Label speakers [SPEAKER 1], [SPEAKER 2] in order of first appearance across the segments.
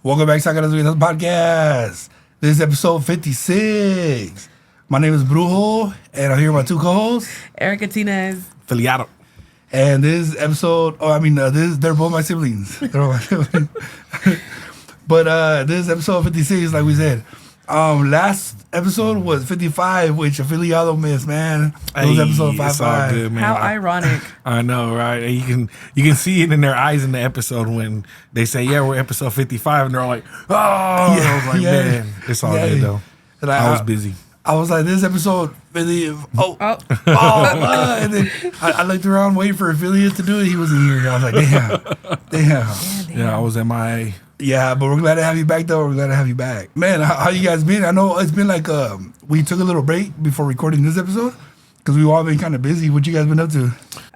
[SPEAKER 1] Welcome back to the podcast. This is episode 56. My name is Brujo, and I'm here with my two co-hosts,
[SPEAKER 2] Erica Tinez.
[SPEAKER 3] Filiado.
[SPEAKER 1] And this episode, they're both my siblings. But this is episode 56, like we said. Last episode was 55, which Filiado missed, man. It was episode 55.
[SPEAKER 3] It's all good, man.
[SPEAKER 2] How ironic.
[SPEAKER 3] I know, right? And you can see it in their eyes in the episode when they say, "Yeah, we're episode 55," and they're like, "Oh!" I was like, "Man, it's all good though." And I was busy.
[SPEAKER 1] I was like, "This episode, Philly." And then I looked around waiting for affiliate to do it. He wasn't here. I was like, "Damn."
[SPEAKER 3] Yeah, I was MIA.
[SPEAKER 1] Yeah, but we're glad to have you back, though. We're glad to have you back. Man, how you guys been? I know it's been like, we took a little break before recording this episode because we've all been kind of busy. What you guys been up to?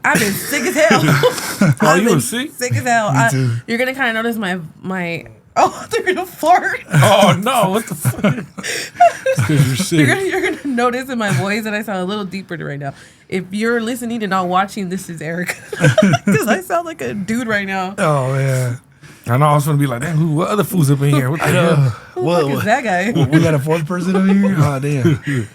[SPEAKER 2] I've been sick as hell.
[SPEAKER 3] You were sick?
[SPEAKER 2] Sick as hell.
[SPEAKER 1] Me too.
[SPEAKER 2] You're going to kind of notice my they're going to fart.
[SPEAKER 3] Oh, no. What the fuck? Because you're sick.
[SPEAKER 2] You're going to notice in my voice that I sound a little deeper right now. If you're listening and not watching, this is Erica. Because I sound like a dude right now.
[SPEAKER 1] Oh, yeah.
[SPEAKER 3] I know I was going to be like, damn, what other fools up in here? What the hell?
[SPEAKER 2] Who the fuck is that guy?
[SPEAKER 1] We got a fourth person over here? Oh, damn.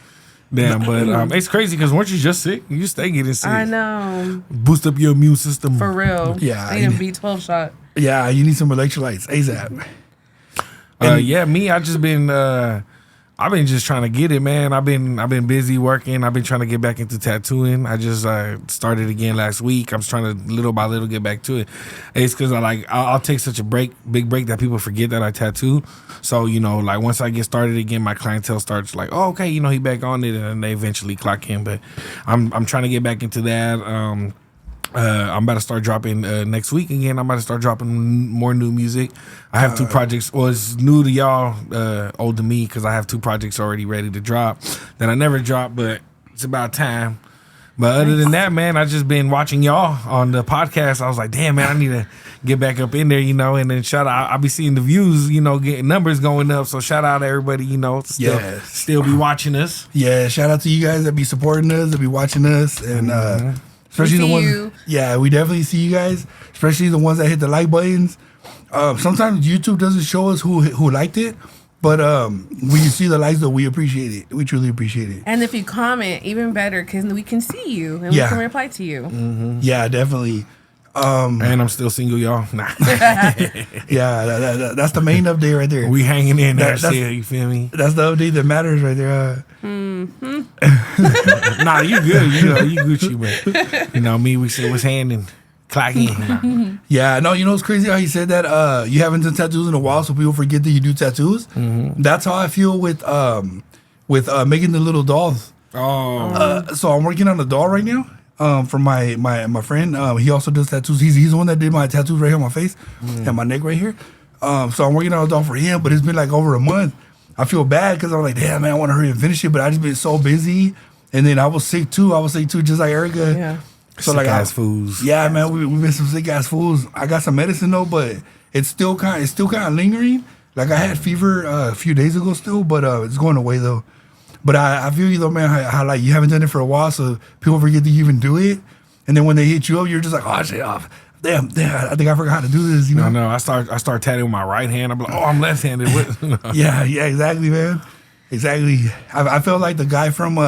[SPEAKER 3] Damn, but it's crazy because weren't you just sick? You stay getting sick.
[SPEAKER 2] I know.
[SPEAKER 3] Boost up your immune system.
[SPEAKER 2] For real.
[SPEAKER 1] Yeah,
[SPEAKER 2] I need a B12 shot.
[SPEAKER 1] Yeah, you need some electrolytes ASAP.
[SPEAKER 3] Me, I've been just trying to get it, man. I've been busy working. I've been trying to get back into tattooing. I just started again last week. I'm trying to little by little get back to it. It's because I'll take such a big break that people forget that I tattoo. So once I get started again, my clientele starts like, oh, okay, he back on it, and they eventually clock in. But I'm trying to get back into that. I'm about to start dropping next week again. I'm about to start dropping more new music. I have two projects. Well, it's new to y'all, old to me, because I have two projects already ready to drop that I never dropped, but it's about time. But other than that, man, I just been watching y'all on the podcast. I was like, damn, man, I need to get back up in there, and then shout out. I'll be seeing the views, getting numbers going up. So shout out to everybody, still be watching us.
[SPEAKER 1] Yeah, shout out to you guys that be supporting us, that be watching us, and especially the ones. Yeah, we definitely see you guys, especially the ones that hit the like buttons. Sometimes YouTube doesn't show us who liked it, but when you see the likes, though, we appreciate it. We truly appreciate it.
[SPEAKER 2] And if you comment, even better, because we can see you and we can reply to you.
[SPEAKER 3] Mm-hmm.
[SPEAKER 1] Yeah, definitely.
[SPEAKER 3] And I'm still single, y'all. Nah.
[SPEAKER 1] Yeah, that's the main update right there.
[SPEAKER 3] We hanging in there still, you feel me?
[SPEAKER 1] That's the update that matters right there.
[SPEAKER 3] Nah, you good. You Gucci, but me, we still was handing. Clacking.
[SPEAKER 1] Yeah, no, it's crazy how you said that you haven't done tattoos in a while, so people forget that you do tattoos. Mm-hmm. That's how I feel with making the little dolls.
[SPEAKER 3] Oh.
[SPEAKER 1] So I'm working on a doll right now for my friend. He also does tattoos. He's the one that did my tattoos right here on my face and my neck right here. So I'm working on a doll for him, but it's been like over a month. I feel bad because I'm like, damn, man, I want to hurry and finish it, but I just been so busy. And then I was sick too, just like Erica.
[SPEAKER 2] Yeah.
[SPEAKER 1] So
[SPEAKER 3] sick ass fools.
[SPEAKER 1] Yeah, man, we've been some sick ass fools. I got some medicine though, but it's still kind of lingering. Like I had fever a few days ago still, but it's going away though. But I feel you though, man. How like you haven't done it for a while, so people forget that you even do it, and then when they hit you up, you're just like, oh shit, damn, I think I forgot how to do this.
[SPEAKER 3] I know. I start tattooing with my right hand. I'm like, oh, I'm left-handed.
[SPEAKER 1] Yeah, exactly, man. Exactly. I felt like the guy from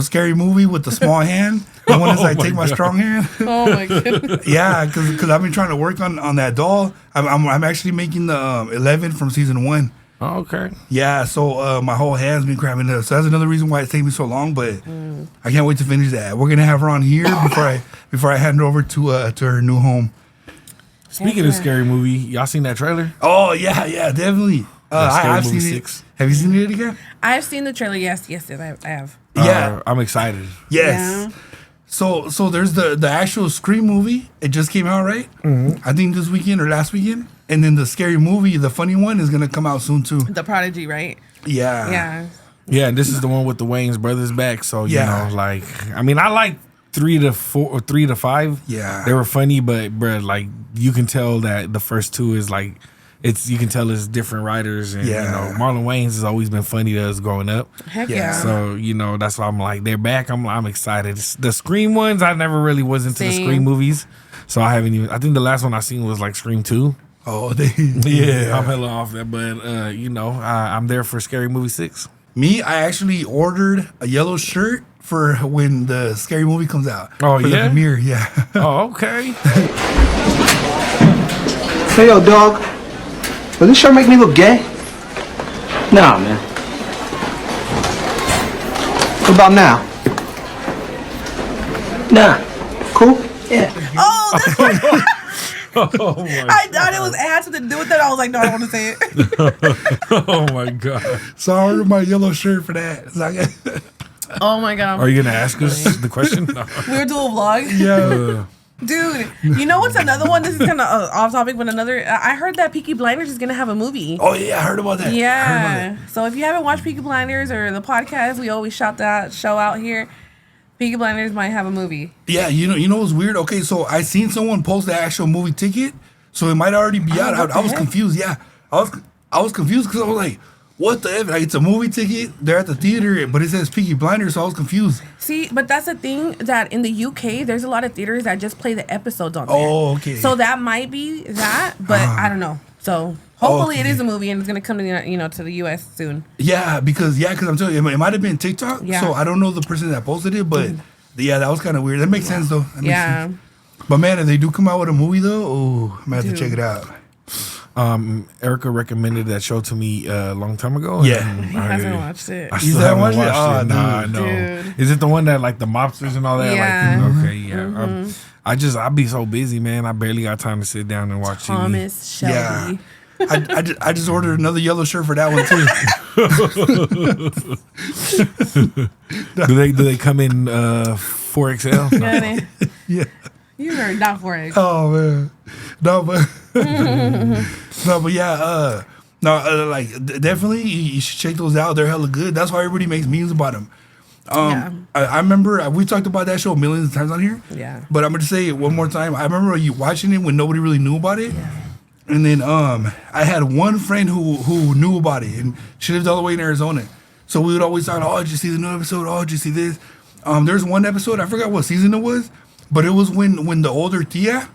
[SPEAKER 1] Scary Movie with the small hand. The one that's like, take my strong hand.
[SPEAKER 2] Oh my goodness.
[SPEAKER 1] Yeah, because I've been trying to work on that doll. I'm actually making the 11 from season 1.
[SPEAKER 3] Oh, okay.
[SPEAKER 1] Yeah, so my whole hand's been cramping up. So that's another reason why it's taking me so long. But I can't wait to finish that. We're gonna have her on here before I hand her over to her new home.
[SPEAKER 3] Speaking of Scary Movie, y'all seen that trailer?
[SPEAKER 1] Oh yeah, definitely. I've seen
[SPEAKER 3] 6.
[SPEAKER 1] it. Have you seen it again?
[SPEAKER 2] I've seen the trailer. Yes, I have.
[SPEAKER 1] Yeah,
[SPEAKER 3] I'm excited.
[SPEAKER 1] Yes. Yeah. So there's the actual Scream movie. It just came out, right? Mm-hmm. I think this weekend or last weekend. And then the Scary Movie, the funny one, is gonna come out soon too.
[SPEAKER 2] The Prodigy, right?
[SPEAKER 1] Yeah.
[SPEAKER 2] Yeah.
[SPEAKER 3] Yeah, and this is the one with the Wayans brothers back. So I like 3 to 4 or 3 to 5.
[SPEAKER 1] Yeah.
[SPEAKER 3] They were funny, but bro, you can tell that the first 2 is you can tell it's different writers, and Marlon Wayans has always been funny to us growing up.
[SPEAKER 2] Heck yeah.
[SPEAKER 3] So that's why I'm like, they're back. I'm excited. The Scream ones, I never really was into the Scream movies, so I haven't even. I think the last one I seen was like Scream 2.
[SPEAKER 1] Oh,
[SPEAKER 3] Yeah, I'm hella off that, but you know, I'm there for Scary Movie 6.
[SPEAKER 1] Me, I actually ordered a yellow shirt for when the Scary Movie comes out.
[SPEAKER 3] Oh,
[SPEAKER 1] for
[SPEAKER 3] yeah?
[SPEAKER 1] the premiere, yeah.
[SPEAKER 3] Oh, okay.
[SPEAKER 4] Hey, yo, dog. Does this shirt make me look gay? Nah, man. What about now? Nah. Cool? Yeah.
[SPEAKER 2] Oh, this one.
[SPEAKER 3] Oh my
[SPEAKER 2] I thought it had something to do with that. I was like, no, I don't want to say it.
[SPEAKER 3] Oh my god.
[SPEAKER 1] So I ordered my yellow shirt for that. It's like,
[SPEAKER 2] Oh my god.
[SPEAKER 3] Are you gonna ask us the question? No.
[SPEAKER 2] We were doing a vlog.
[SPEAKER 1] yeah.
[SPEAKER 2] Dude, you know what's another one? This is kind of off topic, but another. I heard that Peaky Blinders is gonna have a movie.
[SPEAKER 1] Oh yeah, I heard about that. I heard
[SPEAKER 2] Yeah.
[SPEAKER 1] about that.
[SPEAKER 2] So if you haven't watched Peaky Blinders or the podcast, we always shout that show out here. Peaky Blinders might have a movie.
[SPEAKER 1] Yeah, you know what's weird? Okay, so I seen someone post the actual movie ticket, so it might already be out.
[SPEAKER 2] what
[SPEAKER 1] I was
[SPEAKER 2] the heck?
[SPEAKER 1] confused. Yeah, I was confused because I was like, what the F? Like, it's a movie ticket. They're at the theater, but it says Peaky Blinders, so I was confused.
[SPEAKER 2] See, but that's the thing that in the UK, there's a lot of theaters that just play the episodes on there.
[SPEAKER 1] Oh, okay.
[SPEAKER 2] So that might be that, but I don't know. So hopefully it
[SPEAKER 1] Okay.
[SPEAKER 2] is a movie and it's gonna come to to the US soon.
[SPEAKER 1] Yeah, because I'm telling you, it might have been TikTok.
[SPEAKER 2] Yeah.
[SPEAKER 1] So I don't know the person that posted it, but yeah, that was kind of weird. That makes sense though. That makes
[SPEAKER 2] Yeah.
[SPEAKER 1] sense. But man, if they do come out with a movie though, oh, I might have to
[SPEAKER 2] Dude.
[SPEAKER 1] check it out.
[SPEAKER 3] Erica recommended that show to me a long time ago.
[SPEAKER 1] Yeah.
[SPEAKER 3] and
[SPEAKER 2] He
[SPEAKER 3] I-
[SPEAKER 2] hasn't watched it.
[SPEAKER 3] I
[SPEAKER 1] You
[SPEAKER 3] still
[SPEAKER 1] haven't
[SPEAKER 3] haven't
[SPEAKER 1] watched it?
[SPEAKER 3] watched it.
[SPEAKER 1] Oh,
[SPEAKER 3] Nah,
[SPEAKER 1] dude.
[SPEAKER 3] no.
[SPEAKER 2] Dude.
[SPEAKER 3] Is it the one that like the mobsters and all that?
[SPEAKER 2] Yeah.
[SPEAKER 3] Like, okay, yeah. I be so busy, man. I barely got time to sit down and watch TV.
[SPEAKER 2] Thomas Shelby.
[SPEAKER 1] Yeah. I just ordered another yellow shirt for that one too.
[SPEAKER 3] Do they come in 4XL? No.
[SPEAKER 2] Yeah,
[SPEAKER 1] Yeah.
[SPEAKER 2] you heard not for it.
[SPEAKER 1] Oh man, no, but no, but yeah, like definitely you should check those out. They're hella good. That's why everybody makes memes about them. I remember we talked about that show millions of times on here.
[SPEAKER 2] Yeah.
[SPEAKER 1] But I'm gonna say it one more time. I remember you watching it when nobody really knew about it.
[SPEAKER 2] Yeah.
[SPEAKER 1] And then I had one friend who knew about it, and she lived all the way in Arizona. So we would always talk, oh, did you see the new episode? Oh, did you see this? There's one episode, I forgot what season it was, but it was when the older Tia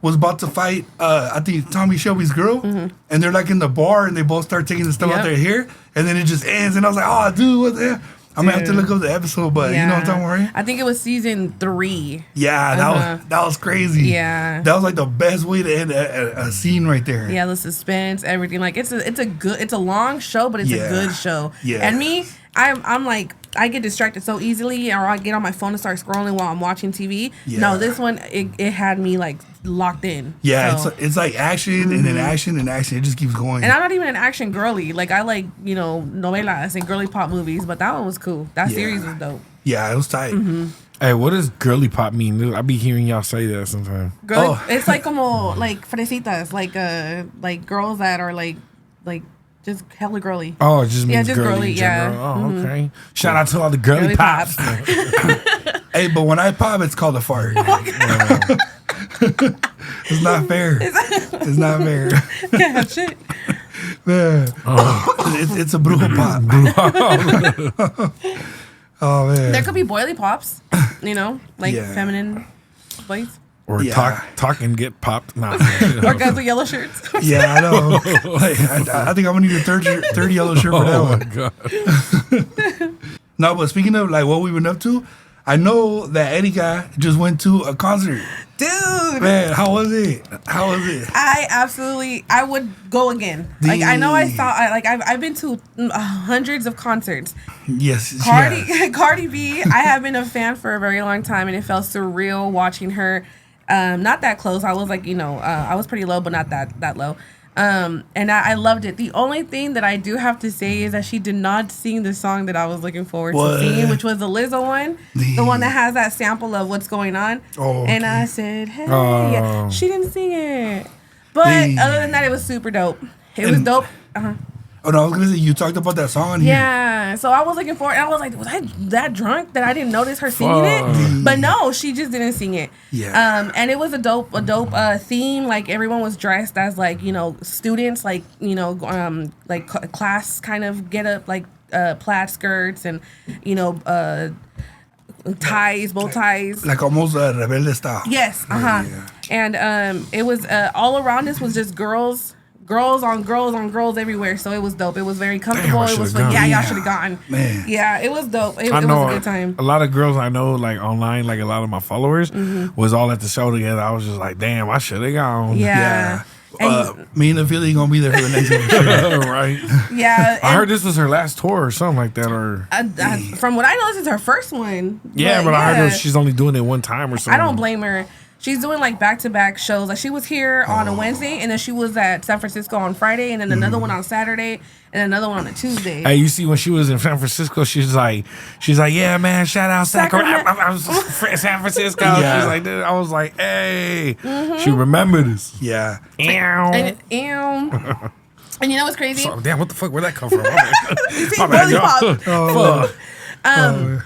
[SPEAKER 1] was about to fight, I think, Tommy Shelby's girl, and they're like in the bar, and they both start taking the stuff out
[SPEAKER 2] Yep.
[SPEAKER 1] their hair, and then it just ends, and I was like, oh, dude, what the hell? I'm gonna have to
[SPEAKER 2] Dude.
[SPEAKER 1] look up the episode, but you know what I'm talking about, right?
[SPEAKER 2] I think it was season 3.
[SPEAKER 1] Yeah, that was crazy.
[SPEAKER 2] Yeah.
[SPEAKER 1] That was like the best way to end a scene right there.
[SPEAKER 2] Yeah, the suspense, everything. Like it's a long show, but it's
[SPEAKER 1] Yeah.
[SPEAKER 2] a good show.
[SPEAKER 1] Yeah.
[SPEAKER 2] And me, I'm like, I get distracted so easily, or I get on my phone and start scrolling while I'm watching TV.
[SPEAKER 1] Yeah.
[SPEAKER 2] No, this one it had me like locked in.
[SPEAKER 1] Yeah,
[SPEAKER 2] So-
[SPEAKER 1] it's like action and then action and action. It just keeps going.
[SPEAKER 2] and I'm not even an action girly. Like I like novelas and girly pop movies, but that one was cool. That
[SPEAKER 1] Yeah.
[SPEAKER 2] series was dope.
[SPEAKER 1] Yeah, it was tight.
[SPEAKER 3] Hey, what does girly pop mean? I be hearing y'all say that sometimes.
[SPEAKER 2] Girly,
[SPEAKER 1] Oh.
[SPEAKER 2] it's like como like fresitas, like girls that are like just hella girly.
[SPEAKER 3] Oh, it just
[SPEAKER 2] Yeah,
[SPEAKER 3] means
[SPEAKER 2] just
[SPEAKER 3] girly,
[SPEAKER 2] girly,
[SPEAKER 3] in
[SPEAKER 2] yeah.
[SPEAKER 3] general. Oh, okay. Shout out to all the girly,
[SPEAKER 2] Girly
[SPEAKER 3] pops.
[SPEAKER 2] pops.
[SPEAKER 1] Hey, but when I pop, it's called a fart. It's not fair. It's not fair.
[SPEAKER 2] Yeah, shit.
[SPEAKER 1] Man. It's a brujo pop. Oh man.
[SPEAKER 2] There could be boily pops, like
[SPEAKER 1] Yeah.
[SPEAKER 2] feminine voice.
[SPEAKER 3] Or
[SPEAKER 1] Yeah.
[SPEAKER 3] talk and get popped. Nah.
[SPEAKER 2] Or guys with yellow shirts.
[SPEAKER 1] Yeah, I know. Like, I think I'm gonna need a third yellow shirt for that
[SPEAKER 3] Oh my
[SPEAKER 1] one.
[SPEAKER 3] god.
[SPEAKER 1] No, but speaking of like what we've been up to, I know that Erika just went to a concert.
[SPEAKER 2] Dude,
[SPEAKER 1] Man, how was it? How was it?
[SPEAKER 2] I would go again. Like I know I've been to hundreds of concerts.
[SPEAKER 1] Yes, yes.
[SPEAKER 2] Cardi B, I have been a fan for a very long time, and it felt surreal watching her. Not that close. I was like, I was pretty low, but not that low. And I loved it. The only thing that I do have to say is that she did not sing the song that I was looking forward
[SPEAKER 1] What?
[SPEAKER 2] to seeing, which was the Lizzo one, the one that has that sample of what's going on.
[SPEAKER 1] Oh,
[SPEAKER 2] And
[SPEAKER 1] okay.
[SPEAKER 2] I said, hey,
[SPEAKER 3] Oh.
[SPEAKER 2] yeah. She didn't sing it. But
[SPEAKER 1] Dang.
[SPEAKER 2] other than that, it was super dope. It was
[SPEAKER 1] And-
[SPEAKER 2] dope. Uh-huh.
[SPEAKER 1] Oh no, I was gonna say you talked about that song on here.
[SPEAKER 2] Yeah, so I was looking for it. I was like, was I that drunk that I didn't notice her singing it? But no, she just didn't sing it.
[SPEAKER 1] Yeah.
[SPEAKER 2] And it was a dope theme. Like everyone was dressed as like students, like class kind of get up, like plaid skirts and ties, bow ties.
[SPEAKER 1] Like almost a rebelde style.
[SPEAKER 2] Yes,
[SPEAKER 1] Yeah.
[SPEAKER 2] And it was all around us was just girls on girls everywhere. So it was dope. It was very comfortable.
[SPEAKER 3] I
[SPEAKER 2] It was
[SPEAKER 3] should've
[SPEAKER 2] fun.
[SPEAKER 3] gone.
[SPEAKER 2] Yeah, y'all should have gone.
[SPEAKER 1] Man.
[SPEAKER 2] Yeah, it was dope. It
[SPEAKER 3] I
[SPEAKER 2] was
[SPEAKER 3] know
[SPEAKER 2] a good time.
[SPEAKER 3] a lot of girls I know, like online, like a lot of my followers, was all at the show together. I was just like, damn, I should have gone.
[SPEAKER 2] Yeah. And,
[SPEAKER 1] Me and Philly gonna be there for the next one.
[SPEAKER 3] Right.
[SPEAKER 2] yeah.
[SPEAKER 3] I heard this was her last tour or something like that. Or
[SPEAKER 2] from what I know, this is her first one.
[SPEAKER 3] yeah, but I heard she's only doing it one time or something.
[SPEAKER 2] I don't blame her. She's doing like back-to-back shows. Like she was here on a Wednesday, and then she was at San Francisco on Friday, and then another one on Saturday, and another one on a Tuesday.
[SPEAKER 3] Hey, you see when she was in San Francisco, she's like, yeah, man, shout out Sacramento. I was San Francisco.
[SPEAKER 1] Yeah.
[SPEAKER 3] She's like, I was like, hey, she remembered us.
[SPEAKER 1] Yeah.
[SPEAKER 2] And and you know what's crazy?
[SPEAKER 3] So, damn, what the fuck? Where'd that come from? My
[SPEAKER 2] Bully
[SPEAKER 3] y'all.
[SPEAKER 2] Fuck.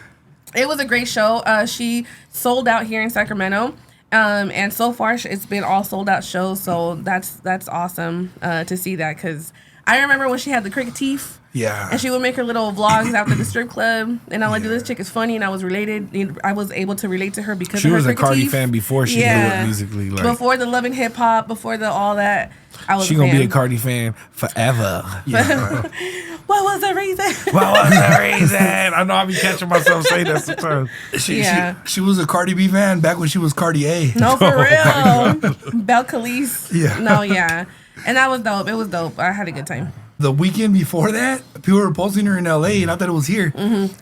[SPEAKER 2] It was a great show. She sold out here in Sacramento. And so far it's been all sold out shows, so that's awesome to see that, because I remember when she had the cricket teeth.
[SPEAKER 1] Yeah.
[SPEAKER 2] And she would make her little vlogs after the strip club, and I'm like, dude, this chick is funny, and I was able to relate to her because
[SPEAKER 3] She
[SPEAKER 2] of her
[SPEAKER 3] was a
[SPEAKER 2] cricket
[SPEAKER 3] Cardi
[SPEAKER 2] teeth.
[SPEAKER 3] fan before she knew it musically. Like,
[SPEAKER 2] before the Love and Hip Hop, before the all that, I was.
[SPEAKER 3] she gonna be a Cardi fan forever.
[SPEAKER 2] What was the reason?
[SPEAKER 3] What was the reason? I know I be catching myself saying that sometimes.
[SPEAKER 1] She was a Cardi B fan back when she was Cardi A.
[SPEAKER 2] No, for real. Bel Khalees.
[SPEAKER 1] Yeah.
[SPEAKER 2] No, yeah. And that was dope. It was dope. I had a good time.
[SPEAKER 1] The weekend before that, people were posting her in LA, and I thought it was here.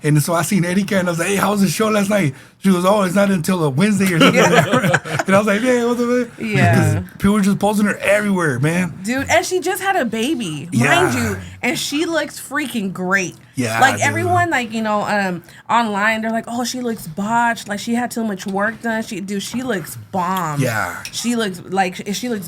[SPEAKER 1] And so I seen Erika, and I was like, hey, how was the show last night? She goes, oh, it's not until a Wednesday or something. And I was like, man, what the fuck?
[SPEAKER 2] Yeah.
[SPEAKER 1] People were just posting her everywhere, man.
[SPEAKER 2] Dude, and she just had a baby, mind you, and she looks freaking great.
[SPEAKER 1] Yeah,
[SPEAKER 2] like
[SPEAKER 1] dude.
[SPEAKER 2] everyone, like, you know, online, they're like, oh, she looks botched, like she had too much work done. She looks bomb.
[SPEAKER 1] Yeah.
[SPEAKER 2] She looks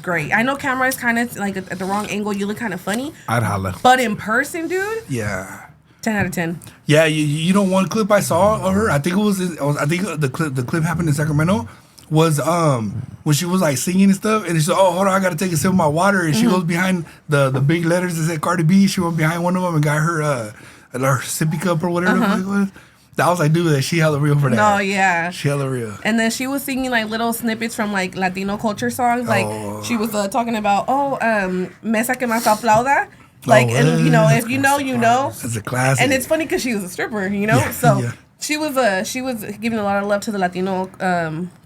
[SPEAKER 2] great. I know camera is kind of like at the wrong angle. You look kind of funny,
[SPEAKER 3] I'd holla.
[SPEAKER 2] but in person, dude,
[SPEAKER 1] Yeah.
[SPEAKER 2] 10 out of 10.
[SPEAKER 1] Yeah, you know, one clip I saw of her, I think the clip happened in Sacramento, was when she was like singing and stuff, and she said, oh, hold on, I gotta take a sip of my water, and she goes behind the big letters that said Cardi B. She went behind one of them and got her sippy cup or whatever the fuck it was. I was like, dude, she hella real for that.
[SPEAKER 2] No, yeah.
[SPEAKER 1] She hella real.
[SPEAKER 2] And then she was singing like little snippets from like Latino culture songs. Like she was talking about, me saque más aplauda. Like, and you know, if you know, you know.
[SPEAKER 1] It's a classic.
[SPEAKER 2] And it's funny because she was a stripper, you know.
[SPEAKER 1] Yeah,
[SPEAKER 2] so
[SPEAKER 1] yeah.
[SPEAKER 2] she was giving a lot of love to the Latino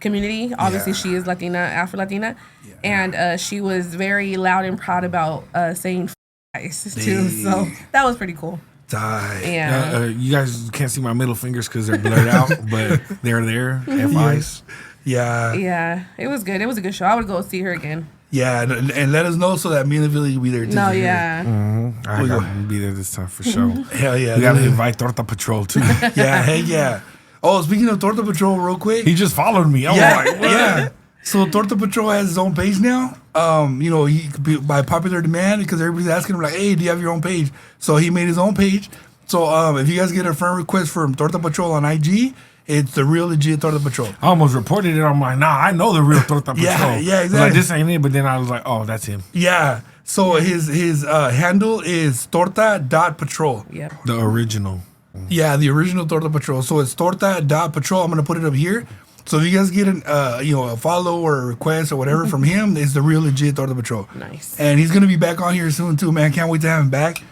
[SPEAKER 2] community. Obviously,
[SPEAKER 1] Yeah.
[SPEAKER 2] she is Latina, Afro Latina, and she was very loud and proud about saying "ice" too. So that was pretty cool.
[SPEAKER 1] Die.
[SPEAKER 2] Yeah.
[SPEAKER 3] You guys can't see my middle fingers because they're blurred out, but they're there. F-Ice.
[SPEAKER 1] Yeah.
[SPEAKER 2] Yeah, it was good. It was a good show. I would go see her again.
[SPEAKER 1] Yeah, and let us know so that me and the Billy will be there too.
[SPEAKER 2] No, yeah.
[SPEAKER 3] I gotta be there this time for sure.
[SPEAKER 1] Hell yeah.
[SPEAKER 3] We gotta invite Torta Patrol too.
[SPEAKER 1] Yeah, hey, yeah. Oh, speaking of Torta Patrol, real quick.
[SPEAKER 3] He just followed me. I was
[SPEAKER 1] Yeah,
[SPEAKER 3] like, what?
[SPEAKER 1] yeah. So Torta Patrol has his own page now. You know, he could be by popular demand because everybody's asking him like, "Hey, do you have your own page?" So he made his own page. So if you guys get a friend request from Torta Patrol on IG, it's the real legit Torta Patrol.
[SPEAKER 3] I almost reported it. I'm like, nah, I know the real Torta Patrol.
[SPEAKER 1] Yeah, yeah,
[SPEAKER 3] I was like,
[SPEAKER 1] exactly.
[SPEAKER 3] this ain't it. But then I was like, oh, that's him.
[SPEAKER 1] Yeah. So his handle is torta.patrol.
[SPEAKER 2] Yep.
[SPEAKER 3] The original.
[SPEAKER 1] Yeah, the original Torta Patrol. So it's torta.patrol. I'm gonna put it up here. So if you guys get a follow or a request or whatever from him, it's the real legit Torta Patrol.
[SPEAKER 2] Nice.
[SPEAKER 1] And he's gonna be back on here soon too, man. Can't wait to have him back.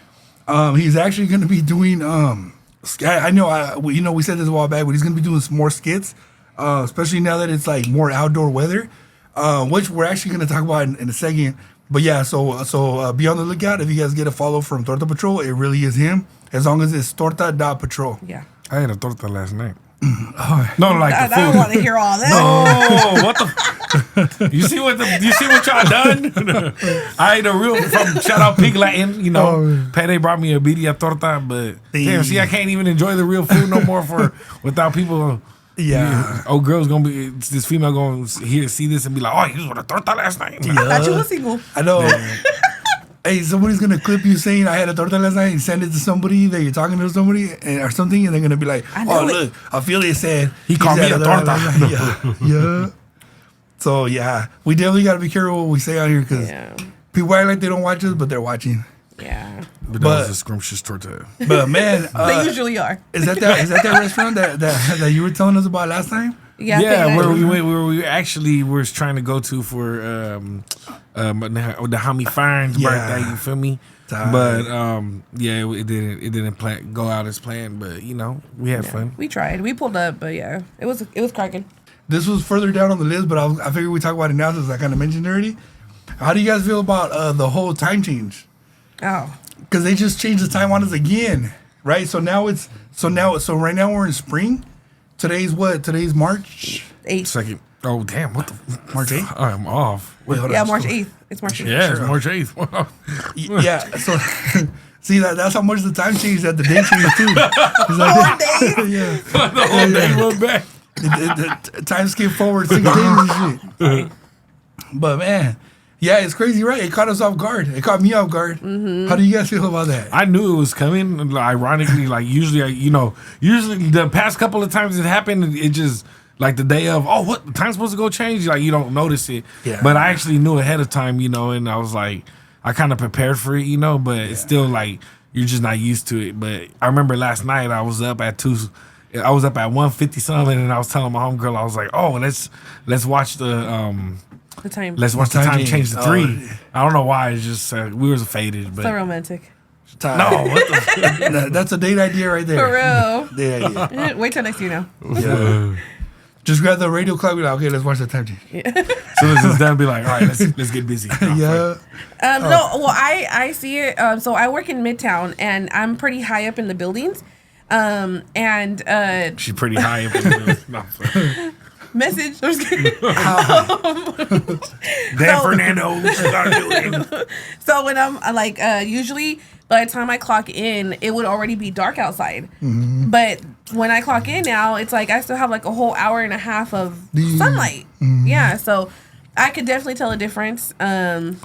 [SPEAKER 1] He's actually gonna be doing I know we said this a while back, but he's gonna be doing some more skits, especially now that it's like more outdoor weather, which we're actually gonna talk about in a second. But yeah, so be on the lookout. If you guys get a follow from Torta Patrol, it really is him. As long as it's torta.patrol.
[SPEAKER 2] Yeah.
[SPEAKER 3] I had a torta last night. No, like
[SPEAKER 2] I
[SPEAKER 3] the
[SPEAKER 2] don't
[SPEAKER 3] food.
[SPEAKER 2] want to hear all that.
[SPEAKER 3] Oh, what the? You see what y'all done? I ate a real shout out Pig Latin. You know, Pede brought me a birria torta, but damn, see, I can't even enjoy the real food no more without people.
[SPEAKER 1] Yeah.
[SPEAKER 3] Oh, girl's gonna be this female gonna see this and be like, oh, you was with a torta last night.
[SPEAKER 2] I thought you were single.
[SPEAKER 1] I know. Hey, somebody's gonna clip you saying I had a torta last night and send it to somebody that you're talking to somebody or something, and they're gonna be like, "Oh, look, Ophelia said
[SPEAKER 3] he called me a torta."
[SPEAKER 1] Yeah. So yeah, we definitely gotta be careful what we say out here because people act like they don't watch us, but they're watching.
[SPEAKER 2] Yeah.
[SPEAKER 3] But that was a scrumptious torta.
[SPEAKER 1] But man,
[SPEAKER 2] they usually are.
[SPEAKER 1] Is that that restaurant that you were telling us about last time?
[SPEAKER 2] Yeah,
[SPEAKER 3] where we went, where we actually were trying to go to for the homie Fine's birthday. You feel me? But it didn't go out as planned. But we had fun.
[SPEAKER 2] We tried. We pulled up, but yeah, it was cracking.
[SPEAKER 1] This was further down on the list, but I figured we talk about it now since I kind of mentioned it already. How do you guys feel about the whole time change?
[SPEAKER 2] Oh,
[SPEAKER 1] because they just changed the time on us again, right? So right now we're in spring. Today's what? Today's March
[SPEAKER 2] 8th.
[SPEAKER 3] Second. Oh damn! What the
[SPEAKER 1] March 8th?
[SPEAKER 3] I'm off.
[SPEAKER 1] Wait, hold
[SPEAKER 2] Yeah,
[SPEAKER 1] on.
[SPEAKER 2] March 8th. It's March 8th.
[SPEAKER 3] Yeah, it's March 8th. Wow.
[SPEAKER 1] Yeah. So see that's how much the time changed. That the day changed too. It's like, yeah.
[SPEAKER 3] The whole day went back.
[SPEAKER 1] The time skipped forward 6 days and shit. But man, yeah, it's crazy, right? It caught us off guard. It caught me off guard. Mm-hmm. How do you guys feel about that?
[SPEAKER 3] I knew it was coming. Ironically, like usually the past couple of times it happened, it just like the day of, what the time's supposed to go change. Like you don't notice it.
[SPEAKER 1] Yeah.
[SPEAKER 3] But I actually knew ahead of time, and I was like, I kind of prepared for it, but it's still like you're just not used to it. But I remember last night I was up at 1:50 something, and I was telling my homegirl, I was like, let's watch the
[SPEAKER 2] time.
[SPEAKER 3] Let's watch the time change to 3. I don't know why. It's just we was faded, but
[SPEAKER 2] So romantic.
[SPEAKER 1] No, what the? That's a date idea right there.
[SPEAKER 2] For real.
[SPEAKER 1] Date idea.
[SPEAKER 2] Wait till next year now.
[SPEAKER 1] Yeah. Just grab the radio clock and be like, okay, let's watch the time change.
[SPEAKER 3] So it's done. Be like, all right, let's get busy.
[SPEAKER 1] Yeah.
[SPEAKER 2] No, well, I see it. So I work in Midtown, and I'm pretty high up in the buildings.
[SPEAKER 3] She's pretty high up in the no,
[SPEAKER 2] message. I'm just kidding.
[SPEAKER 3] Dan Fernando, start doing.
[SPEAKER 2] So when I'm usually by the time I clock in, it would already be dark outside. Mm-hmm. But when I clock in now, it's like I still have like a whole hour and a half of sunlight. Mm-hmm. Yeah, so I could definitely tell a difference. And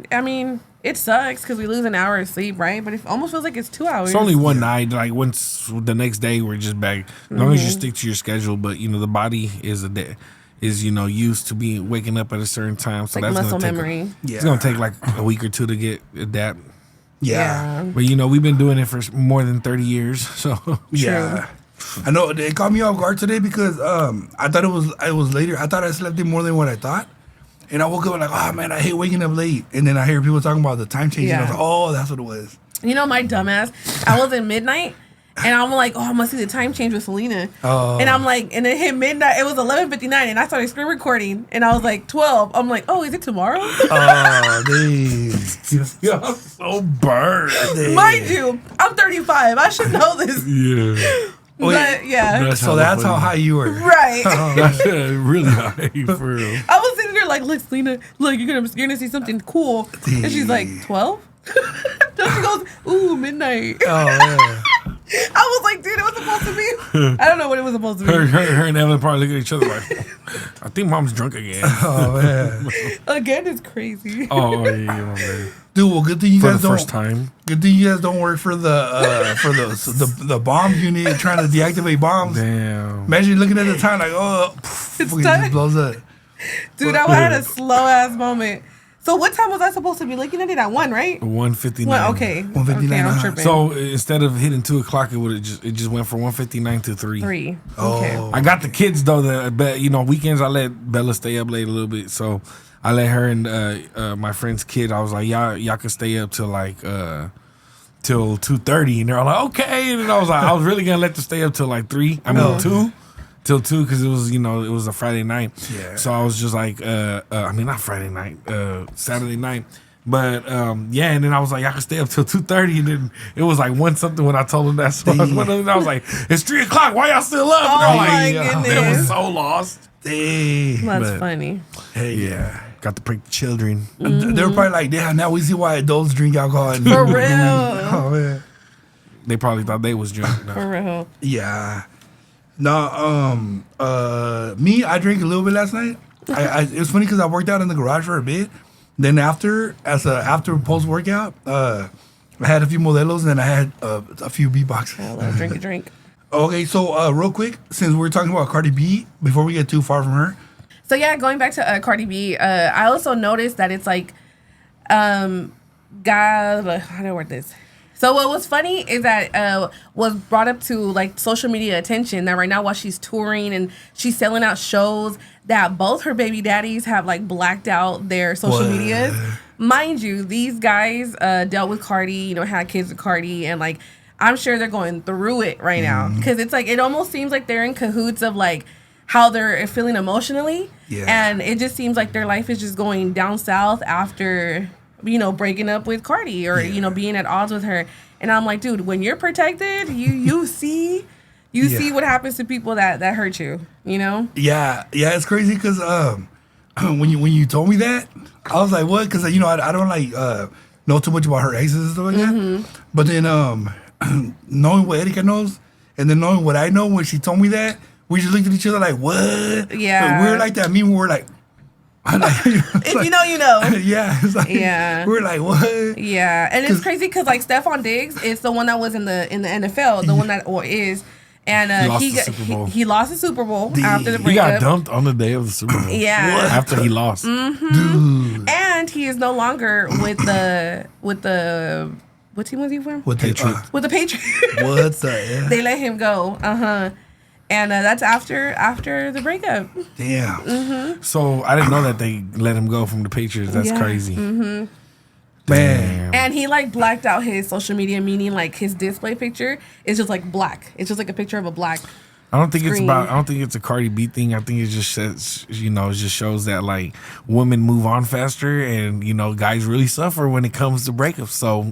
[SPEAKER 2] I mean, it sucks because we lose an hour of sleep, right? But it almost feels like it's 2 hours.
[SPEAKER 3] It's only one night. Like once the next day, we're just back. As long as you stick to your schedule, but the body is used to be waking up at a certain time. So
[SPEAKER 2] like
[SPEAKER 3] that's
[SPEAKER 2] muscle
[SPEAKER 3] gonna
[SPEAKER 2] memory.
[SPEAKER 3] It's gonna take like a week or two to adapt.
[SPEAKER 1] Yeah.
[SPEAKER 3] But we've been doing it for more than 30 years. So
[SPEAKER 1] yeah. I know it caught me off guard today because I thought it was later. I thought I slept in more than what I thought. And I woke up like, oh man, I hate waking up late. And then I hear people talking about the time change. And I was like, oh, that's what it was.
[SPEAKER 2] My dumbass, I was in midnight. And I'm like, I must see the time change with Selena. Oh. And I'm like, and it hit midnight. It was 11:59, and I started screen recording. And I was like, 12. I'm like, is it tomorrow?
[SPEAKER 1] Oh, dude.
[SPEAKER 3] You're so burned.
[SPEAKER 2] Mind you, I'm 35. I should know this.
[SPEAKER 3] Yeah.
[SPEAKER 2] But yeah.
[SPEAKER 1] So that's how high you were.
[SPEAKER 2] Right.
[SPEAKER 3] That's really high, for real.
[SPEAKER 2] I was sitting there like, look, Selena, look, you're gonna see something cool. And she's like, 12? Then she goes, ooh, midnight.
[SPEAKER 1] Oh, yeah.
[SPEAKER 2] I was like, dude, it was supposed to be. I don't know what it was supposed to be.
[SPEAKER 3] Her and Evelyn probably look at each other like, I think mom's drunk again.
[SPEAKER 1] Oh, man.
[SPEAKER 2] Again, it's crazy.
[SPEAKER 3] Oh, yeah, man.
[SPEAKER 1] Dude, well, good thing you guys don't.
[SPEAKER 3] First time.
[SPEAKER 1] Good thing you guys don't work for the bomb unit trying to deactivate bombs.
[SPEAKER 3] Damn.
[SPEAKER 1] Imagine looking at the time like, it just blows up.
[SPEAKER 2] Dude, I had a slow ass moment. So what time was I supposed to be looking at it at 1, right?
[SPEAKER 3] 1:59.
[SPEAKER 2] Okay.
[SPEAKER 1] 1:59.
[SPEAKER 2] Okay, I'm tripping.
[SPEAKER 3] So instead of hitting 2 o'clock, it just went from 1:59 to 3.
[SPEAKER 2] 3.
[SPEAKER 1] Oh.
[SPEAKER 2] Okay.
[SPEAKER 3] I got the kids though. Weekends I let Bella stay up late a little bit, so I let her and my friend's kid. I was like, y'all can stay up till like till 2:30, and they're all like, okay. And then I was like, I was really gonna let them stay up till like 3. I mean 2. Till 2 because it was a Friday night.
[SPEAKER 1] Yeah.
[SPEAKER 3] So I was just like, not Friday night, Saturday night. But and then I was like, I can stay up till 2:30, and then it was like 1 something when I told them that. So I was like, it's 3 o'clock. Why y'all still up?
[SPEAKER 2] Oh
[SPEAKER 3] my
[SPEAKER 2] goodness.
[SPEAKER 3] They was so lost.
[SPEAKER 2] That's funny.
[SPEAKER 1] Hey, yeah.
[SPEAKER 3] Got to prank the children.
[SPEAKER 1] Mm-hmm. They were probably like, yeah, now we see why adults drink alcohol.
[SPEAKER 2] For real.
[SPEAKER 1] Oh man.
[SPEAKER 3] They probably thought they was drunk. No.
[SPEAKER 2] For real.
[SPEAKER 1] Yeah. No, me, I drank a little bit last night. It was funny because I worked out in the garage for a bit. Then after post workout, I had a few Modelos, and then I had a few beatboxes.
[SPEAKER 2] I'll let her drink.
[SPEAKER 1] Okay, so real quick, since we're talking about Cardi B, before we get too far from her.
[SPEAKER 2] So yeah, going back to Cardi B, I also noticed that it's like, how do I word this? So what was funny is that was brought up to like social media attention that right now while she's touring and she's selling out shows, that both her baby daddies have like blacked out their social medias. Mind you, these guys dealt with Cardi, had kids with Cardi, and like I'm sure they're going through it right now because it's like it almost seems like they're in cahoots of like how they're feeling emotionally, and it just seems like their life is just going down south after breaking up with Cardi or being at odds with her. And I'm like, dude, when you're protected, you see what happens to people that hurt you,
[SPEAKER 1] Yeah, it's crazy because when you told me that, I was like, what? Because I don't like know too much about her exes and stuff like that. But then knowing what Erika knows, and then knowing what I know when she told me that, we just looked at each other like, what?
[SPEAKER 2] Yeah,
[SPEAKER 1] we were like that meme where we're like.
[SPEAKER 2] If you know, you know.
[SPEAKER 1] Yeah, it's like, we're like, what?
[SPEAKER 2] Yeah, and it's crazy because like Stephon Diggs is the one that was in the NFL, the one that is. And he lost the Super Bowl after the breakup.
[SPEAKER 3] He got dumped on the day of the Super Bowl.
[SPEAKER 2] Yeah.
[SPEAKER 3] What? After he lost.
[SPEAKER 2] Dude. And he is no longer with the what team was he from?
[SPEAKER 1] With
[SPEAKER 2] Patriots. With the Patriots.
[SPEAKER 1] What the?
[SPEAKER 2] They let him go. And that's after the breakup.
[SPEAKER 1] Damn.
[SPEAKER 3] So I didn't know that they let him go from the Patriots. That's crazy.
[SPEAKER 1] Man.
[SPEAKER 2] And he like blacked out his social media, meaning like his display picture is just like black. It's just like a picture of a black.
[SPEAKER 3] I don't think
[SPEAKER 2] screen.
[SPEAKER 3] I don't think it's a Cardi B thing. I think it just says, it just shows that like women move on faster and guys really suffer when it comes to breakups. So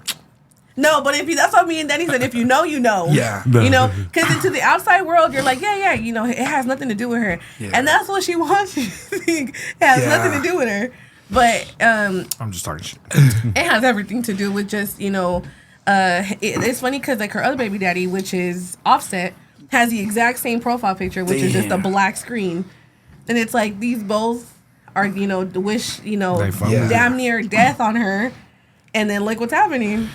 [SPEAKER 2] no, but that's what me and Danny said. If you know, you know.
[SPEAKER 1] Yeah.
[SPEAKER 2] Because into the outside world, you're like, yeah, it has nothing to do with her. Yeah. And that's what she wants you to think. It has nothing to do with her. But
[SPEAKER 3] I'm just talking shit.
[SPEAKER 2] It has everything to do with just, it's funny because like her other baby daddy, which is Offset, has the exact same profile picture, which is just a black screen. And it's like these both are, wish, damn near death on her. And then look what's happening.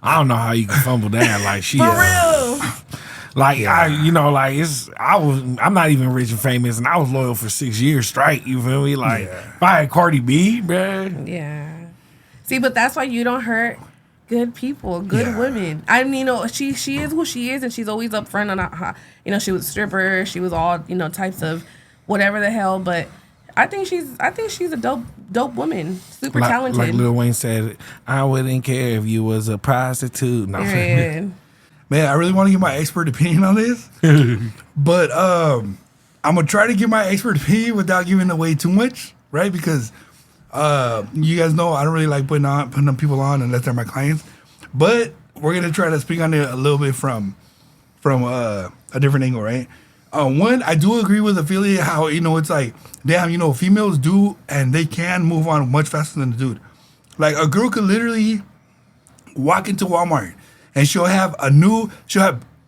[SPEAKER 3] I don't know how you can fumble that. Like she,
[SPEAKER 2] for real.
[SPEAKER 3] Like I'm not even rich and famous, and I was loyal for 6 years straight. You feel me? Like if I had Cardi B, man.
[SPEAKER 2] Yeah. See, but that's why you don't hurt good people, good women. I mean, she is who she is, and she's always upfront on how she was a stripper, she was all types of whatever the hell, but. I think she's a dope woman, super talented.
[SPEAKER 3] Like Lil Wayne said, I wouldn't care if you was a prostitute. No.
[SPEAKER 2] Man,
[SPEAKER 1] I really want to give my expert opinion on this, but I'm gonna try to give my expert opinion without giving away too much, right? Because you guys know I don't really like putting people on unless they're my clients, but we're gonna try to speak on it a little bit from a different angle, right? One, I do agree with Affiliate how, it's like, damn, females do and they can move on much faster than the dude. Like, a girl could literally walk into Walmart and she'll have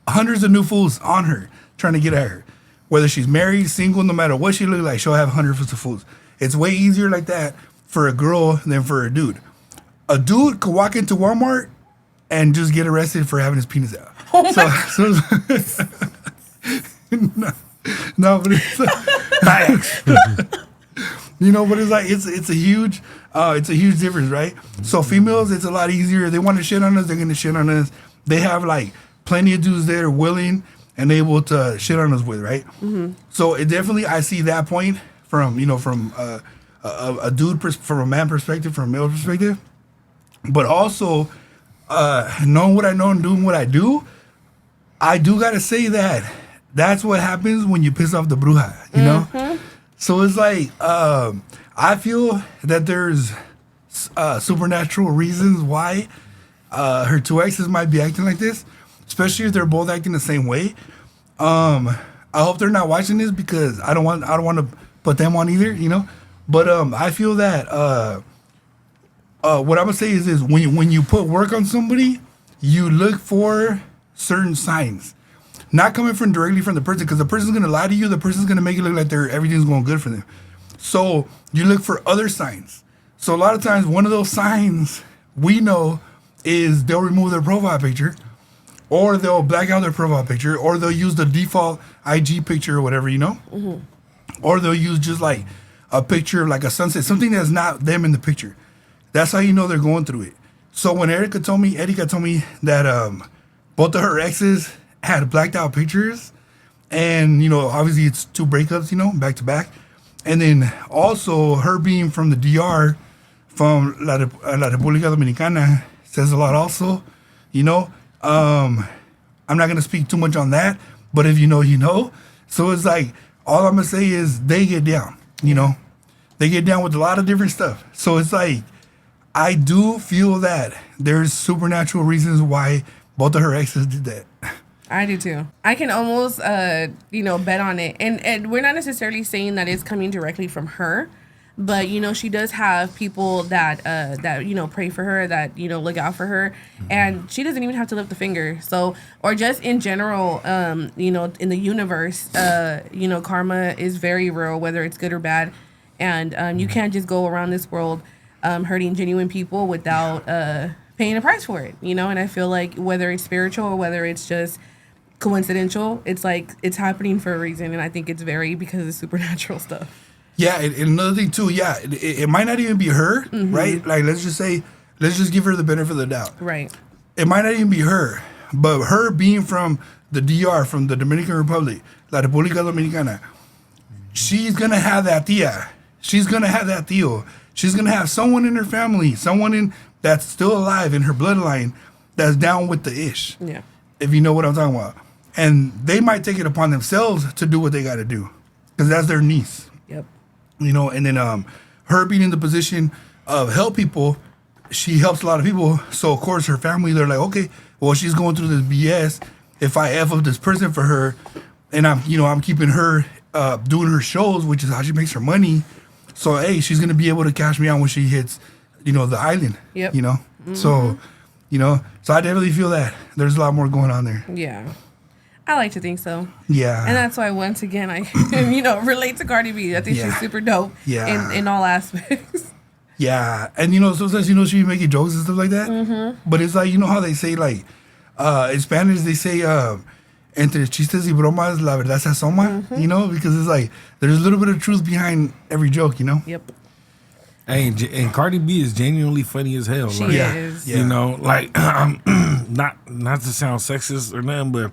[SPEAKER 1] hundreds of new fools on her trying to get at her. Whether she's married, single, no matter what she looks like, she'll have hundreds of fools. It's way easier like that for a girl than for a dude. A dude could walk into Walmart and just get arrested for having his penis out.
[SPEAKER 2] Oh my
[SPEAKER 1] no, but it's but it's like it's a huge difference, right? So females, it's a lot easier. They want to shit on us, they're gonna shit on us. They have like plenty of dudes there willing and able to shit on us with, right? Mm-hmm. So it definitely, I see that point from a dude from a man perspective, from a male perspective, but also knowing what I know and doing what I do gotta say that. That's what happens when you piss off the bruja, you know? So it's like, I feel that there's supernatural reasons why her two exes might be acting like this, especially if they're both acting the same way. I hope they're not watching this because I don't want to put them on either, But I feel that what I'm gonna say is this: when you put work on somebody, you look for certain signs. Not coming directly from the person, because the person's going to lie to you. The person's going to make it look like everything's going good for them. So you look for other signs. So a lot of times, one of those signs we know is they'll remove their profile picture, or they'll black out their profile picture, or they'll use the default IG picture or whatever, Mm-hmm. Or they'll use just like a picture of like a sunset, something that's not them in the picture. That's how you know they're going through it. So when Erika told me that both of her exes had blacked out pictures, and obviously it's 2 breakups, back to back, and then also her being from the DR, from La República Dominicana, says a lot also, I'm not gonna speak too much on that, but if you know, you know. So it's like, all I'm gonna say is they get down, they get down with a lot of different stuff. So it's like, I do feel that there's supernatural reasons why both of her exes did that.
[SPEAKER 2] I do too. I can almost, bet on it. And we're not necessarily saying that it's coming directly from her, but, she does have people that pray for her, that, look out for her. And she doesn't even have to lift the finger. So, or just in general, in the universe, karma is very real, whether it's good or bad. And you can't just go around this world hurting genuine people without paying a price for it, And I feel like whether it's spiritual or whether it's just coincidental, it's like it's happening for a reason, and I think it's very because of supernatural stuff.
[SPEAKER 1] Yeah, and another thing too, it might not even be her, right? Like let's just give her the benefit of the doubt.
[SPEAKER 2] Right.
[SPEAKER 1] It might not even be her, but her being from the DR, from the Dominican Republic, La República Dominicana, she's gonna have that tia. She's gonna have that tío. She's gonna have someone in her family, that's still alive in her bloodline, that's down with the ish.
[SPEAKER 2] Yeah.
[SPEAKER 1] If you know what I'm talking about. And they might take it upon themselves to do what they got to do, because that's their niece.
[SPEAKER 2] Yep.
[SPEAKER 1] And then her being in the position of help people, she helps a lot of people. So of course her family, they're like, okay, well, she's going through this BS. If I F up this person for her, and I'm keeping her doing her shows, which is how she makes her money. So hey, she's gonna be able to cash me out when she hits, the island.
[SPEAKER 2] Yep.
[SPEAKER 1] So, so I definitely feel that there's a lot more going on there.
[SPEAKER 2] Yeah. I like to think so.
[SPEAKER 1] Yeah.
[SPEAKER 2] And that's why, once again, I, relate to Cardi B. I think she's super dope in all aspects.
[SPEAKER 1] Yeah. And, sometimes, she be making jokes and stuff like that. Mm-hmm. But it's like, how they say, like, in Spanish, they say, entre chistes y bromas, la verdad se asoma, because it's like, there's a little bit of truth behind every joke,
[SPEAKER 2] Yep.
[SPEAKER 3] Hey, and Cardi B is genuinely funny as hell.
[SPEAKER 2] She
[SPEAKER 3] like,
[SPEAKER 2] is.
[SPEAKER 1] Yeah.
[SPEAKER 3] Not to sound sexist or nothing, but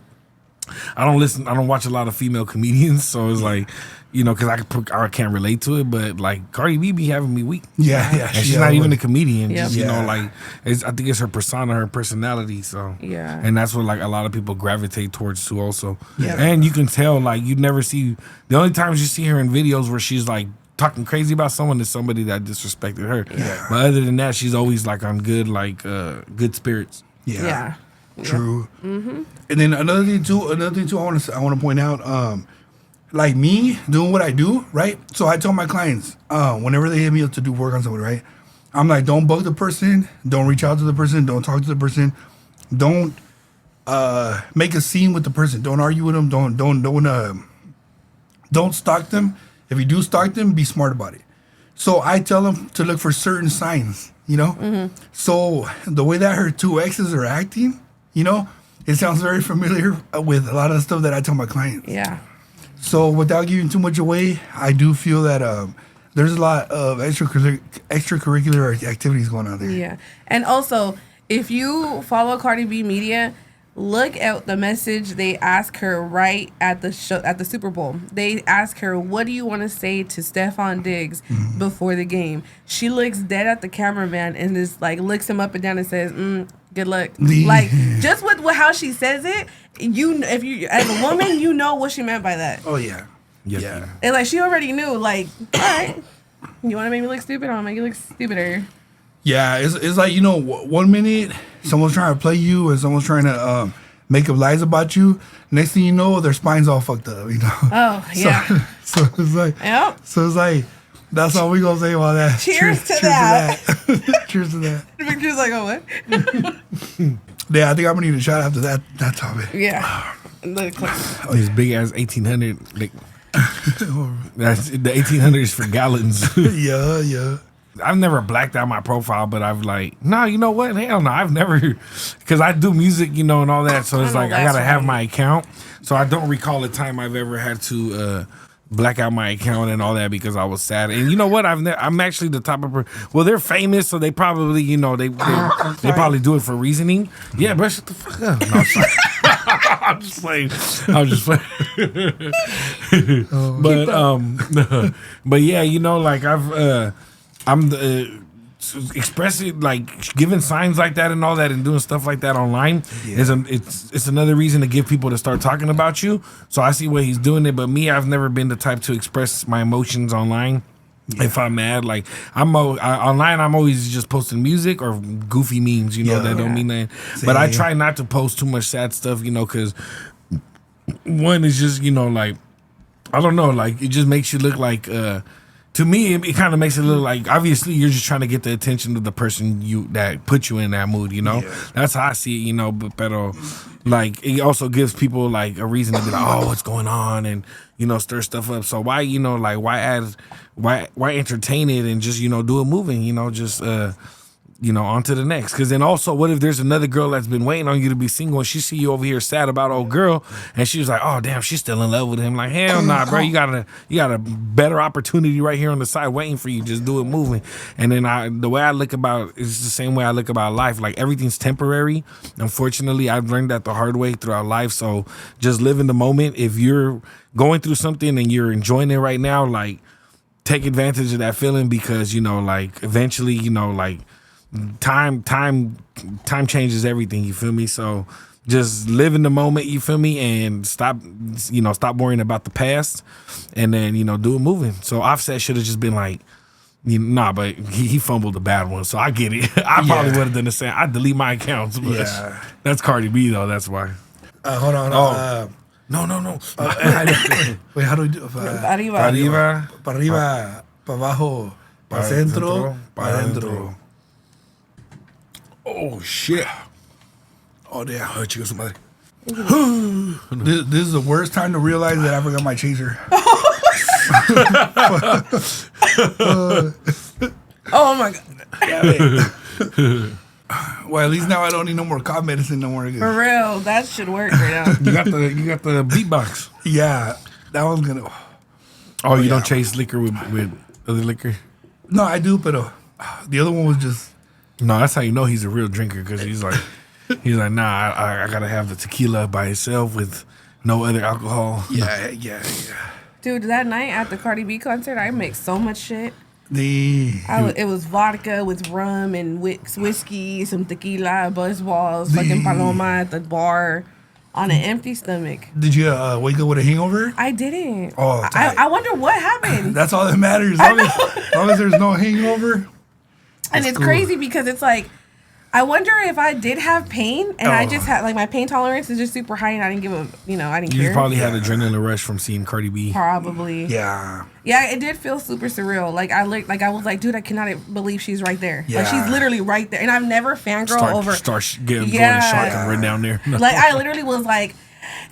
[SPEAKER 3] I don't watch a lot of female comedians, so it's like, because I can't relate to it, but like Cardi B be having me weak.
[SPEAKER 1] Yeah.
[SPEAKER 3] And she's not even a comedian.
[SPEAKER 2] Yep.
[SPEAKER 3] Just, I think it's her persona, her personality. So
[SPEAKER 2] yeah,
[SPEAKER 3] and that's what like a lot of people gravitate towards too. Also,
[SPEAKER 2] Yep.
[SPEAKER 3] And you can tell like you never see the only times you see her in videos where she's like talking crazy about someone is somebody that disrespected her.
[SPEAKER 1] Yeah.
[SPEAKER 3] But other than that, she's always like on good good spirits.
[SPEAKER 2] Yeah.
[SPEAKER 1] True. Mm-hmm. And then another thing too, I want to point out, like me doing what I do, right? So I tell my clients, whenever they hit me up to do work on somebody, right? I'm like, don't bug the person, don't reach out to the person, don't talk to the person, don't make a scene with the person, don't argue with them, don't stalk them. If you do stalk them, be smart about it. So I tell them to look for certain signs, Mm-hmm. So the way that her 2 exes are acting, it sounds very familiar with a lot of the stuff that I tell my clients.
[SPEAKER 2] Yeah.
[SPEAKER 1] So without giving too much away, I do feel that there's a lot of extracurricular activities going on there.
[SPEAKER 2] Yeah. And also, if you follow Cardi B Media, look at the message they ask her right at the show, at the Super Bowl. They ask her, what do you want to say to Stephon Diggs before the game? She looks dead at the cameraman and just like looks him up and down and says, good luck. Like, just with how she says it, if you as a woman, you know what she meant by that.
[SPEAKER 1] Oh yeah.
[SPEAKER 3] Yep.
[SPEAKER 1] Yeah.
[SPEAKER 2] And like she already knew, like, all right, you want to make me look stupid? I'll make you look stupider.
[SPEAKER 1] Yeah, it's like, 1 minute someone's trying to play you and someone's trying to make up lies about you. Next thing you know, their spine's all fucked up,
[SPEAKER 2] Oh, yeah.
[SPEAKER 1] So it's like,
[SPEAKER 2] Yep.
[SPEAKER 1] So it's like, that's all we gonna say about that.
[SPEAKER 2] Cheers to that.
[SPEAKER 1] Cheers to that.
[SPEAKER 2] Victor's like, oh, what?
[SPEAKER 1] Yeah, I think I'm gonna need a shot after that topic.
[SPEAKER 2] Yeah.
[SPEAKER 3] These big ass 1800. That's the 1800 is for gallons.
[SPEAKER 1] Yeah.
[SPEAKER 3] I've never blacked out my profile, but I've no, you know what? Hell no, I've never, because I do music, and all that. So it's like I gotta have my account. So I don't recall a time I've ever had to black out my account and all that because I was sad. And you know what? I'm actually the type of well, they're famous, so they probably, you know, they probably do it for reasoning. Yeah, but shut the fuck up. No, I'm sorry. I'm just playing. But yeah, you know, like I'm expressing, like giving signs like that and all that and doing stuff like that online it's another reason to get people to start talking about you. So I see why he's doing it, but me, I've never been the type to express my emotions online. If I'm mad, like online, I'm always just posting music or goofy memes, you know, that don't mean nothing. But I try not to post too much sad stuff, you know, because one is just, you know, like, I don't know, like it just makes you look like to me, it kind of makes it look like, obviously, you're just trying to get the attention of the person that put you in that mood, you know? Yeah. That's how I see it, you know, but like, it also gives people, like, a reason to be like, oh, what's going on? And, you know, stir stuff up. So why, you know, like, why entertain it and just, you know, do it moving, you know, just, you know, on to the next. Because then also, what if there's another girl that's been waiting on you to be single and she see you over here sad about old girl and she was like, oh, damn, she's still in love with him. Like, hell nah, bro. You got a better opportunity right here on the side waiting for you. Just do it moving. And then the way I look about it is the same way I look about life. Like, everything's temporary. Unfortunately, I've learned that the hard way throughout life. So just live in the moment. If you're going through something and you're enjoying it right now, like, take advantage of that feeling because, you know, like, eventually, you know, like, time changes everything, you feel me? So just live in the moment, you feel me? And stop worrying about the past and then, you know, do it moving. So Offset should have just been like, nah, but he fumbled a bad one, so I get it. I probably would have done the same. I'd delete my accounts, but that's Cardi B though, that's why.
[SPEAKER 1] Hold on. No. Wait, how do we do it?
[SPEAKER 2] Arriba.
[SPEAKER 1] Pa arriba, pa abajo, pa centro, pa adentro.
[SPEAKER 3] Oh, shit.
[SPEAKER 1] Oh, damn. Chico su madre. This is the worst time to realize that I forgot my chaser.
[SPEAKER 2] Oh, my God.
[SPEAKER 1] Well, at least now I don't need no more cough medicine no more.
[SPEAKER 2] For real. That should work right now.
[SPEAKER 3] You got the beatbox.
[SPEAKER 1] Yeah. That one's going to...
[SPEAKER 3] Oh, you don't chase liquor with other liquor?
[SPEAKER 1] No, I do, but the other one was just...
[SPEAKER 3] No, that's how you know he's a real drinker because he's like, nah, I gotta have the tequila by itself with no other alcohol.
[SPEAKER 1] Yeah.
[SPEAKER 2] Dude, that night at the Cardi B concert, I mixed so much shit. It was vodka with rum and whiskey, some tequila, buzzballs, fucking paloma at the bar on an empty stomach.
[SPEAKER 1] Did you wake up with a hangover?
[SPEAKER 2] I didn't.
[SPEAKER 1] Oh,
[SPEAKER 2] I wonder what happened.
[SPEAKER 1] That's all that matters. As long as there's no hangover.
[SPEAKER 2] And it's crazy because it's like, I wonder if I did have pain and I just had, like, my pain tolerance is just super high and I didn't I didn't care.
[SPEAKER 3] You probably had adrenaline rush from seeing Cardi B.
[SPEAKER 2] Probably.
[SPEAKER 1] Yeah.
[SPEAKER 2] Yeah, it did feel super surreal. Like, I was like, dude, I cannot believe she's right there.
[SPEAKER 1] Yeah.
[SPEAKER 2] Like, she's literally right there. And I've never fangirl over.
[SPEAKER 3] Start going shotgun right down there.
[SPEAKER 2] Like, I literally was like,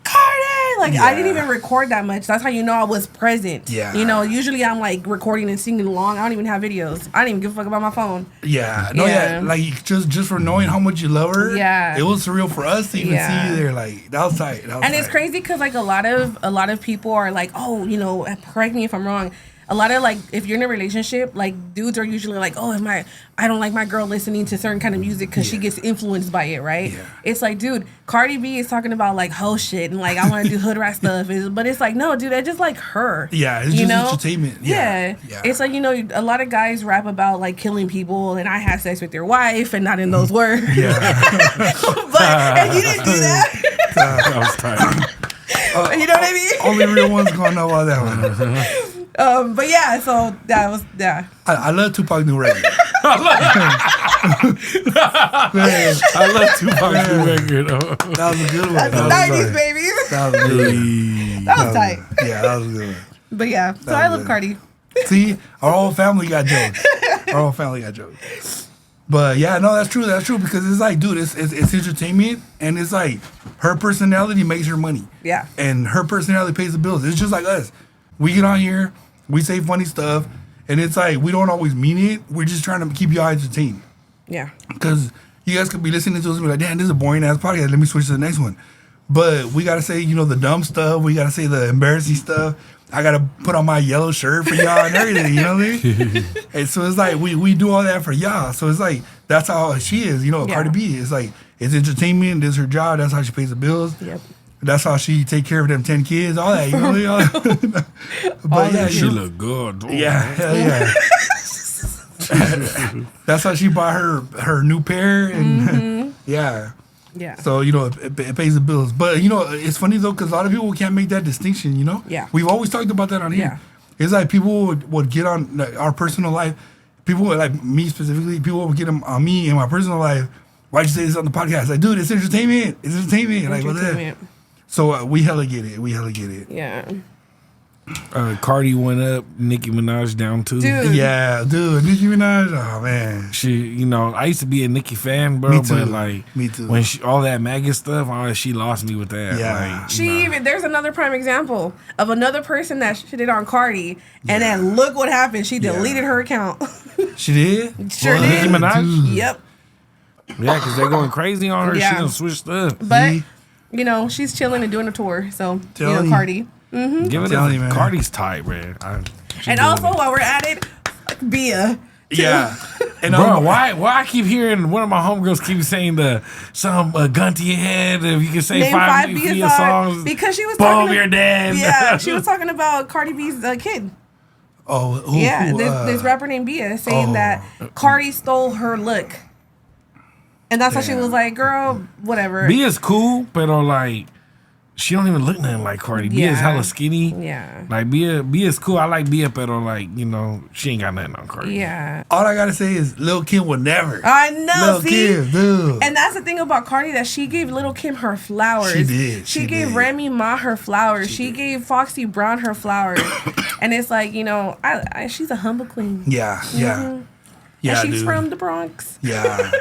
[SPEAKER 2] Cardi! Like, I didn't even record that much. That's how you know I was present.
[SPEAKER 1] Yeah.
[SPEAKER 2] You know, usually I'm, like, recording and singing along. I don't even have videos. I don't even give a fuck about my phone.
[SPEAKER 1] Yeah. No, like, just for knowing how much you love her.
[SPEAKER 2] Yeah.
[SPEAKER 1] It was surreal for us to even see you there. Like, that was tight.
[SPEAKER 2] And it's crazy because, like, a lot of people are like, oh, you know, correct me if I'm wrong. A lot of, like, if you're in a relationship, like, dudes are usually like, oh, I don't like my girl listening to certain kind of music because she gets influenced by it, right? Yeah. It's like, dude, Cardi B is talking about, like, hoe shit and, like, I want to do hood rat stuff. But it's like, no, dude, I just like her.
[SPEAKER 1] Yeah, it's just entertainment.
[SPEAKER 2] Yeah. It's like, you know, a lot of guys rap about, like, killing people and I had sex with your wife and not in those words.
[SPEAKER 1] Yeah.
[SPEAKER 2] And you didn't do that.
[SPEAKER 3] That was tight.
[SPEAKER 2] You know what I mean?
[SPEAKER 1] Only real ones gonna know about that one.
[SPEAKER 2] But yeah, so that was
[SPEAKER 1] I love Tupac New record.
[SPEAKER 3] I love Tupac New record.
[SPEAKER 1] That was a good one.
[SPEAKER 2] That's the 90s, baby.
[SPEAKER 1] That was good.
[SPEAKER 2] That was tight.
[SPEAKER 1] Yeah, that was a good one.
[SPEAKER 2] But yeah, so I love Cardi.
[SPEAKER 1] See, our whole family got jokes. But yeah, no, that's true because it's like, dude, it's entertainment and it's like her personality makes her money.
[SPEAKER 2] Yeah.
[SPEAKER 1] And her personality pays the bills. It's just like us. We get on here, we say funny stuff, and it's like we don't always mean it. We're just trying to keep y'all entertained.
[SPEAKER 2] Yeah.
[SPEAKER 1] Because you guys could be listening to us and be like, damn, this is a boring ass podcast. Let me switch to the next one. But we gotta say, you know, the dumb stuff. We gotta say the embarrassing stuff. I gotta put on my yellow shirt for y'all and everything. You know what I mean? And so it's like we do all that for y'all. So it's like that's how she is. You know,
[SPEAKER 2] Yeah.
[SPEAKER 1] Cardi B is like it's entertainment. This is her job. That's how she pays the bills.
[SPEAKER 2] Yep.
[SPEAKER 1] That's how she take care of them 10 kids. All that. You know what I mean? But yeah,
[SPEAKER 3] She look good.
[SPEAKER 1] yeah, hell yeah. That's how she bought her new pair and yeah.
[SPEAKER 2] Yeah.
[SPEAKER 1] So, you know, it pays the bills. But, you know, it's funny, though, because a lot of people can't make that distinction, you know?
[SPEAKER 2] Yeah.
[SPEAKER 1] We've always talked about that on here.
[SPEAKER 2] Yeah.
[SPEAKER 1] It's like people would get on like, our personal life. People, like me specifically, people would get on me in my personal life. Why'd you say this on the podcast? Like, dude, it's entertainment. It's entertainment. Like, what's that?
[SPEAKER 2] Entertainment.
[SPEAKER 1] So we hella get it. We hella get it.
[SPEAKER 2] Yeah.
[SPEAKER 3] Cardi went up, Nicki Minaj down too.
[SPEAKER 2] Dude.
[SPEAKER 1] Yeah, dude. Nicki Minaj, oh, man.
[SPEAKER 3] She, you know, I used to be a Nicki fan, bro.
[SPEAKER 1] Me too.
[SPEAKER 3] But like,
[SPEAKER 1] Me too.
[SPEAKER 3] When all that MAGA stuff, she lost me with that.
[SPEAKER 1] Yeah.
[SPEAKER 3] Like,
[SPEAKER 2] She even there's another prime example of another person that shitted on Cardi, and then look what happened. She deleted her account.
[SPEAKER 1] She did?
[SPEAKER 2] Sure
[SPEAKER 1] What?
[SPEAKER 2] did.
[SPEAKER 3] Nicki Minaj?
[SPEAKER 1] Dude.
[SPEAKER 2] Yep.
[SPEAKER 3] yeah, because they're going crazy on her.
[SPEAKER 2] Yeah.
[SPEAKER 3] She done switched up.
[SPEAKER 2] But
[SPEAKER 1] See?
[SPEAKER 2] you know she's chilling and doing a tour. So
[SPEAKER 1] Telling you.
[SPEAKER 2] Cardi.
[SPEAKER 3] Give it
[SPEAKER 1] telling you, man.
[SPEAKER 3] Cardi's tight, man.
[SPEAKER 2] And also while we're at it, fuck Bia.
[SPEAKER 1] Yeah. And
[SPEAKER 3] Bro, why I keep hearing one of my homegirls keep saying some gun to your head if you can say
[SPEAKER 2] Name
[SPEAKER 3] five
[SPEAKER 2] five
[SPEAKER 3] Bia
[SPEAKER 2] Bia
[SPEAKER 3] songs,
[SPEAKER 2] songs because she was
[SPEAKER 3] boom,
[SPEAKER 2] talking.
[SPEAKER 3] you're dead.
[SPEAKER 2] Yeah, she was talking about Cardi B's kid.
[SPEAKER 1] Oh, who,
[SPEAKER 2] Yeah,
[SPEAKER 1] who,
[SPEAKER 2] this rapper named Bia saying that Cardi stole her look, and that's why she was like, "Girl, whatever."
[SPEAKER 3] Bia's cool, but like she don't even look nothing like Cardi. Bia's
[SPEAKER 2] Yeah.
[SPEAKER 3] hella skinny.
[SPEAKER 2] Yeah.
[SPEAKER 3] Like Bia's cool. I like Bia, but like, you know, she ain't got nothing on Cardi.
[SPEAKER 2] Yeah.
[SPEAKER 1] all I gotta say is Lil' Kim would never.
[SPEAKER 2] I know,
[SPEAKER 1] Lil'
[SPEAKER 2] see?
[SPEAKER 1] Kim, dude.
[SPEAKER 2] And that's the thing about Cardi, that she gave Little Kim her flowers.
[SPEAKER 1] She did,
[SPEAKER 2] She
[SPEAKER 1] she
[SPEAKER 2] gave
[SPEAKER 1] did.
[SPEAKER 2] Remy Ma her flowers. She gave Foxy Brown her flowers. And it's like, you know, she's a humble queen.
[SPEAKER 1] Yeah, yeah. Yeah,
[SPEAKER 2] and she's
[SPEAKER 1] dude.
[SPEAKER 2] from the Bronx.
[SPEAKER 1] Yeah.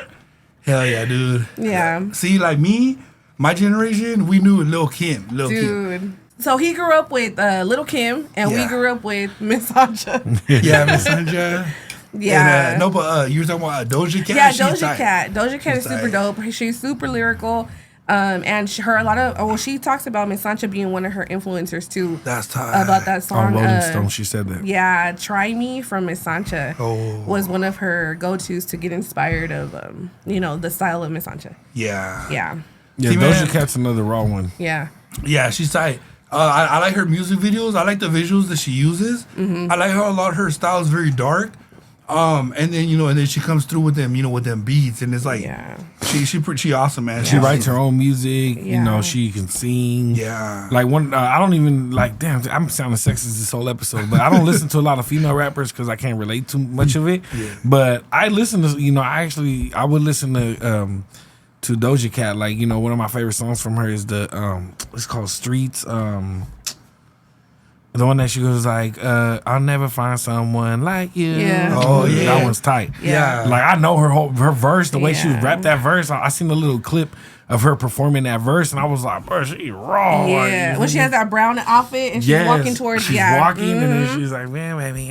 [SPEAKER 1] Hell yeah, dude.
[SPEAKER 2] Yeah.
[SPEAKER 1] See, like me, my generation, we knew Lil' Kim. Lil' Kim.
[SPEAKER 2] Dude. So he grew up with Little Kim, and we
[SPEAKER 1] Yeah.
[SPEAKER 2] grew up with Miss Anja.
[SPEAKER 1] Yeah, Miss Sanja.
[SPEAKER 2] Yeah.
[SPEAKER 1] And, no, but you were talking about Doja Cat?
[SPEAKER 2] Yeah,
[SPEAKER 1] She's
[SPEAKER 2] Doja
[SPEAKER 1] tight.
[SPEAKER 2] Cat. Doja Cat
[SPEAKER 1] She's
[SPEAKER 2] is super
[SPEAKER 1] tight.
[SPEAKER 2] dope. She's super lyrical. And she talks about Miss Sancha being one of her influencers too.
[SPEAKER 1] That's tight.
[SPEAKER 2] About that song.
[SPEAKER 3] On Rolling Stone, she said that.
[SPEAKER 2] Yeah, Try Me from Miss Sancha was one of her go-tos to get inspired of, the style of Miss Sancha.
[SPEAKER 1] Yeah.
[SPEAKER 2] Yeah.
[SPEAKER 3] Yeah,
[SPEAKER 1] See,
[SPEAKER 3] Doja
[SPEAKER 1] man.
[SPEAKER 3] Cat's another raw one.
[SPEAKER 2] Yeah.
[SPEAKER 1] Yeah, she's tight. I like her music videos. I like the visuals that she uses. I like how a lot of her style is very dark. And then she comes through with them, with them beats, and it's like,
[SPEAKER 2] Yeah.
[SPEAKER 1] she awesome, man.
[SPEAKER 3] She writes her own music. You
[SPEAKER 2] Yeah.
[SPEAKER 3] know, she can sing.
[SPEAKER 1] Yeah.
[SPEAKER 3] Like I don't even damn, I'm sounding sexist this whole episode, but I don't listen to a lot of female rappers because I can't relate too much of it.
[SPEAKER 1] Yeah.
[SPEAKER 3] But I listen to, I would listen to Doja Cat. Like, one of my favorite songs from her is it's called Streets. The one that she goes like, I'll never find someone like you.
[SPEAKER 2] Yeah.
[SPEAKER 1] Oh, yeah.
[SPEAKER 3] That one's tight.
[SPEAKER 1] Yeah.
[SPEAKER 3] Like, I know her verse, the way she
[SPEAKER 2] Yeah.
[SPEAKER 3] rapped that verse. I seen a little clip of her performing that verse, and I was like, bro, she raw.
[SPEAKER 2] Yeah. When she has that brown outfit and she's
[SPEAKER 3] Yes,
[SPEAKER 2] walking towards,
[SPEAKER 3] she's
[SPEAKER 2] yeah.
[SPEAKER 3] walking, and then she's like, man, baby,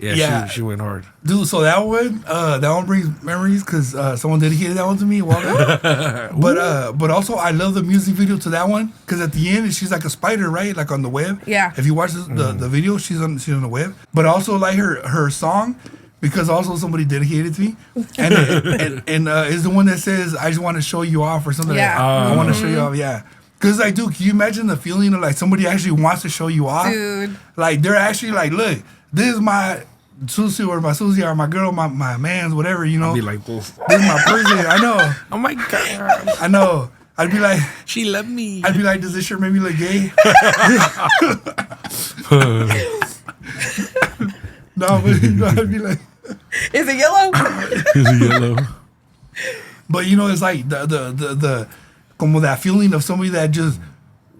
[SPEAKER 3] yeah,
[SPEAKER 1] Yeah.
[SPEAKER 3] She went hard.
[SPEAKER 1] Dude, so that one brings memories because someone dedicated that one to me a while ago. but also I love the music video to that one because at the end she's like a spider, right? Like on the web.
[SPEAKER 2] Yeah.
[SPEAKER 1] If you watch the video, she's on the web. But also like her song because also somebody dedicated to me, and is the one that says I just want to show you off or something.
[SPEAKER 2] Yeah.
[SPEAKER 1] Like that. I want to show you off. Yeah. Cause like, dude, can you imagine the feeling of like somebody actually wants to show you off?
[SPEAKER 2] Dude.
[SPEAKER 1] Like they're actually like, look, this is my Susie or my girl, my man's, whatever,
[SPEAKER 3] I'd be like, this.
[SPEAKER 1] This is my person. I know.
[SPEAKER 3] Oh my god,
[SPEAKER 1] I know. I'd be like,
[SPEAKER 3] she loved me.
[SPEAKER 1] I'd be like, does this shirt make me look gay? No, but I'd be like,
[SPEAKER 2] Is it yellow?
[SPEAKER 3] It's yellow.
[SPEAKER 1] but it's like the como that feeling of somebody that just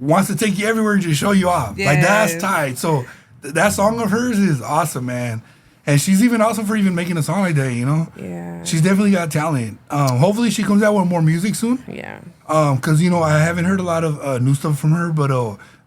[SPEAKER 1] wants to take you everywhere and just show you off. Like that's
[SPEAKER 2] Yes.
[SPEAKER 1] tight. So that song of hers is awesome, man. And she's even awesome for even making a song like that,
[SPEAKER 2] Yeah.
[SPEAKER 1] She's definitely got talent. Hopefully she comes out with more music soon.
[SPEAKER 2] Yeah.
[SPEAKER 1] Because I haven't heard a lot of new stuff from her, but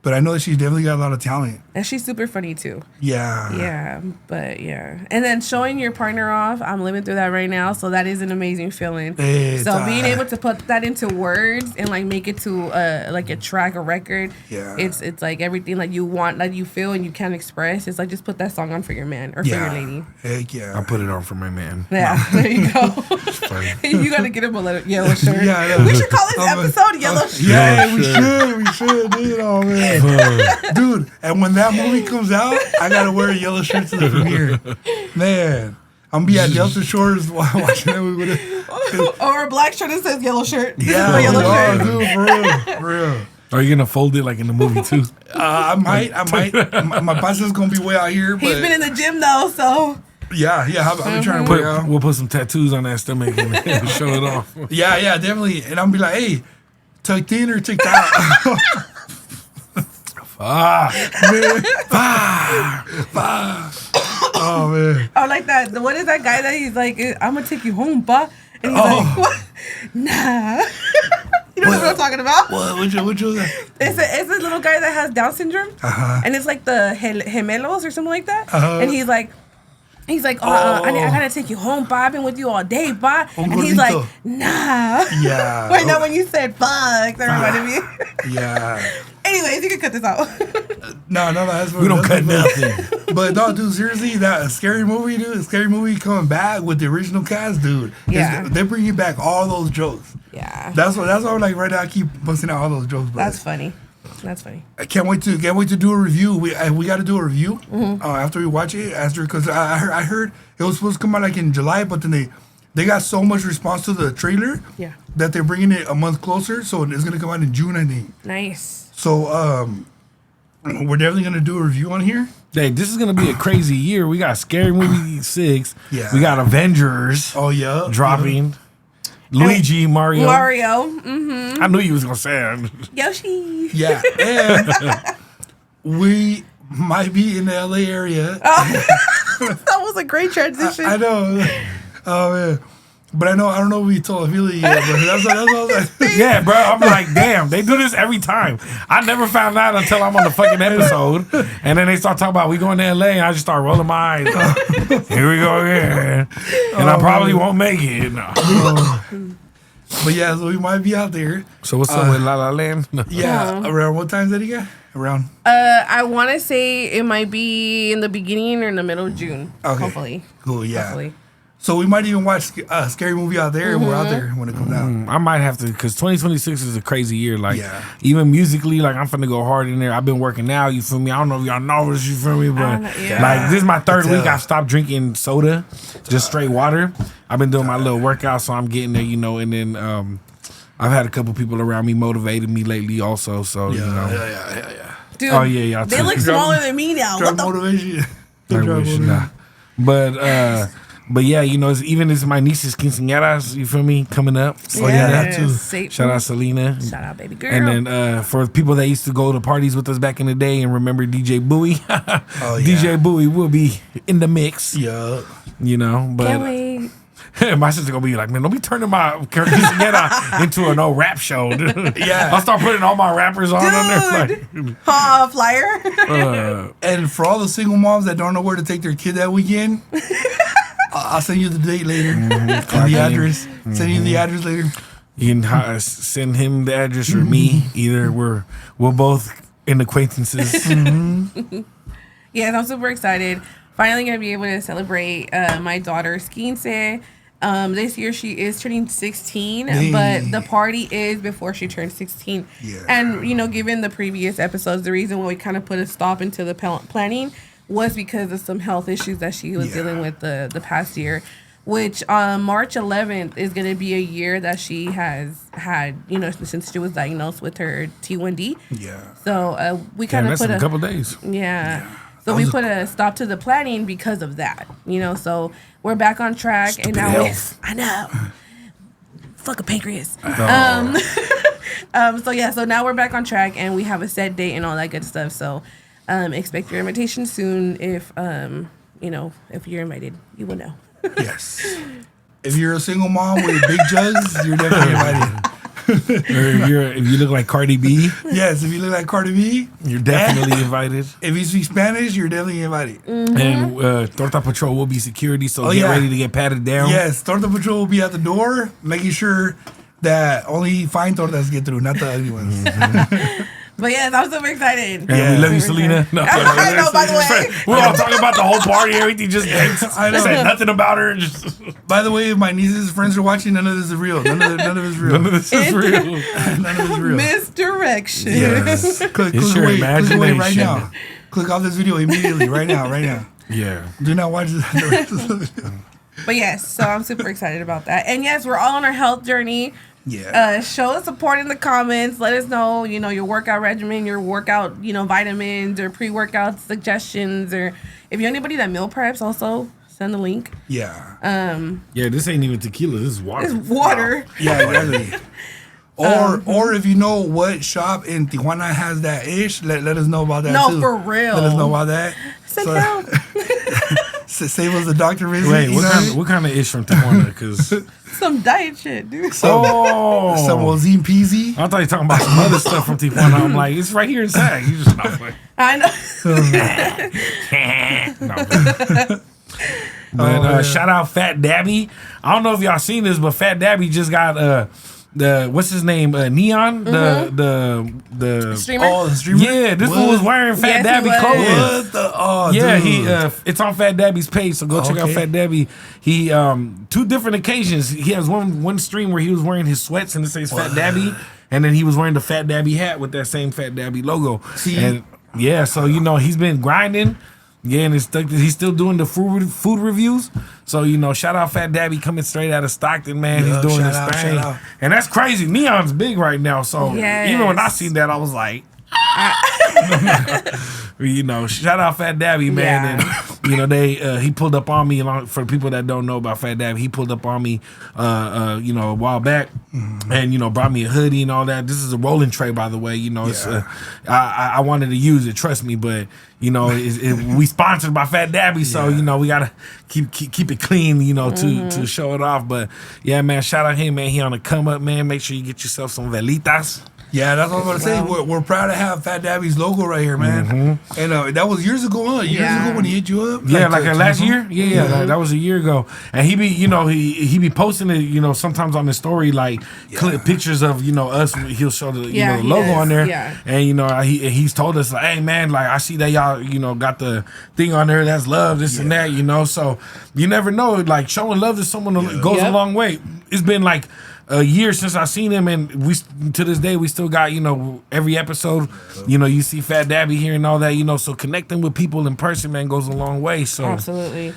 [SPEAKER 1] But I know that she's definitely got a lot of talent.
[SPEAKER 2] And she's super funny too.
[SPEAKER 1] Yeah.
[SPEAKER 2] Yeah, but yeah. And then showing your partner off, I'm living through that right now, so that is an amazing feeling. So being able to put that into words and like make it to like a track, a record, it's like everything like you want, like you feel and you can't express. It's like just put that song on for your man or for your lady.
[SPEAKER 1] Heck yeah.
[SPEAKER 3] I'll put it on for my man.
[SPEAKER 2] Yeah, there you go. You gotta get him a yellow shirt. Yeah, we should call this episode Yellow Shirt.
[SPEAKER 1] Yeah, we should, dude. Oh man. Dude, and when that movie comes out, I gotta wear a yellow shirt to the premiere. Man, I'm gonna be at Delta Shores watching that movie.
[SPEAKER 2] Or a black shirt that says yellow shirt.
[SPEAKER 1] Yeah,
[SPEAKER 2] yellow shirt.
[SPEAKER 1] Dude, for real.
[SPEAKER 3] Are you gonna fold it like in the movie too?
[SPEAKER 1] I might. My pasa's gonna be way out here. But
[SPEAKER 2] he's been in the gym though, so.
[SPEAKER 1] Yeah, I've been trying to work out.
[SPEAKER 3] We'll put some tattoos on that stomach and show it off.
[SPEAKER 1] Yeah, definitely. And I'm gonna be like, hey, tucked in or tucked out? Oh man.
[SPEAKER 2] Oh, like that. What is that guy that he's like, I'm gonna take you home, ba? And he's like, what? Nah. You know what I'm talking about?
[SPEAKER 1] What? Which was that?
[SPEAKER 2] It's a little guy that has Down syndrome, and it's like the gemelos or something like that. And he's like, I gotta take you home, ba. I've been with you all day, ba. And he's like, nah.
[SPEAKER 1] Yeah.
[SPEAKER 2] Wait, no, when you said fuck, that reminded me.
[SPEAKER 1] Yeah.
[SPEAKER 2] Anyways, you can cut this out.
[SPEAKER 1] No, that's
[SPEAKER 3] we don't cut nothing.
[SPEAKER 1] But no, dude, seriously, that Scary Movie, dude, a Scary Movie coming back with the original cast, dude.
[SPEAKER 2] Yeah.
[SPEAKER 1] They're bringing back all those jokes.
[SPEAKER 2] Yeah.
[SPEAKER 1] That's why I'm like right now I keep busting out all those jokes. But
[SPEAKER 2] That's funny. I
[SPEAKER 1] can't wait to do a review. We got to do a review after we watch it. Because I heard it was supposed to come out like in July, but then they got so much response to the trailer that they're bringing it a month closer. So it's gonna come out in June, I think.
[SPEAKER 2] Nice.
[SPEAKER 1] So we're definitely gonna do a review on here.
[SPEAKER 3] Hey, this is gonna be a crazy year. We got Scary Movie 6.
[SPEAKER 1] Yeah.
[SPEAKER 3] We got Avengers.
[SPEAKER 1] Oh yeah.
[SPEAKER 3] Dropping. Luigi, Mario.
[SPEAKER 2] Mm-hmm.
[SPEAKER 3] I knew you was gonna say it.
[SPEAKER 2] Yoshi.
[SPEAKER 1] Yeah. And we might be in the LA area.
[SPEAKER 2] Oh, that was a great transition.
[SPEAKER 1] I know. Oh man. But I don't know if we told Amelia yet, but that's what I was like.
[SPEAKER 3] Yeah, bro. I'm like, damn, they do this every time. I never found out until I'm on the fucking episode. And then they start talking about we going to LA, and I just start rolling my eyes. Here we go again. And I probably won't make it. No.
[SPEAKER 1] But yeah, so we might be out there.
[SPEAKER 3] So what's up with La La Land?
[SPEAKER 1] Yeah. Around what time did he get? Around?
[SPEAKER 2] I want to say it might be in the beginning or in the middle of June.
[SPEAKER 1] Okay.
[SPEAKER 2] Hopefully.
[SPEAKER 1] Cool, yeah.
[SPEAKER 2] Hopefully.
[SPEAKER 1] So we might even watch a Scary Movie out there, and we're out there when it comes out.
[SPEAKER 3] I might have to, because 2026 is a crazy year. Like, even musically, like, I'm finna go hard in there. I've been working out, you feel me? I don't know if y'all know this, you feel me? But, like, this is my third week. I've stopped drinking soda, just straight water. I've been doing my little workout, so I'm getting there, you know, and then I've had a couple people around me motivating me lately also, so, you know.
[SPEAKER 1] Yeah.
[SPEAKER 2] Dude,
[SPEAKER 3] oh, yeah.
[SPEAKER 2] They look smaller than me now.
[SPEAKER 1] Drug motivation.
[SPEAKER 3] But yeah, you know, it's my niece's quinceañeras, you feel me, coming up. So that too. Shout out Selena.
[SPEAKER 2] Shout out baby girl.
[SPEAKER 3] And then for people that used to go to parties with us back in the day and remember DJ Bowie, DJ Bowie will be in the mix.
[SPEAKER 1] Yeah.
[SPEAKER 3] You know, but my sister gonna be like, man, don't be turning my quinceañera into an old rap show.
[SPEAKER 1] Yeah.
[SPEAKER 3] I'll start putting all my rappers on there.
[SPEAKER 2] Like, flyer.
[SPEAKER 1] And for all the single moms that don't know where to take their kid that weekend, I'll send you the date later and the address. Send you the address later.
[SPEAKER 3] You can send him the address or me. Either we're both in acquaintances.
[SPEAKER 2] Yes, I'm super excited. Finally gonna be able to celebrate my daughter's quince. This year she is turning 16, but the party is before she turns 16.
[SPEAKER 1] Yeah.
[SPEAKER 2] And you know, given the previous episodes, the reason why we kind of put a stop into the planning was because of some health issues that she was dealing with the past year, which March 11th is going to be a year that she has had, you know, since she was diagnosed with her T1D.
[SPEAKER 1] Yeah.
[SPEAKER 2] So we kind of put
[SPEAKER 3] a couple days.
[SPEAKER 2] Yeah. So we put a stop to the planning because of that, you know. So we're back on track,
[SPEAKER 3] Stupid
[SPEAKER 2] and now
[SPEAKER 3] health.
[SPEAKER 2] I know. Fuck a pancreas.
[SPEAKER 3] No.
[SPEAKER 2] So now we're back on track, and we have a set date and all that good stuff. So expect your invitation soon. If you know, if you're invited, you will know.
[SPEAKER 1] Yes. If you're a single mom with big jugs, you're definitely invited.
[SPEAKER 3] Or if you look like Cardi B,
[SPEAKER 1] Yes, if you look like Cardi B,
[SPEAKER 3] you're definitely invited.
[SPEAKER 1] if you speak Spanish, you're definitely invited.
[SPEAKER 3] And Torta Patrol will be security, so get
[SPEAKER 1] yeah.
[SPEAKER 3] ready to get patted down.
[SPEAKER 1] Yes, Torta Patrol will be at the door, making sure that only fine tortas get through, not the ugly ones.
[SPEAKER 2] But yes, I'm super excited.
[SPEAKER 3] And we love you, Selena. No,
[SPEAKER 2] I know, by the way.
[SPEAKER 3] we're all talking about the whole party, everything. Just
[SPEAKER 1] I know.
[SPEAKER 3] said nothing about her. Just
[SPEAKER 1] By the way, if my nieces' friends are watching, none of this is real. None of it is real.
[SPEAKER 3] none of this is real.
[SPEAKER 1] None of it is real.
[SPEAKER 2] Misdirection.
[SPEAKER 1] Yes. Click
[SPEAKER 3] It's your
[SPEAKER 1] away. Click away right
[SPEAKER 3] imagination.
[SPEAKER 1] now. Click off this video immediately, right now.
[SPEAKER 3] Yeah.
[SPEAKER 1] Do not watch the rest of the video.
[SPEAKER 2] But yes, so I'm super excited about that. And yes, we're all on our health journey.
[SPEAKER 1] Yeah.
[SPEAKER 2] Show us support in the comments. Let us know, your workout regimen, your workout, vitamins or pre-workout suggestions, or if you're anybody that meal preps, also send the link.
[SPEAKER 1] Yeah.
[SPEAKER 3] Yeah, this ain't even tequila. This is water.
[SPEAKER 2] It's water.
[SPEAKER 1] Yeah, exactly. Or if you know what shop in Tijuana has that ish, let us know about that too.
[SPEAKER 2] No, for real.
[SPEAKER 1] Let us know about that.
[SPEAKER 2] Send help.
[SPEAKER 1] Save us the doctor visit.
[SPEAKER 3] Wait,
[SPEAKER 1] you know
[SPEAKER 3] what kind of ish from Tijuana? Because
[SPEAKER 2] Some diet shit, dude.
[SPEAKER 1] Some Ozine Peasy.
[SPEAKER 3] I thought you were talking about some other stuff from Tijuana. I'm like, it's right here in Sag. You just not like,
[SPEAKER 2] I know.
[SPEAKER 3] But shout out Fat Dabby. I don't know if y'all seen this, but Fat Dabby just got the what's his name? Neon, the
[SPEAKER 2] Streamer.
[SPEAKER 1] Oh, the streamer.
[SPEAKER 3] yeah, this one was wearing Fat
[SPEAKER 2] Yes, he
[SPEAKER 3] Dabby
[SPEAKER 2] was.
[SPEAKER 3] clothing.
[SPEAKER 1] What the? Oh,
[SPEAKER 3] Yeah,
[SPEAKER 1] dude.
[SPEAKER 3] it's on Fat Dabby's page, so go check out
[SPEAKER 1] Okay.
[SPEAKER 3] Fat Dabby. He 2 different occasions. He has one stream where he was wearing his sweats and it says Fat Dabby, and then he was wearing the Fat Dabby hat with that same Fat Dabby logo.
[SPEAKER 1] See?
[SPEAKER 3] And yeah, so he's been grinding. Yeah, and he's still doing the food reviews. So, shout out Fat Dabby coming straight out of Stockton, man.
[SPEAKER 1] Yeah,
[SPEAKER 3] He's doing
[SPEAKER 1] shout
[SPEAKER 3] his
[SPEAKER 1] out,
[SPEAKER 3] thing.
[SPEAKER 1] shout out.
[SPEAKER 3] And that's crazy. Neon's big right now. So even when I seen that, I was like, shout out Fat Dabby, man.
[SPEAKER 2] Yeah.
[SPEAKER 3] And he pulled up on me, for people that don't know about Fat Dabby, he pulled up on me a while back, and brought me a hoodie and all that. This is a rolling tray, by the way. It's I wanted to use it, trust me, but we sponsored by Fat Dabby, so we gotta keep it clean, to show it off. But yeah, man, shout out him, man. He on the come up, man. Make sure you get yourself some velitas.
[SPEAKER 1] Yeah, that's what I was going to say. We're proud to have Fat Dabby's logo right here, man. And that was years ago, huh? Years ago when he hit you up.
[SPEAKER 3] Yeah, like last year. Yeah, that was a year ago. And he be, he be posting it, sometimes on his story, like pictures of, us. He'll show the, the logo on there.
[SPEAKER 2] Yeah.
[SPEAKER 3] And he's told us like, hey man, like I see that y'all, got the thing on there that's love, this and that, So you never know, like showing love to someone goes a long way. It's been like a year since I seen him, and we to this day we still got every episode. You see Fat Dabby here and all that. So connecting with people in person, man, goes a long way. So
[SPEAKER 2] Absolutely.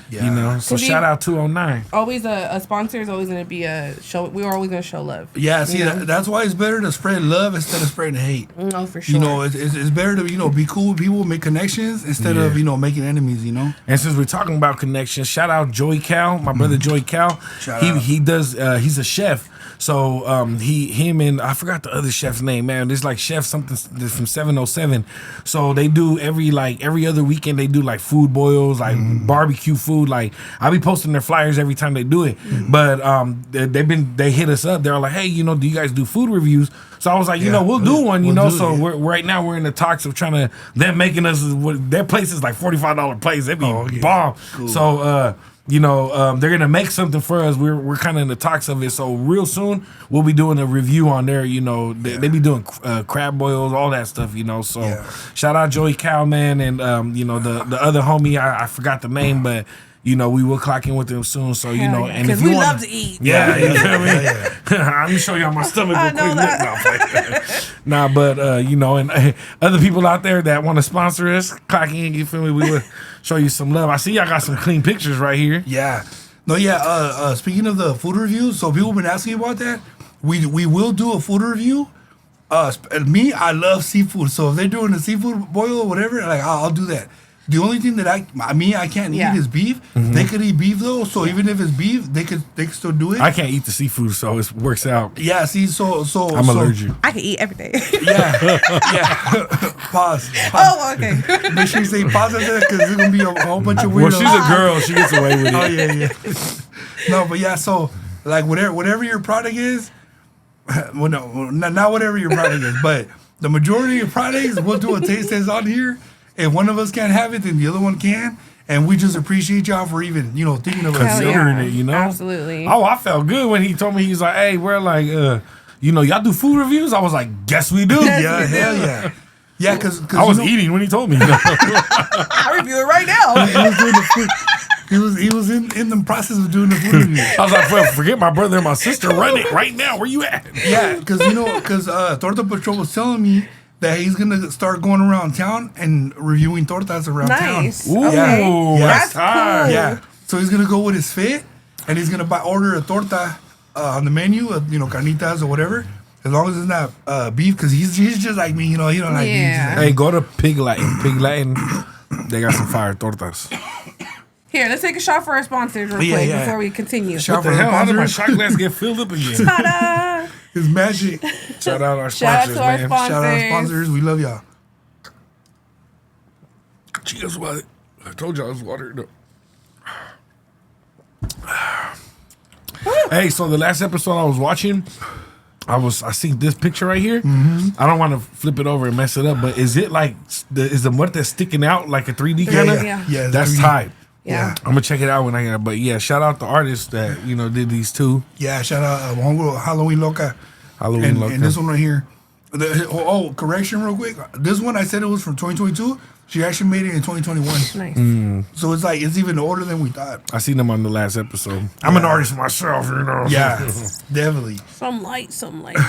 [SPEAKER 3] So shout out 209.
[SPEAKER 2] Always a sponsor is always going to be a show. We are always going to show love.
[SPEAKER 1] Yeah, see, that's why it's better to spread love instead of spreading hate.
[SPEAKER 2] No, for sure.
[SPEAKER 1] It's better to be cool with people, make connections instead of making enemies.
[SPEAKER 3] And since we're talking about connections, shout out Joey Cal, my brother Joey Cal.
[SPEAKER 1] Shout out.
[SPEAKER 3] He does. He's a chef. So him and I forgot the other chef's name, man. There's like chef something from 707. So they do every other weekend they do like food boils, like barbecue food. Like I'll be posting their flyers every time they do it. But they hit us up. They're like, hey, do you guys do food reviews? So I was like, we'll do one, So right now we're in the talks of trying to them making us their place is like $45 place. They be bomb. Cool. So they're gonna make something for us. We're kind of in the talks of it. So real soon we'll be doing a review on there. They be doing crab boils, all that stuff. So shout out Joey Cal, man, and the other homie I forgot the name, but. We will clock in with them soon. So, and if you
[SPEAKER 2] we
[SPEAKER 3] want
[SPEAKER 2] love to eat.
[SPEAKER 3] Yeah, you know what I mean? Let me show y'all my stomach real quick. But, and other people out there that want to sponsor us, clock in, you feel me? We will show you some love. I see y'all got some clean pictures right here.
[SPEAKER 1] Yeah. No, yeah. Speaking of the food reviews, so people have been asking about that. We will do a food review. Me, I love seafood. So if they're doing a seafood boil or whatever, like I'll do that. The only thing that I can't eat is beef. They could eat beef though, so even if it's beef, they could still do it.
[SPEAKER 3] I can't eat the seafood, so it works out.
[SPEAKER 1] Yeah, see, so
[SPEAKER 3] I'm allergic.
[SPEAKER 2] I can eat everything.
[SPEAKER 1] Yeah. Pause.
[SPEAKER 2] Oh, okay.
[SPEAKER 1] Make sure you say pause after that because there's gonna be a whole bunch of weirdos.
[SPEAKER 3] Well, she's a girl; she gets away with it.
[SPEAKER 1] Oh yeah. No, but yeah. So like whatever your product is, well, no, not whatever your product is, but the majority of products, we'll do a taste test on here. If one of us can't have it, then the other one can. And we just appreciate y'all for even, thinking of us.
[SPEAKER 3] Considering it,
[SPEAKER 2] Absolutely.
[SPEAKER 3] Oh, I felt good when he told me, he's like, hey, we're like, y'all do food reviews? I was like, guess we do.
[SPEAKER 1] Yeah, hell yeah. Yeah, because
[SPEAKER 3] I was eating when he told me.
[SPEAKER 2] I review it right now.
[SPEAKER 1] He was doing the food. He was in the process of doing the food review.
[SPEAKER 3] I was like, well, forget my brother and my sister. Run it right now. Where you at?
[SPEAKER 1] Yeah, because Torta Patrol was telling me that he's gonna start going around town and reviewing tortas around
[SPEAKER 2] Nice.
[SPEAKER 1] town.
[SPEAKER 3] Ooh,
[SPEAKER 2] Okay.
[SPEAKER 3] that's
[SPEAKER 2] That's
[SPEAKER 3] hard.
[SPEAKER 2] cool.
[SPEAKER 1] Yeah, so he's gonna go with his fit, and he's gonna order a torta on the menu, carnitas or whatever, as long as it's not beef, because he's just like me, he don't like beef.
[SPEAKER 2] Yeah.
[SPEAKER 3] Hey, go to Pig Latin. Pig Latin, they got some fire tortas.
[SPEAKER 2] Here, let's take a shot for our sponsors real
[SPEAKER 1] Yeah,
[SPEAKER 2] quick
[SPEAKER 1] yeah.
[SPEAKER 2] before we continue.
[SPEAKER 1] Shot
[SPEAKER 3] What the
[SPEAKER 1] for
[SPEAKER 3] hell? How did my
[SPEAKER 1] sponsors.
[SPEAKER 3] shot glass get filled up again?
[SPEAKER 2] Ta-da!
[SPEAKER 1] It's magic.
[SPEAKER 3] Shout out our
[SPEAKER 2] Shout out
[SPEAKER 3] sponsors,
[SPEAKER 2] to our
[SPEAKER 3] man.
[SPEAKER 2] sponsors.
[SPEAKER 1] Shout out our sponsors. We love y'all.
[SPEAKER 3] Cheers, what? I told y'all it was water. No. Hey, so the last episode I was watching, I seen this picture right here.
[SPEAKER 1] Mm-hmm.
[SPEAKER 3] I don't want to flip it over and mess it up, but is it like is the muerte sticking out like a 3D kind of?
[SPEAKER 2] Yeah.
[SPEAKER 3] That's
[SPEAKER 1] 3D.
[SPEAKER 3] tight.
[SPEAKER 2] Yeah.
[SPEAKER 3] I'm gonna check it out when I get it. But yeah, shout out the artists that did these two.
[SPEAKER 1] Yeah, shout out Halloween Loca.
[SPEAKER 3] Halloween Loca.
[SPEAKER 1] And this one right here. Correction real quick. This one I said it was from 2022. She actually made it in 2021.
[SPEAKER 2] Nice.
[SPEAKER 1] So it's even older than we thought.
[SPEAKER 3] I seen them on the last episode. I'm an artist myself,
[SPEAKER 1] Yeah, definitely.
[SPEAKER 2] Some light.
[SPEAKER 3] Some light.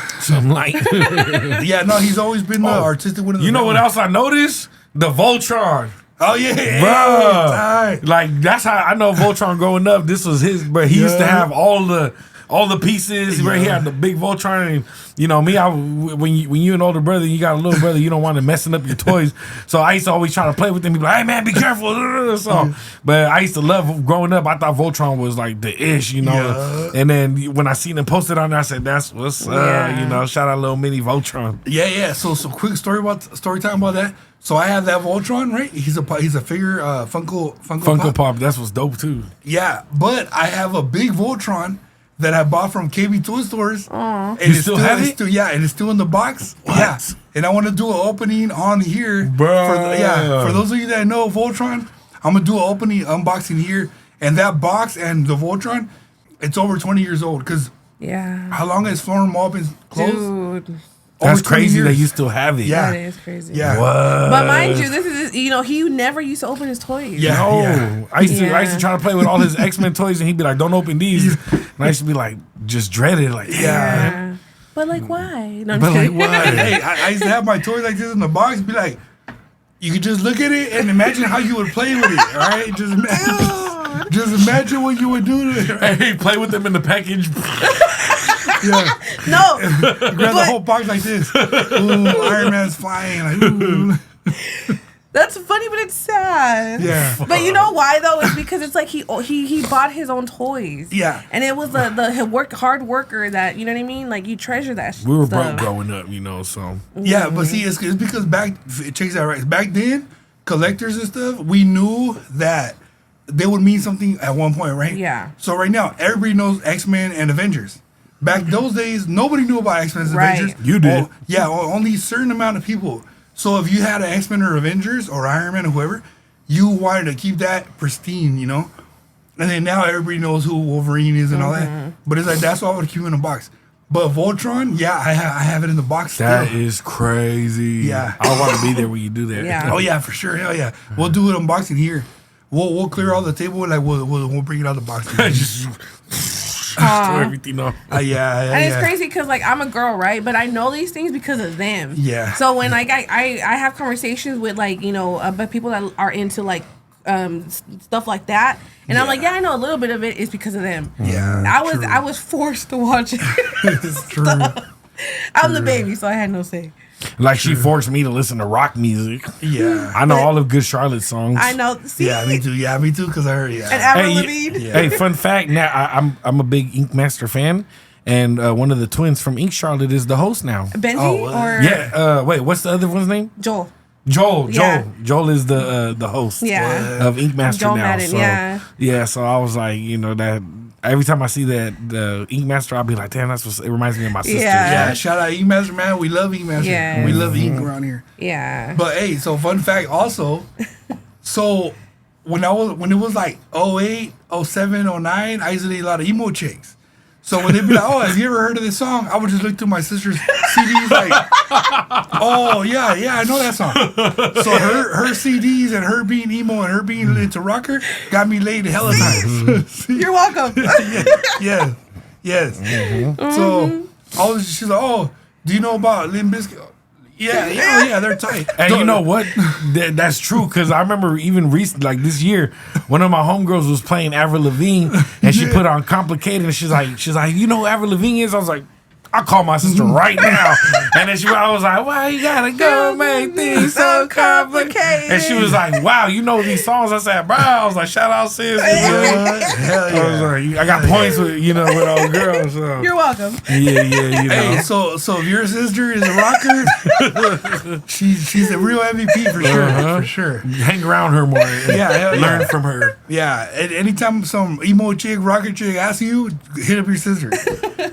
[SPEAKER 1] Yeah, no, he's always been the artistic one.
[SPEAKER 3] You know what else I noticed? The Voltron.
[SPEAKER 1] Oh yeah,
[SPEAKER 3] Bro,
[SPEAKER 1] alright.
[SPEAKER 3] like that's how I know Voltron growing up. This was his, but he used to
[SPEAKER 1] Yeah.
[SPEAKER 3] have all the pieces where he had the big Voltron. And me, when you an older brother, you got a little brother, you don't want to messing up your toys. So I used to always try to play with him. Be like, hey man, be careful. So, but I used to love growing up. I thought Voltron was like the ish,
[SPEAKER 1] Yeah.
[SPEAKER 3] And then when I seen him posted on there, I said, that's what's shout out little mini Voltron.
[SPEAKER 1] Yeah. So quick story time about that. So I have that Voltron, right? He's a figure, Funko
[SPEAKER 3] Pop, that's what's dope too.
[SPEAKER 1] Yeah, but I have a big Voltron that I bought from KB Toy Stores. And
[SPEAKER 3] You still have it?
[SPEAKER 1] And it's still in the box.
[SPEAKER 3] What?
[SPEAKER 1] Yeah, and I want to do an opening on here,
[SPEAKER 3] Bruh.
[SPEAKER 1] For those of you that know Voltron, I'm gonna do an unboxing here, and that box and the Voltron, it's over 20 years old. Cause
[SPEAKER 2] Yeah.
[SPEAKER 1] how long has Florin Mall been closed?
[SPEAKER 2] Dude.
[SPEAKER 3] That's
[SPEAKER 1] Over 20
[SPEAKER 3] crazy that
[SPEAKER 1] years.
[SPEAKER 3] you still have it.
[SPEAKER 1] Yeah.
[SPEAKER 2] That is crazy.
[SPEAKER 1] Yeah.
[SPEAKER 3] What?
[SPEAKER 2] But mind you, this is he never used to open his toys.
[SPEAKER 1] Yeah.
[SPEAKER 3] No, I used to
[SPEAKER 2] Yeah.
[SPEAKER 3] try to play with all his X-Men toys, and he'd be like, "Don't open these," and I used to be like, just dread it, like,
[SPEAKER 2] Yeah. But like, why? No, I'm
[SPEAKER 3] But
[SPEAKER 2] just
[SPEAKER 3] like,
[SPEAKER 2] kidding.
[SPEAKER 3] why?
[SPEAKER 1] Hey, I used to have my toys like this in the box. Be like, you could just look at it and imagine how you would play with it. All right, just imagine what you would do to it. Right?
[SPEAKER 3] Hey, play with them in the package.
[SPEAKER 1] Yeah,
[SPEAKER 2] No.
[SPEAKER 1] grab the whole box like this. Ooh, Iron Man's flying. Like, ooh.
[SPEAKER 2] That's funny, but it's sad.
[SPEAKER 1] Yeah.
[SPEAKER 2] But you know why though? It's because it's like he bought his own toys.
[SPEAKER 1] Yeah.
[SPEAKER 2] And it was the hard worker that, you know what I mean? Like you treasure that.
[SPEAKER 3] We were
[SPEAKER 2] stuff.
[SPEAKER 3] broke growing up, so
[SPEAKER 1] Yeah, but see, it's because check that right. Back then, collectors and stuff, we knew that they would mean something at one point, right?
[SPEAKER 2] Yeah.
[SPEAKER 1] So right now, everybody knows X-Men and Avengers. Back those days, nobody knew about X-Men and
[SPEAKER 2] Right.
[SPEAKER 1] Avengers.
[SPEAKER 3] You did.
[SPEAKER 1] Only a certain amount of people. So if you had an X-Men or Avengers or Iron Man or whoever, you wanted to keep that pristine, And then now everybody knows who Wolverine is and all that. But it's like, that's why I would keep it in a box. But Voltron, yeah, I have it in the box
[SPEAKER 3] that
[SPEAKER 1] still.
[SPEAKER 3] is crazy.
[SPEAKER 1] Yeah.
[SPEAKER 3] I want to be there when you do that.
[SPEAKER 2] Yeah.
[SPEAKER 1] Oh yeah, for sure. Hell yeah. We'll do an unboxing here. We'll clear all the table and we'll bring it out of the box.
[SPEAKER 3] Just throw everything off.
[SPEAKER 1] Yeah.
[SPEAKER 2] And it's crazy because like I'm a girl, right? But I know these things because of them.
[SPEAKER 1] Yeah.
[SPEAKER 2] So when like I have conversations with like but people that are into like stuff like that, and I'm like, yeah, I know a little bit of it is because of them.
[SPEAKER 1] Yeah.
[SPEAKER 2] I was forced to watch it.
[SPEAKER 1] It's true.
[SPEAKER 2] I'm the baby, so I had no say.
[SPEAKER 3] Like she forced me to listen to rock music.
[SPEAKER 1] Yeah.
[SPEAKER 3] I know all of Good Charlotte songs.
[SPEAKER 2] I know. See,
[SPEAKER 1] Yeah, me too. Yeah, me too. Because I heard.
[SPEAKER 2] and
[SPEAKER 1] Yeah.
[SPEAKER 2] Avril
[SPEAKER 3] Hey,
[SPEAKER 2] Lavigne.
[SPEAKER 1] Yeah.
[SPEAKER 3] Hey, fun fact! Now I'm a big Ink Master fan, and one of the twins from Ink Charlotte is the host now.
[SPEAKER 2] Benji
[SPEAKER 1] Oh, wow.
[SPEAKER 2] or
[SPEAKER 3] Yeah. Wait, what's the other one's name?
[SPEAKER 2] Joel.
[SPEAKER 3] Joel.
[SPEAKER 2] Yeah.
[SPEAKER 3] Joel is the host.
[SPEAKER 2] Yeah.
[SPEAKER 3] Of Ink Master
[SPEAKER 2] Joel
[SPEAKER 3] now.
[SPEAKER 2] Madden,
[SPEAKER 3] so,
[SPEAKER 2] yeah.
[SPEAKER 3] So I was like, that every time I see the Ink Master, I'll be like, damn, it reminds me of my sister.
[SPEAKER 1] Yeah, shout out Ink Master, man. We love Ink Master.
[SPEAKER 2] Yeah.
[SPEAKER 1] We love ink around here.
[SPEAKER 2] Yeah.
[SPEAKER 1] But hey, so fun fact also, so when it was like 08, 07, 09, I used to date a lot of emo chicks. So when they'd be like, oh, have you ever heard of this song? I would just look through my sister's CDs like, oh, yeah, I know that song. So her CDs and her being emo and her being into rocker got me laid hella times.
[SPEAKER 2] You're welcome.
[SPEAKER 1] Yes. So she's like, oh, do you know about Limp Bizkit? Yeah, they're tight.
[SPEAKER 3] And you know what? That's true, because I remember even recently, like this year, one of my homegirls was playing Avril Lavigne, and she put on Complicated, and she's like, you know who Avril Lavigne is? I was like, I'll call my sister right now. And then I was like, why you gotta go make things so complicated? And she was like, wow, you know these songs? I said, bro, I was like, shout out sis.
[SPEAKER 1] Hell yeah.
[SPEAKER 3] I was like, I got points with old girls. So.
[SPEAKER 2] You're welcome.
[SPEAKER 3] Yeah, you know.
[SPEAKER 1] Hey, so if your sister is a rocker, she's a real MVP for sure.
[SPEAKER 3] Hang around her more. Learn from her.
[SPEAKER 1] Yeah, anytime some emo chick, rocker chick asks you, hit up your sister.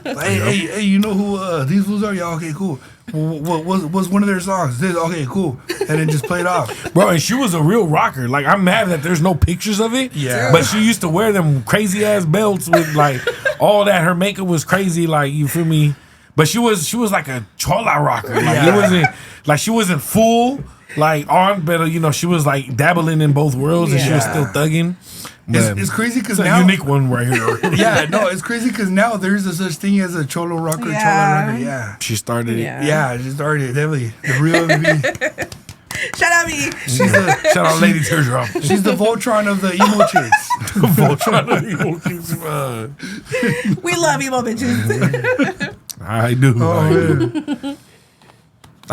[SPEAKER 1] Hey, you know who these fools are? Yeah, okay, cool. What's one of their songs? This, okay, cool. And then just play it off.
[SPEAKER 3] Bro, and she was a real rocker. Like, I'm mad that there's no pictures of it.
[SPEAKER 1] Yeah.
[SPEAKER 3] But she used to wear them crazy ass belts with like all that. Her makeup was crazy, like, you feel me? But she was like a chola rocker. Like it wasn't like she wasn't full like on, but you know, she was like dabbling in both worlds and she was still thugging.
[SPEAKER 1] It's crazy because
[SPEAKER 3] it's
[SPEAKER 1] now
[SPEAKER 3] a unique one right here.
[SPEAKER 1] It's crazy because now there's a such thing as a cholo rocker, chola rocker. Yeah,
[SPEAKER 3] she started it.
[SPEAKER 1] Yeah, she started it, definitely the real MVP.
[SPEAKER 2] Shout out me.
[SPEAKER 3] Shout out Lady Teardrop.
[SPEAKER 1] She's the Voltron of the emo chicks.
[SPEAKER 3] Voltron of the emo chicks.
[SPEAKER 2] We love emo bitches.
[SPEAKER 3] I do.
[SPEAKER 1] Oh,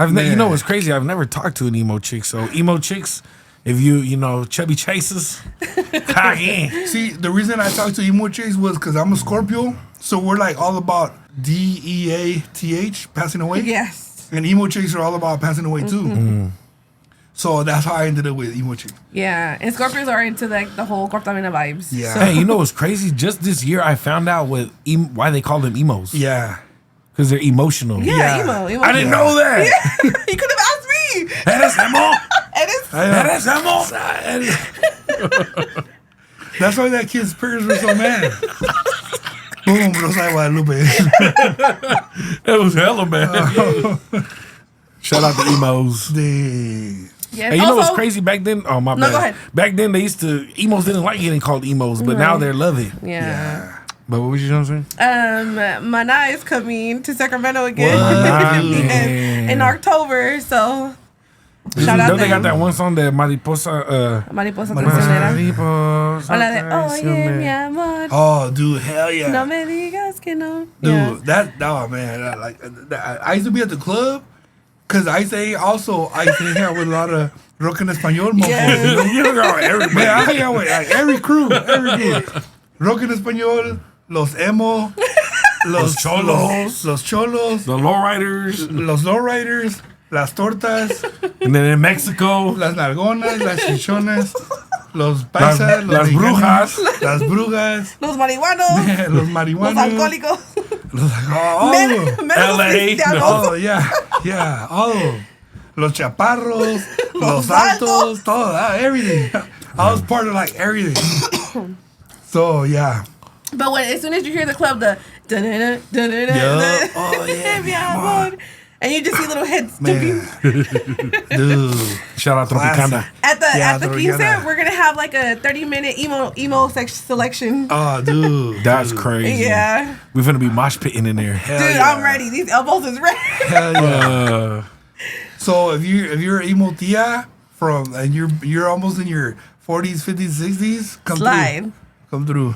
[SPEAKER 3] you know what's crazy? I've never talked to an emo chick. So emo chicks, if you know chubby chasers,
[SPEAKER 1] See, the reason I talk to emo chicks was because I'm a Scorpio, so we're like all about DEATH, passing away.
[SPEAKER 2] Yes.
[SPEAKER 1] And emo chicks are all about passing away too. Mm-hmm. So that's how I ended up with emo chicks.
[SPEAKER 2] Yeah, and Scorpios are into like the whole Cortamina vibes.
[SPEAKER 1] Yeah.
[SPEAKER 2] So.
[SPEAKER 3] Hey, you know what's crazy? Just this year, I found out why they call them emos.
[SPEAKER 1] Yeah.
[SPEAKER 3] Because they're emotional.
[SPEAKER 2] Yeah, emo.
[SPEAKER 3] I didn't know that.
[SPEAKER 2] Yeah. You could have asked me.
[SPEAKER 3] ¿Eres emo?
[SPEAKER 2] Eres
[SPEAKER 3] emo?
[SPEAKER 1] That's why that kid's parents were so mad. Boom, Rosa Guadalupe.
[SPEAKER 3] That was hella bad. Shout out to emos.
[SPEAKER 2] Yes.
[SPEAKER 3] Hey, you know what's crazy back then? Oh, my bad.
[SPEAKER 2] No, go ahead.
[SPEAKER 3] Back then, emos didn't like getting called emos, but now they love it.
[SPEAKER 2] Yeah.
[SPEAKER 3] But what was you saying?
[SPEAKER 2] Mana is coming to Sacramento again in October, so shout out
[SPEAKER 3] Don't they
[SPEAKER 2] them.
[SPEAKER 3] got that one song that Mariposa
[SPEAKER 2] Mariposa Traicionera.
[SPEAKER 3] Mariposa
[SPEAKER 2] O la de, oye, mi amor.
[SPEAKER 1] Oh, dude, hell yeah.
[SPEAKER 2] No me digas que no.
[SPEAKER 1] Dude, I used to be at the club because I used to hang out with a lot of rock en español motherfuckers.
[SPEAKER 2] Yeah.
[SPEAKER 1] You know, everybody. I hang out with like, every crew. Rock en español, los emo, los cholos,
[SPEAKER 3] the lowriders,
[SPEAKER 1] los lowriders, las tortas,
[SPEAKER 3] and then in Mexico,
[SPEAKER 1] las nalgonas, las chichonas, los paisas,
[SPEAKER 3] las brujas,
[SPEAKER 1] las brujas,
[SPEAKER 2] Los marihuanos.
[SPEAKER 1] los marihuanos,
[SPEAKER 2] Los alcohólicos.
[SPEAKER 3] LA.
[SPEAKER 1] Oh, yeah, all los chaparros, los altos, todo that, everything. I was part of like everything. So yeah.
[SPEAKER 2] But as soon as you hear the club, the
[SPEAKER 1] Oh yeah.
[SPEAKER 2] mi amor, and you just see little heads
[SPEAKER 1] Man. Dude.
[SPEAKER 3] Shout out Tropicana.
[SPEAKER 2] At the
[SPEAKER 1] Tropicana.
[SPEAKER 2] quince, we're gonna have like a 30-minute emo selection.
[SPEAKER 1] Oh, dude.
[SPEAKER 3] That's crazy.
[SPEAKER 2] Yeah.
[SPEAKER 3] We're gonna be mosh pitting in there.
[SPEAKER 1] Hell
[SPEAKER 2] Dude,
[SPEAKER 1] yeah.
[SPEAKER 2] I'm ready. These elbows is ready.
[SPEAKER 1] Hell yeah. So if you're an emo tia and you're almost in your 40s, 50s, 60s,
[SPEAKER 2] Slide.
[SPEAKER 1] Come through.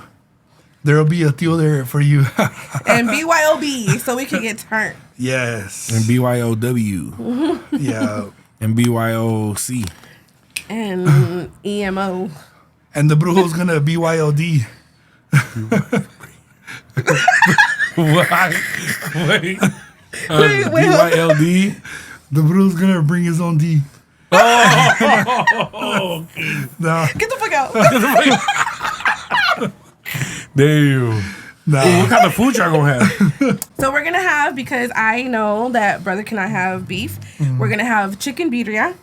[SPEAKER 1] There'll be a tío there for you.
[SPEAKER 2] And BYOB, so we can get turned.
[SPEAKER 1] Yes.
[SPEAKER 3] And BYOW.
[SPEAKER 1] Yeah.
[SPEAKER 3] And BYOC.
[SPEAKER 2] And EMO.
[SPEAKER 1] And the brujo's gonna BYOD.
[SPEAKER 3] Why? Wait.
[SPEAKER 2] Wait,
[SPEAKER 3] BYLD.
[SPEAKER 1] The brujo's gonna bring his own D.
[SPEAKER 3] Oh,
[SPEAKER 1] No.
[SPEAKER 2] Get the fuck out.
[SPEAKER 3] Damn.
[SPEAKER 1] Nah.
[SPEAKER 3] Ooh, what kind of food y'all gonna have?
[SPEAKER 2] So we're gonna have, because I know that brother cannot have beef. We're gonna have chicken birria.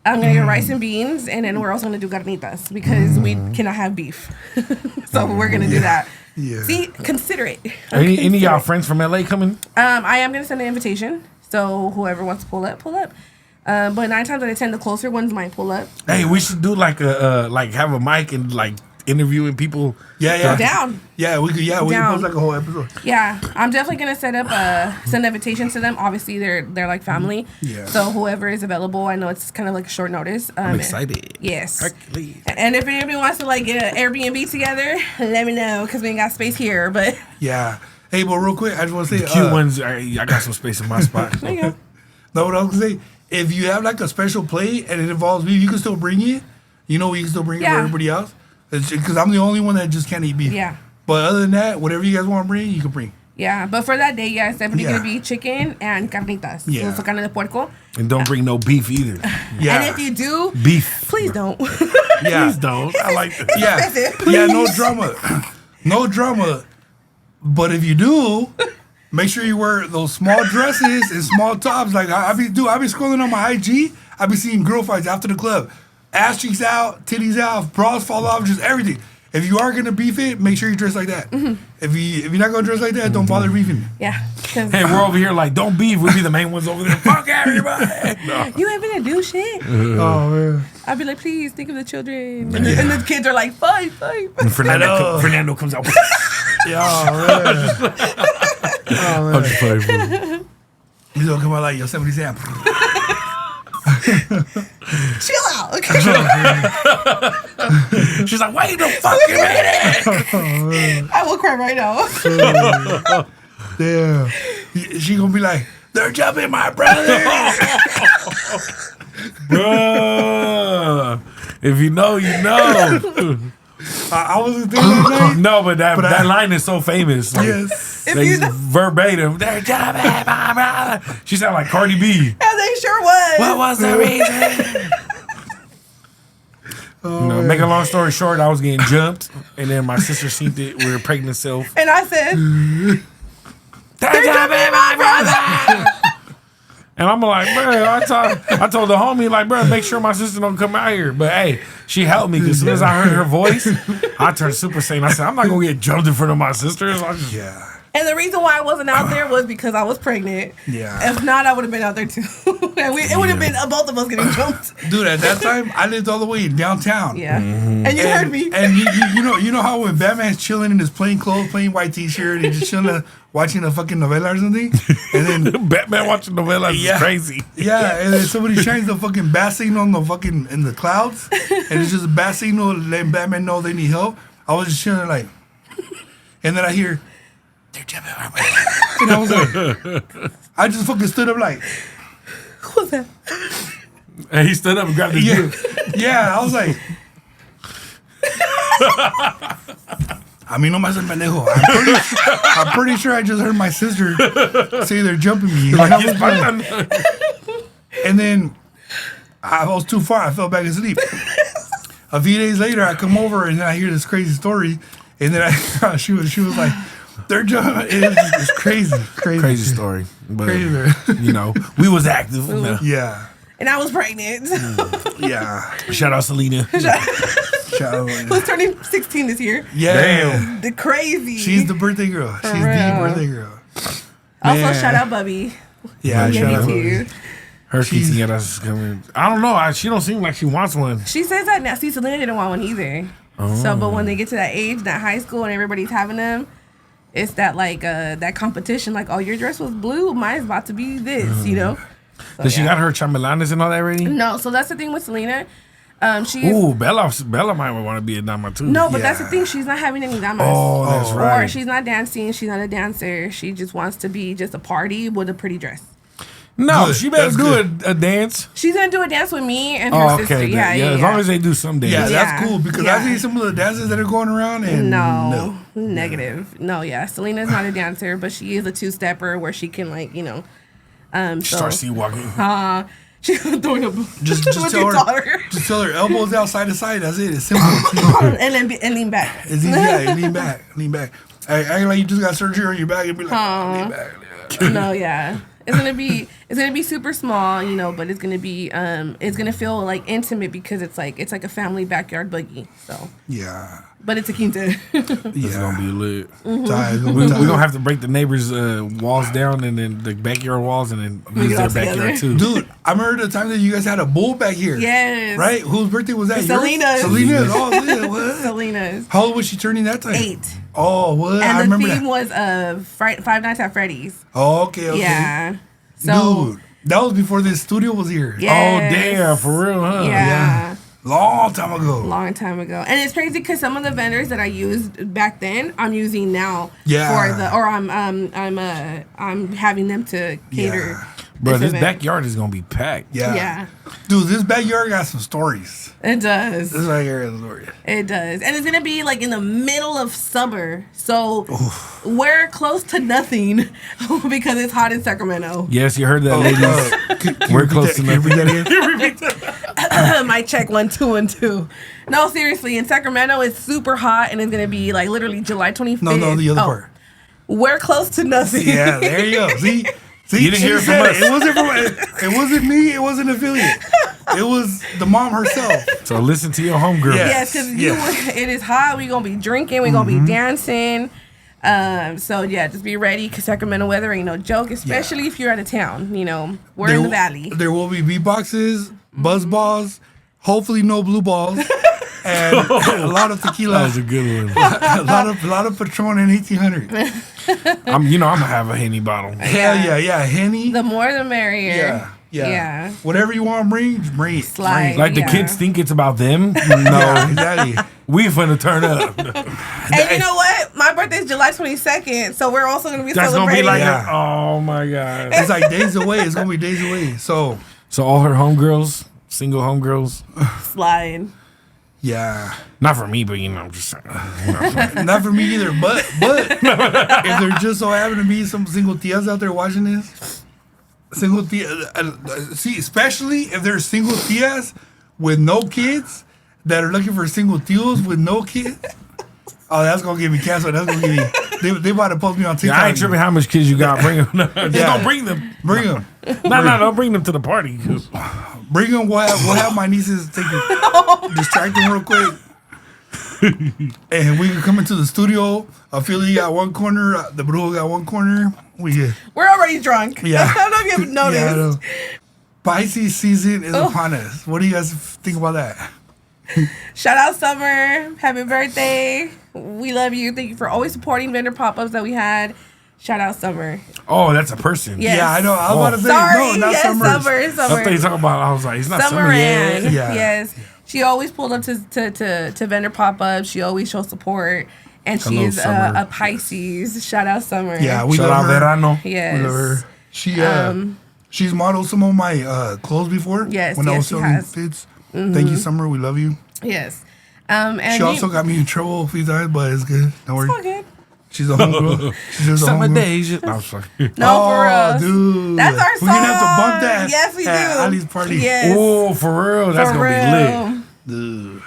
[SPEAKER 2] I'm gonna get rice and beans, and then we're also gonna do carnitas because we cannot have beef. So we're gonna do that.
[SPEAKER 1] Yeah.
[SPEAKER 2] See, consider it.
[SPEAKER 3] Any of y'all friends from LA coming?
[SPEAKER 2] I am gonna send an invitation, so whoever wants to pull up, pull up. But 9 times out of 10, the closer ones might pull up.
[SPEAKER 3] Hey, we should do like a like have a mic and like interviewing people.
[SPEAKER 1] Yeah.
[SPEAKER 2] Down.
[SPEAKER 1] Yeah, we could. Yeah, we
[SPEAKER 2] Down.
[SPEAKER 1] could post like a whole episode.
[SPEAKER 2] Yeah, I'm definitely gonna set up send invitations to them. Obviously, they're like family.
[SPEAKER 1] Yeah.
[SPEAKER 2] So whoever is available, I know it's kind of like a short notice.
[SPEAKER 3] I'm excited.
[SPEAKER 2] Yes.
[SPEAKER 3] Hercules.
[SPEAKER 2] And if anybody wants to like get an Airbnb together, let me know because we ain't got space here. But
[SPEAKER 1] Yeah. Hey, but real quick, I just want to say,
[SPEAKER 3] The cute ones. I got some space in my spot.
[SPEAKER 2] there you go.
[SPEAKER 1] no, what I was gonna say, if you have like a special plate and it involves beef, you can still bring it. You know, you can still bring it for
[SPEAKER 2] Yeah.
[SPEAKER 1] everybody else. Because I'm the only one that just can't eat beef.
[SPEAKER 2] Yeah.
[SPEAKER 1] But other than that, whatever you guys want to bring, you can bring.
[SPEAKER 2] Yeah, but for that day, yeah, it's definitely
[SPEAKER 1] Yeah.
[SPEAKER 2] gonna be chicken and carnitas.
[SPEAKER 1] Yeah.
[SPEAKER 2] So carne de puerco.
[SPEAKER 3] And don't bring no beef either.
[SPEAKER 1] Yeah.
[SPEAKER 2] And if you do,
[SPEAKER 3] Beef.
[SPEAKER 2] please don't.
[SPEAKER 1] Yeah.
[SPEAKER 3] Please don't. I like that.
[SPEAKER 1] Yeah.
[SPEAKER 2] expensive.
[SPEAKER 1] Yeah, no drama. No drama. But if you do, make sure you wear those small dresses and small tops. Like I be scrolling on my IG, I be seeing girl fights after the club. Ass cheeks out, titties out, bras fall off, just everything. If you are gonna beef it, make sure you dress like that. If you're not gonna dress like that, don't bother beefing.
[SPEAKER 2] Yeah. 'cause
[SPEAKER 3] Hey, we're over here like, don't beef. We'll be the main ones over there. Fuck everybody. No.
[SPEAKER 2] you ain't gonna do shit.
[SPEAKER 1] Oh man.
[SPEAKER 2] I'd be like, please think of the children. And the kids are like, fight.
[SPEAKER 3] And Fernando comes out.
[SPEAKER 1] Yeah, man.
[SPEAKER 3] I'm just playing, bro.
[SPEAKER 1] He's gonna come out like Yosemite Sam.
[SPEAKER 2] Chill out. Okay.
[SPEAKER 3] She's like, wait the fucking minute.
[SPEAKER 2] I will cry right now.
[SPEAKER 1] Yeah. She gonna be like, they're jumping my brother.
[SPEAKER 3] Bruh. If you know, you know.
[SPEAKER 1] I wasn't there that night.
[SPEAKER 3] No, but that
[SPEAKER 1] I-
[SPEAKER 3] line is so famous. Like,
[SPEAKER 1] Yes.
[SPEAKER 2] If
[SPEAKER 3] like,
[SPEAKER 2] you know-
[SPEAKER 3] verbatim. They're jumping my brother. She sounded like Cardi B.
[SPEAKER 2] And they sure was.
[SPEAKER 3] What was the reason? Make a long story short, I was getting jumped, and then my sister seen it with her pregnant self.
[SPEAKER 2] And I said,
[SPEAKER 3] They're jumping my brother. And I'm like, bro, I told the homie, like, bro, make sure my sister don't come out here. But hey, she helped me because as soon as I heard her voice, I turned Super Saiyan. I said, I'm not gonna get jumped in front of my sisters. I just,
[SPEAKER 1] Yeah.
[SPEAKER 2] and the reason why I wasn't out there was because I was pregnant.
[SPEAKER 1] Yeah.
[SPEAKER 2] If not, I would have been out there too. And it would have been both of us getting jumped.
[SPEAKER 1] Dude, at that time, I lived all the way in downtown.
[SPEAKER 2] Yeah. And you heard me.
[SPEAKER 1] And you know how when Batman's chilling in his plain clothes, plain white t-shirt, and just chilling, watching a fucking novella or something, and then
[SPEAKER 3] Batman watching novellas is crazy.
[SPEAKER 1] yeah, and then somebody shines the fucking bat signal on the fucking in the clouds, and it's just a bat signal letting Batman know they need help. I was just chilling like, and then I hear, they're jumping my way. And I was like, I just fucking stood up like,
[SPEAKER 2] What's that?
[SPEAKER 3] And he stood up and grabbed the
[SPEAKER 1] yeah,
[SPEAKER 3] dude.
[SPEAKER 1] yeah. I was like, I mean, no más el pendejo. I'm pretty sure I just heard my sister say they're jumping me. And, I was like, and then I was too far. I fell back asleep. A few days later, I come over and then I hear this crazy story. And then she was like, they're jumping. It's crazy.
[SPEAKER 3] Crazy story. But,
[SPEAKER 1] Crazy.
[SPEAKER 3] you know, we was active. No.
[SPEAKER 1] Yeah.
[SPEAKER 2] And I was pregnant.
[SPEAKER 1] Yeah.
[SPEAKER 3] Shout out Selena.
[SPEAKER 1] Shout out.
[SPEAKER 2] Who's turning 16 this year?
[SPEAKER 1] Yeah.
[SPEAKER 3] Damn.
[SPEAKER 2] The crazy.
[SPEAKER 1] She's the birthday girl. She's the
[SPEAKER 2] real.
[SPEAKER 1] birthday girl.
[SPEAKER 2] Also,
[SPEAKER 1] Man.
[SPEAKER 2] shout out Bubby.
[SPEAKER 1] Yeah,
[SPEAKER 2] Yeah,
[SPEAKER 1] shout
[SPEAKER 2] me
[SPEAKER 1] out.
[SPEAKER 2] too.
[SPEAKER 3] Her quinceañera is coming. I don't know. She don't seem like she wants one.
[SPEAKER 2] She says that now. See, Selena didn't want one either. So, but when they get to that age, that high school, and everybody's having them, it's that like that competition. Like, oh, your dress was blue, mine's about to be this. You know. So,
[SPEAKER 3] Does she
[SPEAKER 2] yeah.
[SPEAKER 3] got her chambelanes and all that ready?
[SPEAKER 2] No, so that's the thing with Selena. She's
[SPEAKER 3] Ooh, Bella might want to be a dama too.
[SPEAKER 2] no, but that's the
[SPEAKER 1] Yeah.
[SPEAKER 2] thing. She's not having any damas.
[SPEAKER 3] Oh, that's
[SPEAKER 1] Oh.
[SPEAKER 2] Or
[SPEAKER 3] right.
[SPEAKER 2] she's not dancing. She's not a dancer. She just wants to be just a party with a pretty dress.
[SPEAKER 3] No,
[SPEAKER 1] Good.
[SPEAKER 3] she better
[SPEAKER 1] That's
[SPEAKER 3] do a dance.
[SPEAKER 2] She's gonna do a dance with me and her
[SPEAKER 3] Oh,
[SPEAKER 2] sister.
[SPEAKER 3] okay.
[SPEAKER 2] Yeah,
[SPEAKER 3] As long as they do some dance.
[SPEAKER 1] Yeah,
[SPEAKER 2] Yeah.
[SPEAKER 1] that's cool because
[SPEAKER 2] Yeah.
[SPEAKER 1] I see some of the dances that are going around and
[SPEAKER 2] no, negative. No, yeah. Selena's not a dancer, but she is a two-stepper where she can like, you know,
[SPEAKER 3] Start sea walking.
[SPEAKER 2] She's throwing a
[SPEAKER 1] Just
[SPEAKER 2] with
[SPEAKER 1] tell
[SPEAKER 2] your
[SPEAKER 1] her.
[SPEAKER 2] daughter.
[SPEAKER 1] Just tell her elbows out side to side. That's it. It's simple.
[SPEAKER 2] and lean back.
[SPEAKER 1] It's easy. Yeah, lean back. Lean back. Act like you just got surgery on your back and be like, lean back.
[SPEAKER 2] No, yeah. It's gonna be super small, you know, but it's gonna feel like intimate because it's like a family backyard boogie. So
[SPEAKER 1] Yeah.
[SPEAKER 2] but it's a quinta.
[SPEAKER 3] It's gonna be lit.
[SPEAKER 1] Mm-hmm.
[SPEAKER 3] We're gonna have to break the neighbors' walls down and then the backyard walls and then
[SPEAKER 2] Make
[SPEAKER 3] use
[SPEAKER 2] it
[SPEAKER 3] their
[SPEAKER 2] all
[SPEAKER 3] backyard
[SPEAKER 2] together.
[SPEAKER 3] too.
[SPEAKER 1] Dude, I remember the time that you guys had a bull back here.
[SPEAKER 2] Yes.
[SPEAKER 1] Right? Whose birthday was that?
[SPEAKER 2] Selena's.
[SPEAKER 1] Selena's. Oh, yeah, what?
[SPEAKER 2] Selena's.
[SPEAKER 1] How old was she turning that time?
[SPEAKER 2] 8.
[SPEAKER 1] Oh, what? I
[SPEAKER 2] And the
[SPEAKER 1] remember
[SPEAKER 2] theme
[SPEAKER 1] that.
[SPEAKER 2] was Five Nights at Freddy's.
[SPEAKER 1] Oh, okay.
[SPEAKER 2] Yeah. So
[SPEAKER 1] Dude, that was before this studio was here.
[SPEAKER 2] Yes.
[SPEAKER 3] Oh damn, for real, huh?
[SPEAKER 2] Yeah.
[SPEAKER 1] Long time ago.
[SPEAKER 2] Long time ago. And it's crazy because some of the vendors that I used back then, I'm using now.
[SPEAKER 1] Yeah.
[SPEAKER 2] I'm having them to cater.
[SPEAKER 1] Yeah.
[SPEAKER 3] Bro, this
[SPEAKER 2] event.
[SPEAKER 3] backyard is gonna be packed.
[SPEAKER 1] Yeah.
[SPEAKER 2] Yeah.
[SPEAKER 1] Dude, this backyard got some stories.
[SPEAKER 2] It does.
[SPEAKER 1] This backyard has a story.
[SPEAKER 2] It does. And it's going to be like in the middle of summer. So we're close to nothing because it's hot in Sacramento.
[SPEAKER 3] Yes, you heard that, ladies.
[SPEAKER 1] Can
[SPEAKER 3] We're
[SPEAKER 1] you
[SPEAKER 3] close to
[SPEAKER 1] repeat
[SPEAKER 3] nothing.
[SPEAKER 1] that again?
[SPEAKER 2] Mic check 1 2 1 2. No, seriously, in Sacramento it's super hot and it's going to be like literally July 25th.
[SPEAKER 1] No, the other part.
[SPEAKER 2] We're close to nothing.
[SPEAKER 1] Yeah, there you go. See,
[SPEAKER 3] You didn't
[SPEAKER 1] she
[SPEAKER 3] hear it from
[SPEAKER 1] said
[SPEAKER 3] us.
[SPEAKER 1] It wasn't me. It wasn't an affiliate. It was the mom herself.
[SPEAKER 3] So listen to your homegirl.
[SPEAKER 1] Yeah.
[SPEAKER 2] Yes, because
[SPEAKER 1] Yes.
[SPEAKER 2] it is hot. We're going to be drinking. We're going to be dancing. So, yeah, just be ready because Sacramento weather ain't no joke, especially if you're out of town. You know, we're in the valley.
[SPEAKER 1] There will be beatboxes, buzz balls, hopefully no blue balls, and a lot of tequila.
[SPEAKER 3] That was a good one.
[SPEAKER 1] a lot of Patron and 1800.
[SPEAKER 3] I'm gonna have a Henny bottle.
[SPEAKER 1] Hell yeah, Henny.
[SPEAKER 2] The more the merrier.
[SPEAKER 1] Yeah. Whatever you want to bring it.
[SPEAKER 2] Slide.
[SPEAKER 3] Like the
[SPEAKER 2] Yeah.
[SPEAKER 3] kids think it's about them. No,
[SPEAKER 1] Yeah, exactly.
[SPEAKER 3] we finna turn up.
[SPEAKER 2] And you know what? My birthday's July 22nd, so we're also going to be
[SPEAKER 3] That's gonna
[SPEAKER 2] celebrating.
[SPEAKER 3] be like,
[SPEAKER 1] Yeah.
[SPEAKER 3] oh my god.
[SPEAKER 1] It's like days away. It's gonna be days away. So
[SPEAKER 3] So all her homegirls, single homegirls,
[SPEAKER 2] Slide.
[SPEAKER 1] yeah,
[SPEAKER 3] not for me, but you know, I'm just saying. You know,
[SPEAKER 1] not for me either. But if there just so happen to be some single tias out there watching this, single tias, see, especially if there's single tias with no kids that are looking for single tios with no kids. Oh, that's gonna get me canceled. That's gonna get me. They about to post me on TikTok.
[SPEAKER 3] yeah, I ain't tripping how much kids you got. Bring them. Just
[SPEAKER 1] Yeah.
[SPEAKER 3] don't bring them.
[SPEAKER 1] Bring them.
[SPEAKER 3] No, don't bring them to the party.
[SPEAKER 1] Bring them. We'll have my nieces take distract them real quick. And we can come into the studio. Ophelia got one corner. The Brujo got one corner.
[SPEAKER 2] We're already drunk.
[SPEAKER 1] Yeah.
[SPEAKER 2] I don't know if you haven't noticed.
[SPEAKER 1] Yeah, I know. Pisces season is upon us. What do you guys think about that?
[SPEAKER 2] Shout out Summer. Happy birthday. We love you. Thank you for always supporting vendor pop-ups that we had. Shout out Summer.
[SPEAKER 3] Oh, that's a person.
[SPEAKER 2] Yes.
[SPEAKER 1] Yeah, I know. I was about to say
[SPEAKER 2] Sorry.
[SPEAKER 1] no, not
[SPEAKER 2] yes,
[SPEAKER 1] Summers.
[SPEAKER 2] Summer.
[SPEAKER 3] I thought you talking about. I was like, it's not
[SPEAKER 2] Summer
[SPEAKER 3] summer
[SPEAKER 2] Ann.
[SPEAKER 3] yet.
[SPEAKER 1] Yeah.
[SPEAKER 2] Yes. She always pulled up to vendor pop-ups. She always shows support. And
[SPEAKER 3] Hello,
[SPEAKER 2] she's
[SPEAKER 3] Summer.
[SPEAKER 2] a Pisces. Shout out Summer.
[SPEAKER 1] Yeah, we
[SPEAKER 3] Shout
[SPEAKER 1] love
[SPEAKER 3] out
[SPEAKER 1] her.
[SPEAKER 3] Verano.
[SPEAKER 2] Yes.
[SPEAKER 1] We love her. She's modeled some of my clothes before.
[SPEAKER 2] Yes,
[SPEAKER 1] when I
[SPEAKER 2] yes,
[SPEAKER 1] was
[SPEAKER 2] she
[SPEAKER 1] selling
[SPEAKER 2] has.
[SPEAKER 1] fits. Thank you, Summer. We love you.
[SPEAKER 2] Yes. And
[SPEAKER 1] She also got me in trouble a few times, but it's good. Don't worry.
[SPEAKER 2] It's all good.
[SPEAKER 1] She's a homegirl. She's just a
[SPEAKER 3] Summer
[SPEAKER 1] homegirl.
[SPEAKER 3] days. I was like,
[SPEAKER 2] No, for real.
[SPEAKER 1] Dude.
[SPEAKER 2] That's our song.
[SPEAKER 1] We're gonna have to bump that.
[SPEAKER 2] Yes, we do.
[SPEAKER 1] at Ali's party.
[SPEAKER 2] Yes.
[SPEAKER 3] oh, for real. That's
[SPEAKER 2] For
[SPEAKER 3] gonna
[SPEAKER 2] real.
[SPEAKER 3] be lit.
[SPEAKER 1] Dude.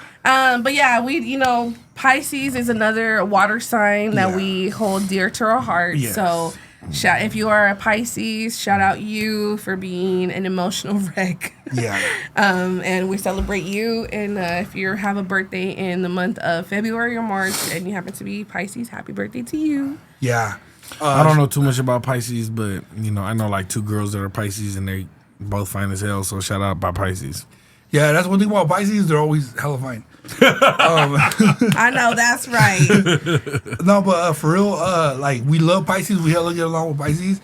[SPEAKER 2] But yeah, Pisces is another water sign that
[SPEAKER 1] Yeah.
[SPEAKER 2] we hold dear to our hearts.
[SPEAKER 1] Yes.
[SPEAKER 2] So, if you are a Pisces, shout out you for being an emotional wreck.
[SPEAKER 1] Yeah.
[SPEAKER 2] And we celebrate you. And if you have a birthday in the month of February or March and you happen to be Pisces, happy birthday to you.
[SPEAKER 1] Yeah.
[SPEAKER 3] I don't know too much about Pisces, but you know, I know like 2 girls that are Pisces and they both fine as hell. So shout out by Pisces.
[SPEAKER 1] Yeah, that's one thing about Pisces. They're always hella fine.
[SPEAKER 2] I know, that's right.
[SPEAKER 1] No, but for real, like we love Pisces. We hella get along with Pisces.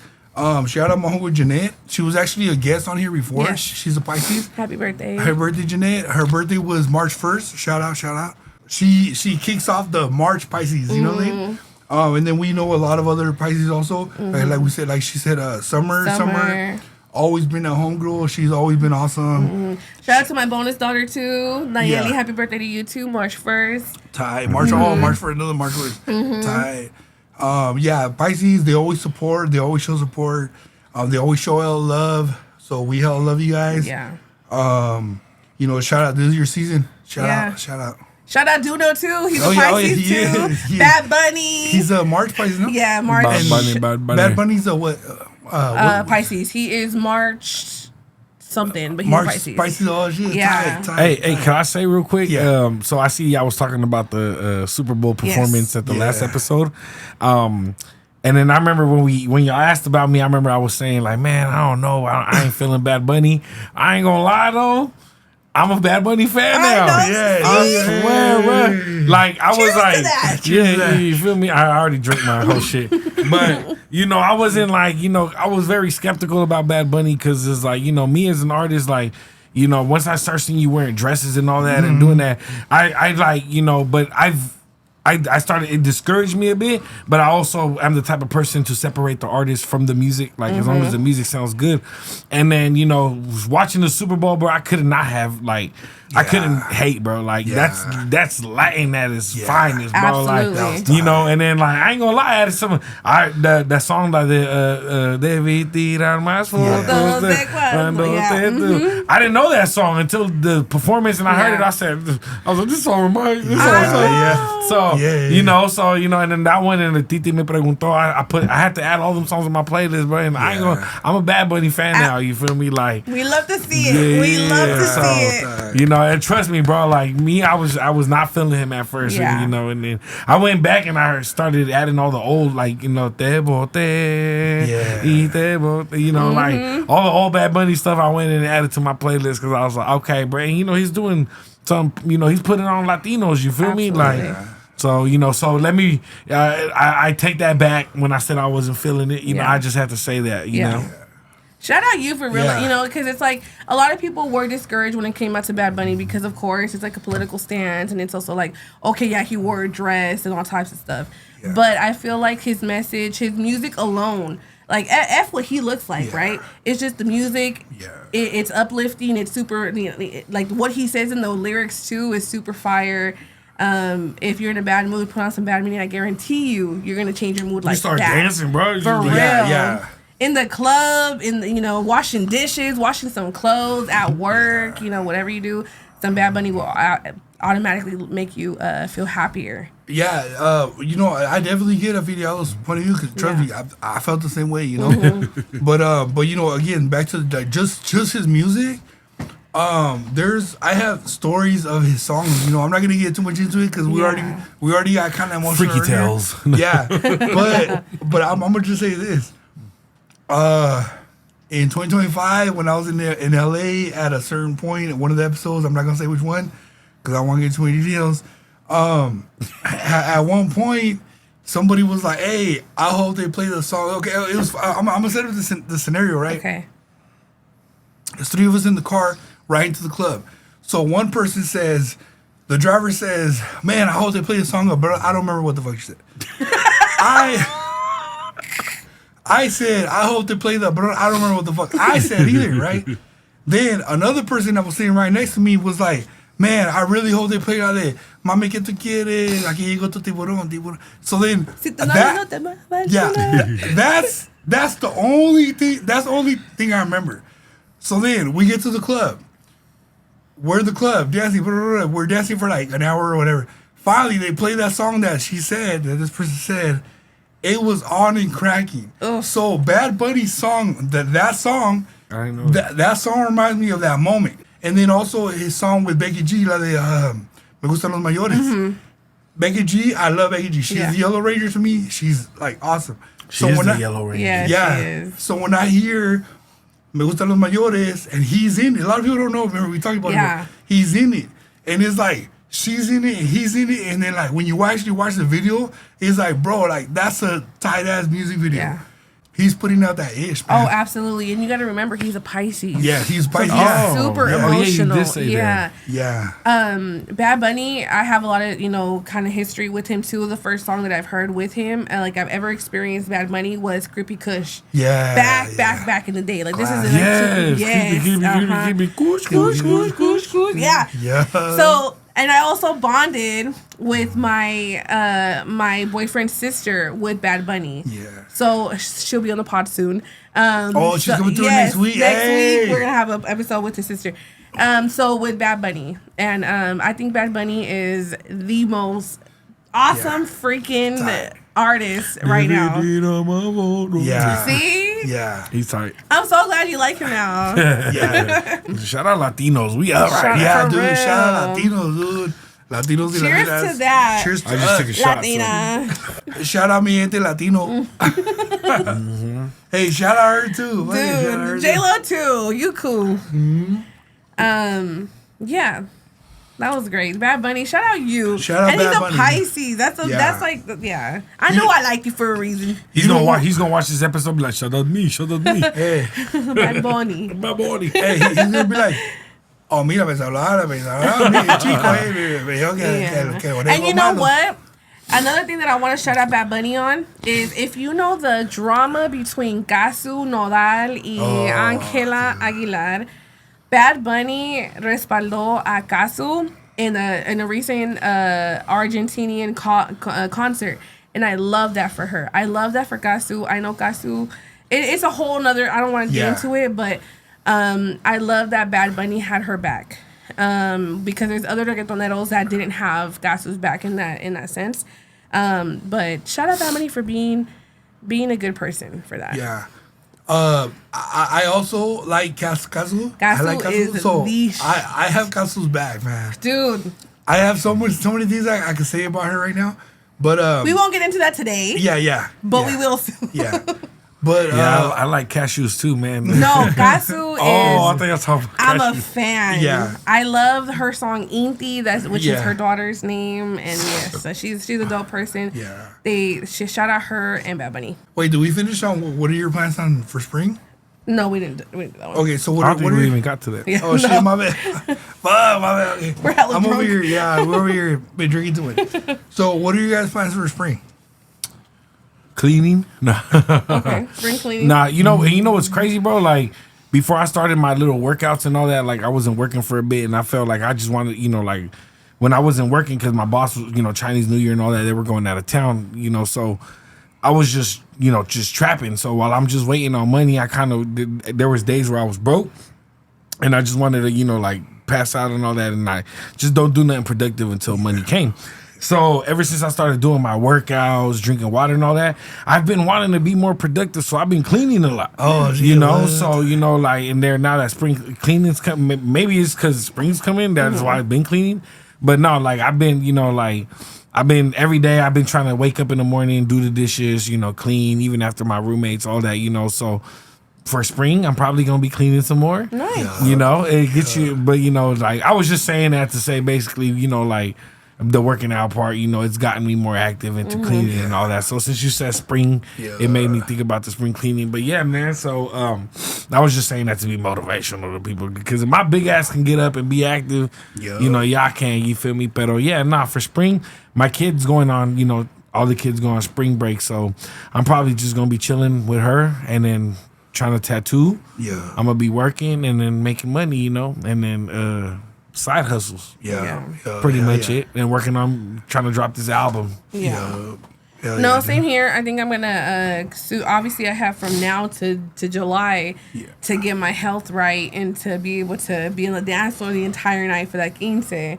[SPEAKER 1] Shout out my homie Jeanette. She was actually a guest on here before.
[SPEAKER 2] Yes.
[SPEAKER 1] She's a Pisces.
[SPEAKER 2] Happy birthday.
[SPEAKER 1] Her birthday, Jeanette. Her birthday was March 1st. Shout out. She kicks off the March Pisces. You know what I mean? And then we know a lot of other Pisces also. Like we said, like she said, Summer. Always been a homegirl. She's always been awesome.
[SPEAKER 2] Shout out to my bonus daughter too, Nayeli.
[SPEAKER 1] Yeah.
[SPEAKER 2] Happy birthday to you too, March 1st.
[SPEAKER 1] Tight. March 1st, another March 1st. Tight. Yeah, Pisces, they always support. They always show support. They always show love. So we hell love you guys.
[SPEAKER 2] Yeah.
[SPEAKER 1] You know, shout out. This is your season. Shout
[SPEAKER 2] Yeah.
[SPEAKER 1] out.
[SPEAKER 2] Shout out Duno too. He's a
[SPEAKER 1] yeah,
[SPEAKER 2] Pisces
[SPEAKER 1] he
[SPEAKER 2] too.
[SPEAKER 1] is. He is.
[SPEAKER 2] Bad Bunny.
[SPEAKER 1] He's a March Pisces, no?
[SPEAKER 2] Yeah, March.
[SPEAKER 3] Bad Bunny, Bad Bunny.
[SPEAKER 1] Bad Bunny's a what? What?
[SPEAKER 2] Pisces. He is March something, but he's
[SPEAKER 1] March
[SPEAKER 2] Pisces.
[SPEAKER 1] Pisces. Oh shit.
[SPEAKER 2] Yeah.
[SPEAKER 1] Tight.
[SPEAKER 3] Hey, can I say real quick?
[SPEAKER 1] Yeah.
[SPEAKER 3] So I see y'all was talking about the Super Bowl performance at the last episode. And then I remember when y'all asked about me, I remember I was saying like, man, I don't know, I ain't feeling Bad Bunny. I ain't gonna lie though, I'm a Bad Bunny fan now. I swear, bro. Like I was like, you feel me? I already drank my whole shit, but you know, I wasn't like, you know, I was very skeptical about Bad Bunny because it's like, you know, me as an artist, like, you know, once I start seeing you wearing dresses and all that and doing that, I like, you know, but I started, it discouraged me a bit, but I also am the type of person to separate the artist from the music, like as long as the music sounds good. And then, you know, watching the Super Bowl, bro, I could not have, like, I couldn't hate, bro. Like, that's Latin at its finest, bro.
[SPEAKER 2] Absolutely.
[SPEAKER 3] Like, you know, and then, like, I ain't gonna lie, I had some, that song, like, Debí tirar más fotos. I didn't know that song until the performance, and I heard it, I was like, this song reminds me. So, you know, and then that one, and the Titi me preguntó, I had to add all them songs on my playlist, bro. And I'm a Bad Bunny fan now. You feel me? Like,
[SPEAKER 2] we love to see it. We love to see it.
[SPEAKER 3] You know, and trust me, bro. Like me, I was not feeling him at first.
[SPEAKER 2] Yeah.
[SPEAKER 3] You know, and then I went back and I started adding all the old, like, you know, te bote, y te bote, you know, like all the old Bad Bunny stuff. I went and added to my playlist because I was like, okay, bro. And, you know, he's doing some, you know, he's putting on Latinos. You feel me? Like. So, you know, let me, I take that back when I said I wasn't feeling it. You know, I just had to say that, you know.
[SPEAKER 2] Shout out you for real, you know, because it's like a lot of people were discouraged when it came out to Bad Bunny because, of course, it's like a political stance. And it's also like, okay, yeah, he wore a dress and all types of stuff. Yeah. But I feel like his message, his music alone, like, F what he looks like, right? It's just the music. Yeah. It's uplifting. It's super, you know, like what he says in the lyrics, too, is super fire. If you're in a bad mood, put on some Bad Bunny. I guarantee you're gonna change your mood like that. You start
[SPEAKER 3] dancing, bro.
[SPEAKER 2] For real. Yeah. In the club, you know, washing dishes, washing some clothes, at work, you know, whatever you do, some Bad Bunny will automatically make you feel happier.
[SPEAKER 1] Yeah, you know, I definitely get a Video's point of view because trust me, I felt the same way, you know. But you know, again, back to just his music. I have stories of his songs. You know, I'm not gonna get too much into it because we already got kind of emotional.
[SPEAKER 3] Freaky tales.
[SPEAKER 1] Yeah, but I'm gonna just say this. In 2025, when I was in LA at a certain point at one of the episodes, I'm not gonna say which one because I won't get too many details. At one point, somebody was like, "Hey, I hope they play the song." Okay, it was. I'm gonna set up the scenario, right?
[SPEAKER 2] Okay.
[SPEAKER 1] There's three of us in the car riding to the club. So one person says, the driver says, "Man, I hope they play the song," but I don't remember what the fuck she said. I said, "I hope they play but I don't remember what the fuck I said either," right? Then another person that was sitting right next to me was like, "Man, I really hope they play out there. Mami, que tú quieres? Aquí llegó tu tiburón, tiburón." So then, that's the only thing. That's the only thing I remember. So then we get to the club. We're in the club dancing. We're dancing for like an hour or whatever. Finally, they play that song that this person said. It was on and cracking. Ugh. So Bad Bunny's song, that song, I know that song reminds me of that moment. And then also his song with Becky G, la de Me Gustan Los Mayores. Mm-hmm. Becky G, I love Becky G. She's the Yellow Ranger to me. She's like awesome.
[SPEAKER 3] She's the Yellow Ranger.
[SPEAKER 2] Yeah, she is.
[SPEAKER 1] So when I hear Me Gustan Los Mayores, and he's in it. A lot of people don't know. Remember, we talked about it. He's in it. And it's like, she's in it, and he's in it. And then, like, when you actually watch the video, it's like, bro, like, that's a tight-ass music video. Yeah. He's putting out that ish, man.
[SPEAKER 2] Oh, absolutely. And you got to remember, he's a Pisces.
[SPEAKER 1] Yeah, he's Pisces.
[SPEAKER 2] Super emotional. Yeah. Bad Bunny, I have a lot of, you know, kind of history with him, too. The first song that I've heard with him, like, I've ever experienced Bad Bunny was Creepy Kush.
[SPEAKER 1] Yeah.
[SPEAKER 2] Back in the day. Like, this is in
[SPEAKER 3] Yes.
[SPEAKER 2] Yeah. So And I also bonded with my boyfriend's sister with Bad Bunny.
[SPEAKER 1] Yeah.
[SPEAKER 2] So she'll be on the pod soon.
[SPEAKER 1] She's coming through next week.
[SPEAKER 2] Next
[SPEAKER 1] Hey.
[SPEAKER 2] week we're gonna have an episode with his sister. So with Bad Bunny, and I think Bad Bunny is the most awesome freaking artist right now.
[SPEAKER 1] Yeah.
[SPEAKER 2] See?
[SPEAKER 1] Yeah.
[SPEAKER 3] He's tight.
[SPEAKER 2] I'm so glad you like him now.
[SPEAKER 1] Yeah.
[SPEAKER 3] Shout out Latinos. We up right
[SPEAKER 1] Yeah,
[SPEAKER 2] For
[SPEAKER 1] dude.
[SPEAKER 2] real.
[SPEAKER 1] Shout out Latinos, dude. Latinos y
[SPEAKER 2] Cheers
[SPEAKER 1] Latinas.
[SPEAKER 2] to that.
[SPEAKER 1] Cheers to
[SPEAKER 3] I just took a
[SPEAKER 1] us.
[SPEAKER 3] shot.
[SPEAKER 2] Latina.
[SPEAKER 1] Shout out mi gente Latino. Hey, shout out her too. Fucking shout out her
[SPEAKER 2] Dude,
[SPEAKER 1] too.
[SPEAKER 2] J-Lo too. You cool. Yeah. That was great. Bad Bunny, shout out you.
[SPEAKER 1] Shout out
[SPEAKER 2] and
[SPEAKER 1] Bad
[SPEAKER 2] he's a
[SPEAKER 1] Bunny.
[SPEAKER 2] Pisces. That's like I know I like you for a reason.
[SPEAKER 3] He's gonna watch this episode and be like, shout out me.
[SPEAKER 1] Hey,
[SPEAKER 2] Bad Bunny.
[SPEAKER 3] My body.
[SPEAKER 1] hey, he's gonna be like, oh, mira, me hablar, mi chico, me dijo
[SPEAKER 2] Yeah.
[SPEAKER 1] que
[SPEAKER 2] And you know what? Another thing that I want to shout out Bad Bunny on is if you know the drama between Casu, Nodal, y Ángela Aguilar, Bad Bunny respaldó a Casu in a recent Argentinian concert, and I love that for her. I love that for Casu. I know Casu. It's a whole nother. I don't want to get into it, but I love that Bad Bunny had her back. Because there's other reggaetoneros that didn't have Casu's back in that sense. But shout out Bad Bunny for being a good person for that.
[SPEAKER 1] Yeah. I also like Casu. I like
[SPEAKER 2] Casu is
[SPEAKER 1] so
[SPEAKER 2] the
[SPEAKER 1] I have Casu's back, man.
[SPEAKER 2] Dude,
[SPEAKER 1] I have so many things I can say about her right now, but
[SPEAKER 2] we won't get into that today.
[SPEAKER 1] yeah,
[SPEAKER 2] But we will soon.
[SPEAKER 1] Yeah, but
[SPEAKER 3] Yeah, I like cashews too, man.
[SPEAKER 2] No, Casu is.
[SPEAKER 3] Oh, I think I talking about
[SPEAKER 2] I'm a
[SPEAKER 3] cashews.
[SPEAKER 2] fan.
[SPEAKER 1] Yeah.
[SPEAKER 2] I love her song Inti, which is
[SPEAKER 1] Yeah.
[SPEAKER 2] her daughter's name, and yes, so she's a dope person.
[SPEAKER 1] Yeah.
[SPEAKER 2] She shout out her and Bad Bunny.
[SPEAKER 1] Wait, do we finish on what are your plans on for spring?
[SPEAKER 2] No, we didn't do that one.
[SPEAKER 1] Okay, so what
[SPEAKER 3] I
[SPEAKER 1] are,
[SPEAKER 3] don't
[SPEAKER 1] what
[SPEAKER 3] think
[SPEAKER 1] are
[SPEAKER 3] we
[SPEAKER 1] your,
[SPEAKER 3] even got to that.
[SPEAKER 2] Yeah,
[SPEAKER 1] oh
[SPEAKER 2] no.
[SPEAKER 1] shit, my bad. Fuck, my bad. Okay.
[SPEAKER 2] We're hella
[SPEAKER 1] I'm over
[SPEAKER 2] drunk.
[SPEAKER 1] here. Yeah, we're over here. Been drinking too much. So, what are your guys' plans for spring?
[SPEAKER 3] Cleaning? No.
[SPEAKER 2] Okay, spring cleaning.
[SPEAKER 3] Nah, you know what's crazy, bro? Like, before I started my little workouts and all that, like, I wasn't working for a bit, and I felt like I just wanted, like, when I wasn't working, because my boss was, Chinese New Year and all that, they were going out of town, so I was just, just trapping. So while I'm just waiting on money, I kind of, there was days where I was broke, and I just wanted to, like, pass out and all that, and I just don't do nothing productive until money came. So ever since I started doing my workouts, drinking water and all that, I've been wanting to be more productive. So I've been cleaning a lot.
[SPEAKER 1] Oh,
[SPEAKER 3] So like in there now that spring cleaning's coming. Maybe it's because spring's coming. That's why I've been cleaning. But no, like I've been, I've been every day. I've been trying to wake up in the morning, do the dishes, clean, even after my roommates, all that, So for spring, I'm probably gonna be cleaning some more.
[SPEAKER 2] Nice.
[SPEAKER 3] It gets you. But like I was just saying that to say basically, like. The working out part, it's gotten me more active into cleaning and all that. So since you said spring, it made me think about the spring cleaning. But yeah, man. So I was just saying that to be motivational to people because if my big ass can get up and be active, y'all can. You feel me? But yeah, for spring, my kids going on. All the kids go on spring break, so I'm probably just gonna be chilling with her and then trying to tattoo.
[SPEAKER 1] Yeah,
[SPEAKER 3] I'm gonna be working and then making money, and then. Side hustles, pretty much it, and working on trying to drop this album.
[SPEAKER 2] No, same here. I think I'm gonna. Obviously, I have from now to July to get my health right and to be able to be in the dance floor the entire night for that 15.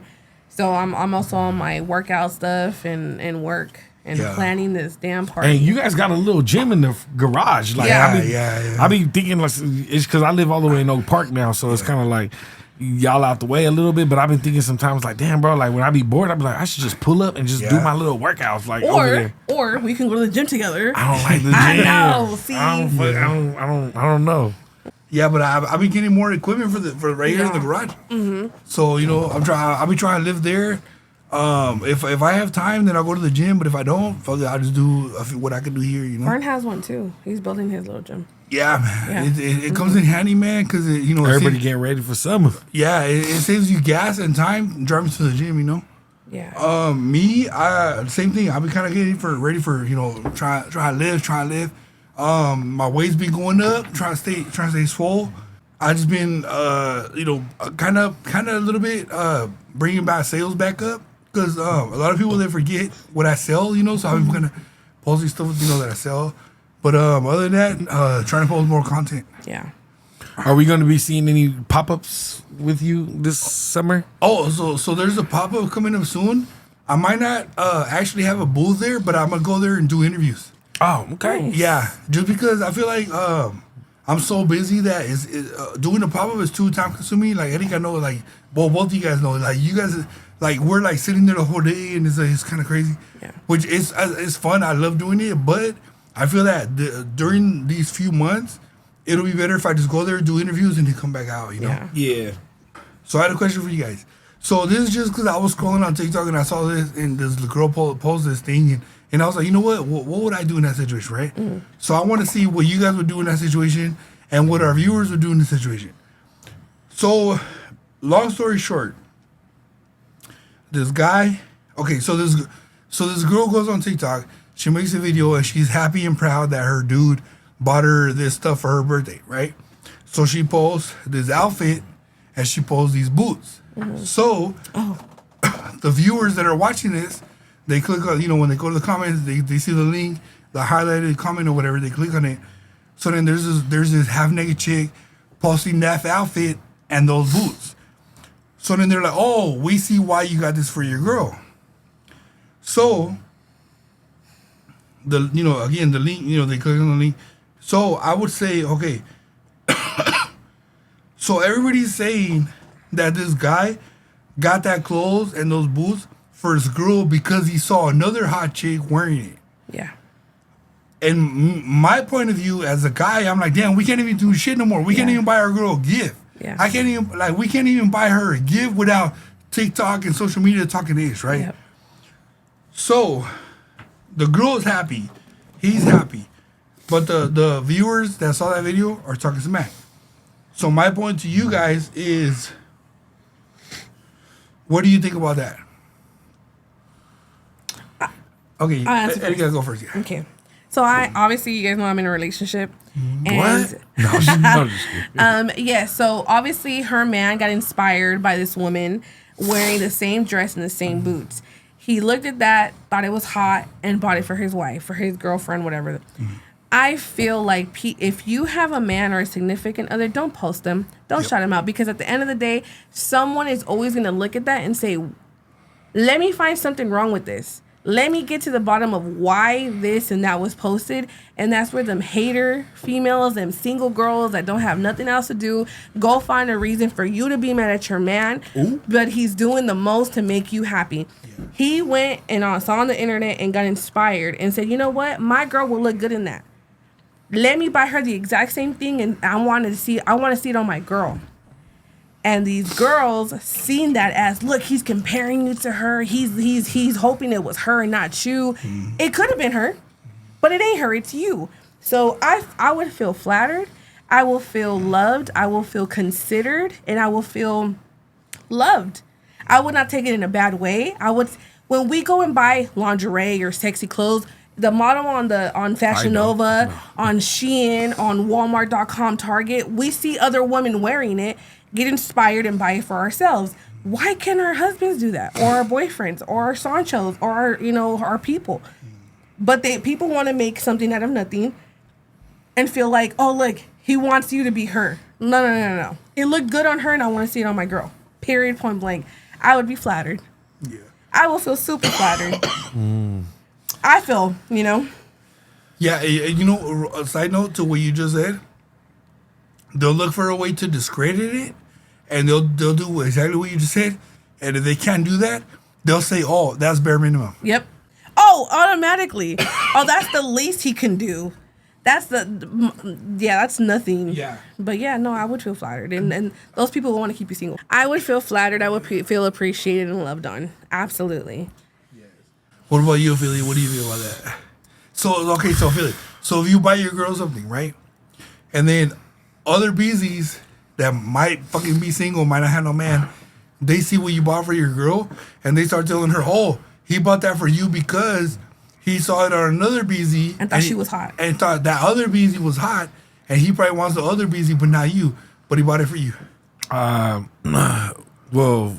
[SPEAKER 2] So I'm also on my workout stuff and work and planning this damn party.
[SPEAKER 3] And you guys got a little gym in the garage, like I be thinking like it's because I live all the way in Oak Park now, so it's kind of like. Y'all out the way a little bit, but I've been thinking sometimes like, damn, bro, like when I be bored, I be like, I should just pull up and just do my little workouts, like over there.
[SPEAKER 2] Or we can go to the gym together.
[SPEAKER 3] I don't like the gym.
[SPEAKER 2] I know. See,
[SPEAKER 3] I don't know.
[SPEAKER 1] Yeah, but I've been getting more equipment for right here in the garage. So I'll be trying to live there. If I have time, then I'll go to the gym. But if I don't, fuck it, I'll just do what I can do here.
[SPEAKER 2] Vern has one too. He's building his little gym.
[SPEAKER 1] Yeah, man. It comes in handy, man, because
[SPEAKER 3] Everybody getting ready for summer.
[SPEAKER 1] Yeah, it saves you gas and time driving to the gym.
[SPEAKER 2] Yeah.
[SPEAKER 1] Me, same thing. I've been kind of getting ready for try to live. My weight's been going up. Trying to stay swole. I just been, kind of a little bit bringing back sales back up because a lot of people they forget what I sell, So I'm gonna post these stuff, that I sell. But other than that, trying to post more content.
[SPEAKER 2] Yeah.
[SPEAKER 3] Are we going to be seeing any pop-ups with you this summer?
[SPEAKER 1] Oh, so there's a pop-up coming up soon. I might not actually have a booth there, but I'm gonna go there and do interviews.
[SPEAKER 3] Oh, okay.
[SPEAKER 1] Yeah, just because I feel like I'm so busy that doing a pop-up is too time consuming. Like I think I know, like both of you guys know, like you guys, like we're like sitting there the whole day and it's kind of crazy.
[SPEAKER 2] Yeah.
[SPEAKER 1] Which is it's fun. I love doing it, but I feel that during these few months, it'll be better if I just go there, do interviews, and then come back out.
[SPEAKER 3] Yeah.
[SPEAKER 1] So I had a question for you guys. So this is just because I was scrolling on TikTok and I saw this, and this girl posted this thing, and I was like, you know what would I do in that situation, right? Mm. So I want to see what you guys would do in that situation and what our viewers would do in the situation. So, long story short, this guy, okay, so this girl goes on TikTok, she makes a video, and she's happy and proud that her dude bought her this stuff for her birthday, right? So she posts this outfit, and she posts these boots. Mm-hmm. So, the viewers that are watching this, they click on, when they go to the comments, they see the link, the highlighted comment or whatever, they click on it. So then there's this half-naked chick posting that outfit and those boots. So then they're like, oh, we see why you got this for your girl. So, again, the link, they click on the link. So I would say, okay, so everybody's saying that this guy got that clothes and those boots for his girl because he saw another hot chick wearing it.
[SPEAKER 2] Yeah.
[SPEAKER 1] And my point of view as a guy, I'm like, damn, we can't even do shit no more. We can't even buy our girl a gift.
[SPEAKER 2] Yeah.
[SPEAKER 1] We can't even buy her a gift without TikTok and social media talking this, right? Yep. So the girl's happy. He's happy. But the viewers that saw that video are talking smack. So my point to you guys is, what do you think about that? Okay, Eddie, you guys go first. Yeah.
[SPEAKER 2] Okay. So obviously you guys know I'm in a relationship. And
[SPEAKER 3] what? No, I'm just kidding.
[SPEAKER 2] Yeah, so obviously her man got inspired by this woman wearing the same dress and the same boots. He looked at that, thought it was hot, and bought it for his wife, for his girlfriend, whatever. I feel like if you have a man or a significant other, don't post them. Don't shout him out. Because at the end of the day, someone is always going to look at that and say, let me find something wrong with this. Let me get to the bottom of why this and that was posted. And that's where them hater females, them single girls that don't have nothing else to do, go find a reason for you to be mad at your man. Ooh. But he's doing the most to make you happy. Yeah. He went and saw on the internet and got inspired and said, you know what? My girl will look good in that. Let me buy her the exact same thing, and I want to see it on my girl. And these girls seen that as, look, he's comparing you to her. He's hoping it was her and not you. Mm-hmm. It could have been her, but it ain't her. It's you. So I would feel flattered. I will feel loved. I will feel considered, and I will feel loved. I would not take it in a bad way. When we go and buy lingerie or sexy clothes, the model on Fashion Nova, on Shein, on Walmart.com, Target, we see other women wearing it, get inspired, and buy it for ourselves. Why can't our husbands do that, or our boyfriends, or our Sanchos, or our people? But people want to make something out of nothing, and feel like, oh look, he wants you to be her. No. It looked good on her, and I want to see it on my girl. Period. Point blank. I would be flattered. Yeah. I will feel super flattered. I feel,
[SPEAKER 1] Yeah, a side note to what you just said, they'll look for a way to discredit it, and they'll do exactly what you just said. And if they can't do that, they'll say, oh, that's bare minimum.
[SPEAKER 2] Yep. Oh, automatically. Oh, that's the least he can do. That's nothing. Yeah. But yeah, no, I would feel flattered. And those people will want to keep you single. I would feel flattered. I would feel appreciated and loved on. Absolutely.
[SPEAKER 1] What about you, Philly? What do you feel about that? So Philly. So if you buy your girl something, right? And then other beezies that might fucking be single, might not have no man, they see what you bought for your girl, and they start telling her, oh, he bought that for you because he saw it on another beezy.
[SPEAKER 2] And thought she was hot.
[SPEAKER 1] And thought that other beezy was hot, and he probably wants the other beezy, but not you. But he bought it for you.
[SPEAKER 3] Well,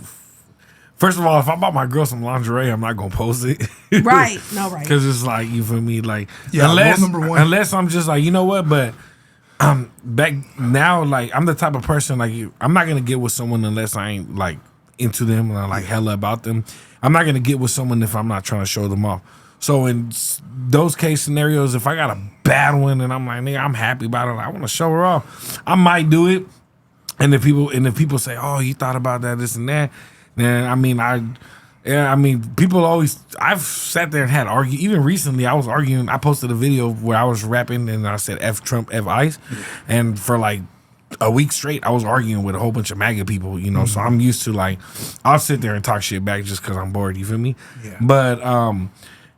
[SPEAKER 3] first of all, if I bought my girl some lingerie, I'm not gonna post it.
[SPEAKER 2] Right. No, right.
[SPEAKER 3] Because it's like, you feel me? Like,
[SPEAKER 1] Yeah,
[SPEAKER 3] unless,
[SPEAKER 1] rule number one.
[SPEAKER 3] unless I'm just like, you know what? But back now, like, I'm the type of person, like, I'm not gonna get with someone unless I ain't like into them and I like hella about them. I'm not gonna get with someone if I'm not trying to show them off. So in those case scenarios, if I got a bad one and I'm like, nigga, I'm happy about it, I want to show her off, I might do it. And if people say, oh, you thought about that, this and that, then I mean, people always. I've sat there and had argue. Even recently, I was arguing. I posted a video where I was rapping and I said F Trump, F ICE, and for like a week straight, I was arguing with a whole bunch of MAGA people. You know, so I'm used to like, I'll sit there and talk shit back just because I'm bored. You feel me?
[SPEAKER 1] Yeah.
[SPEAKER 3] But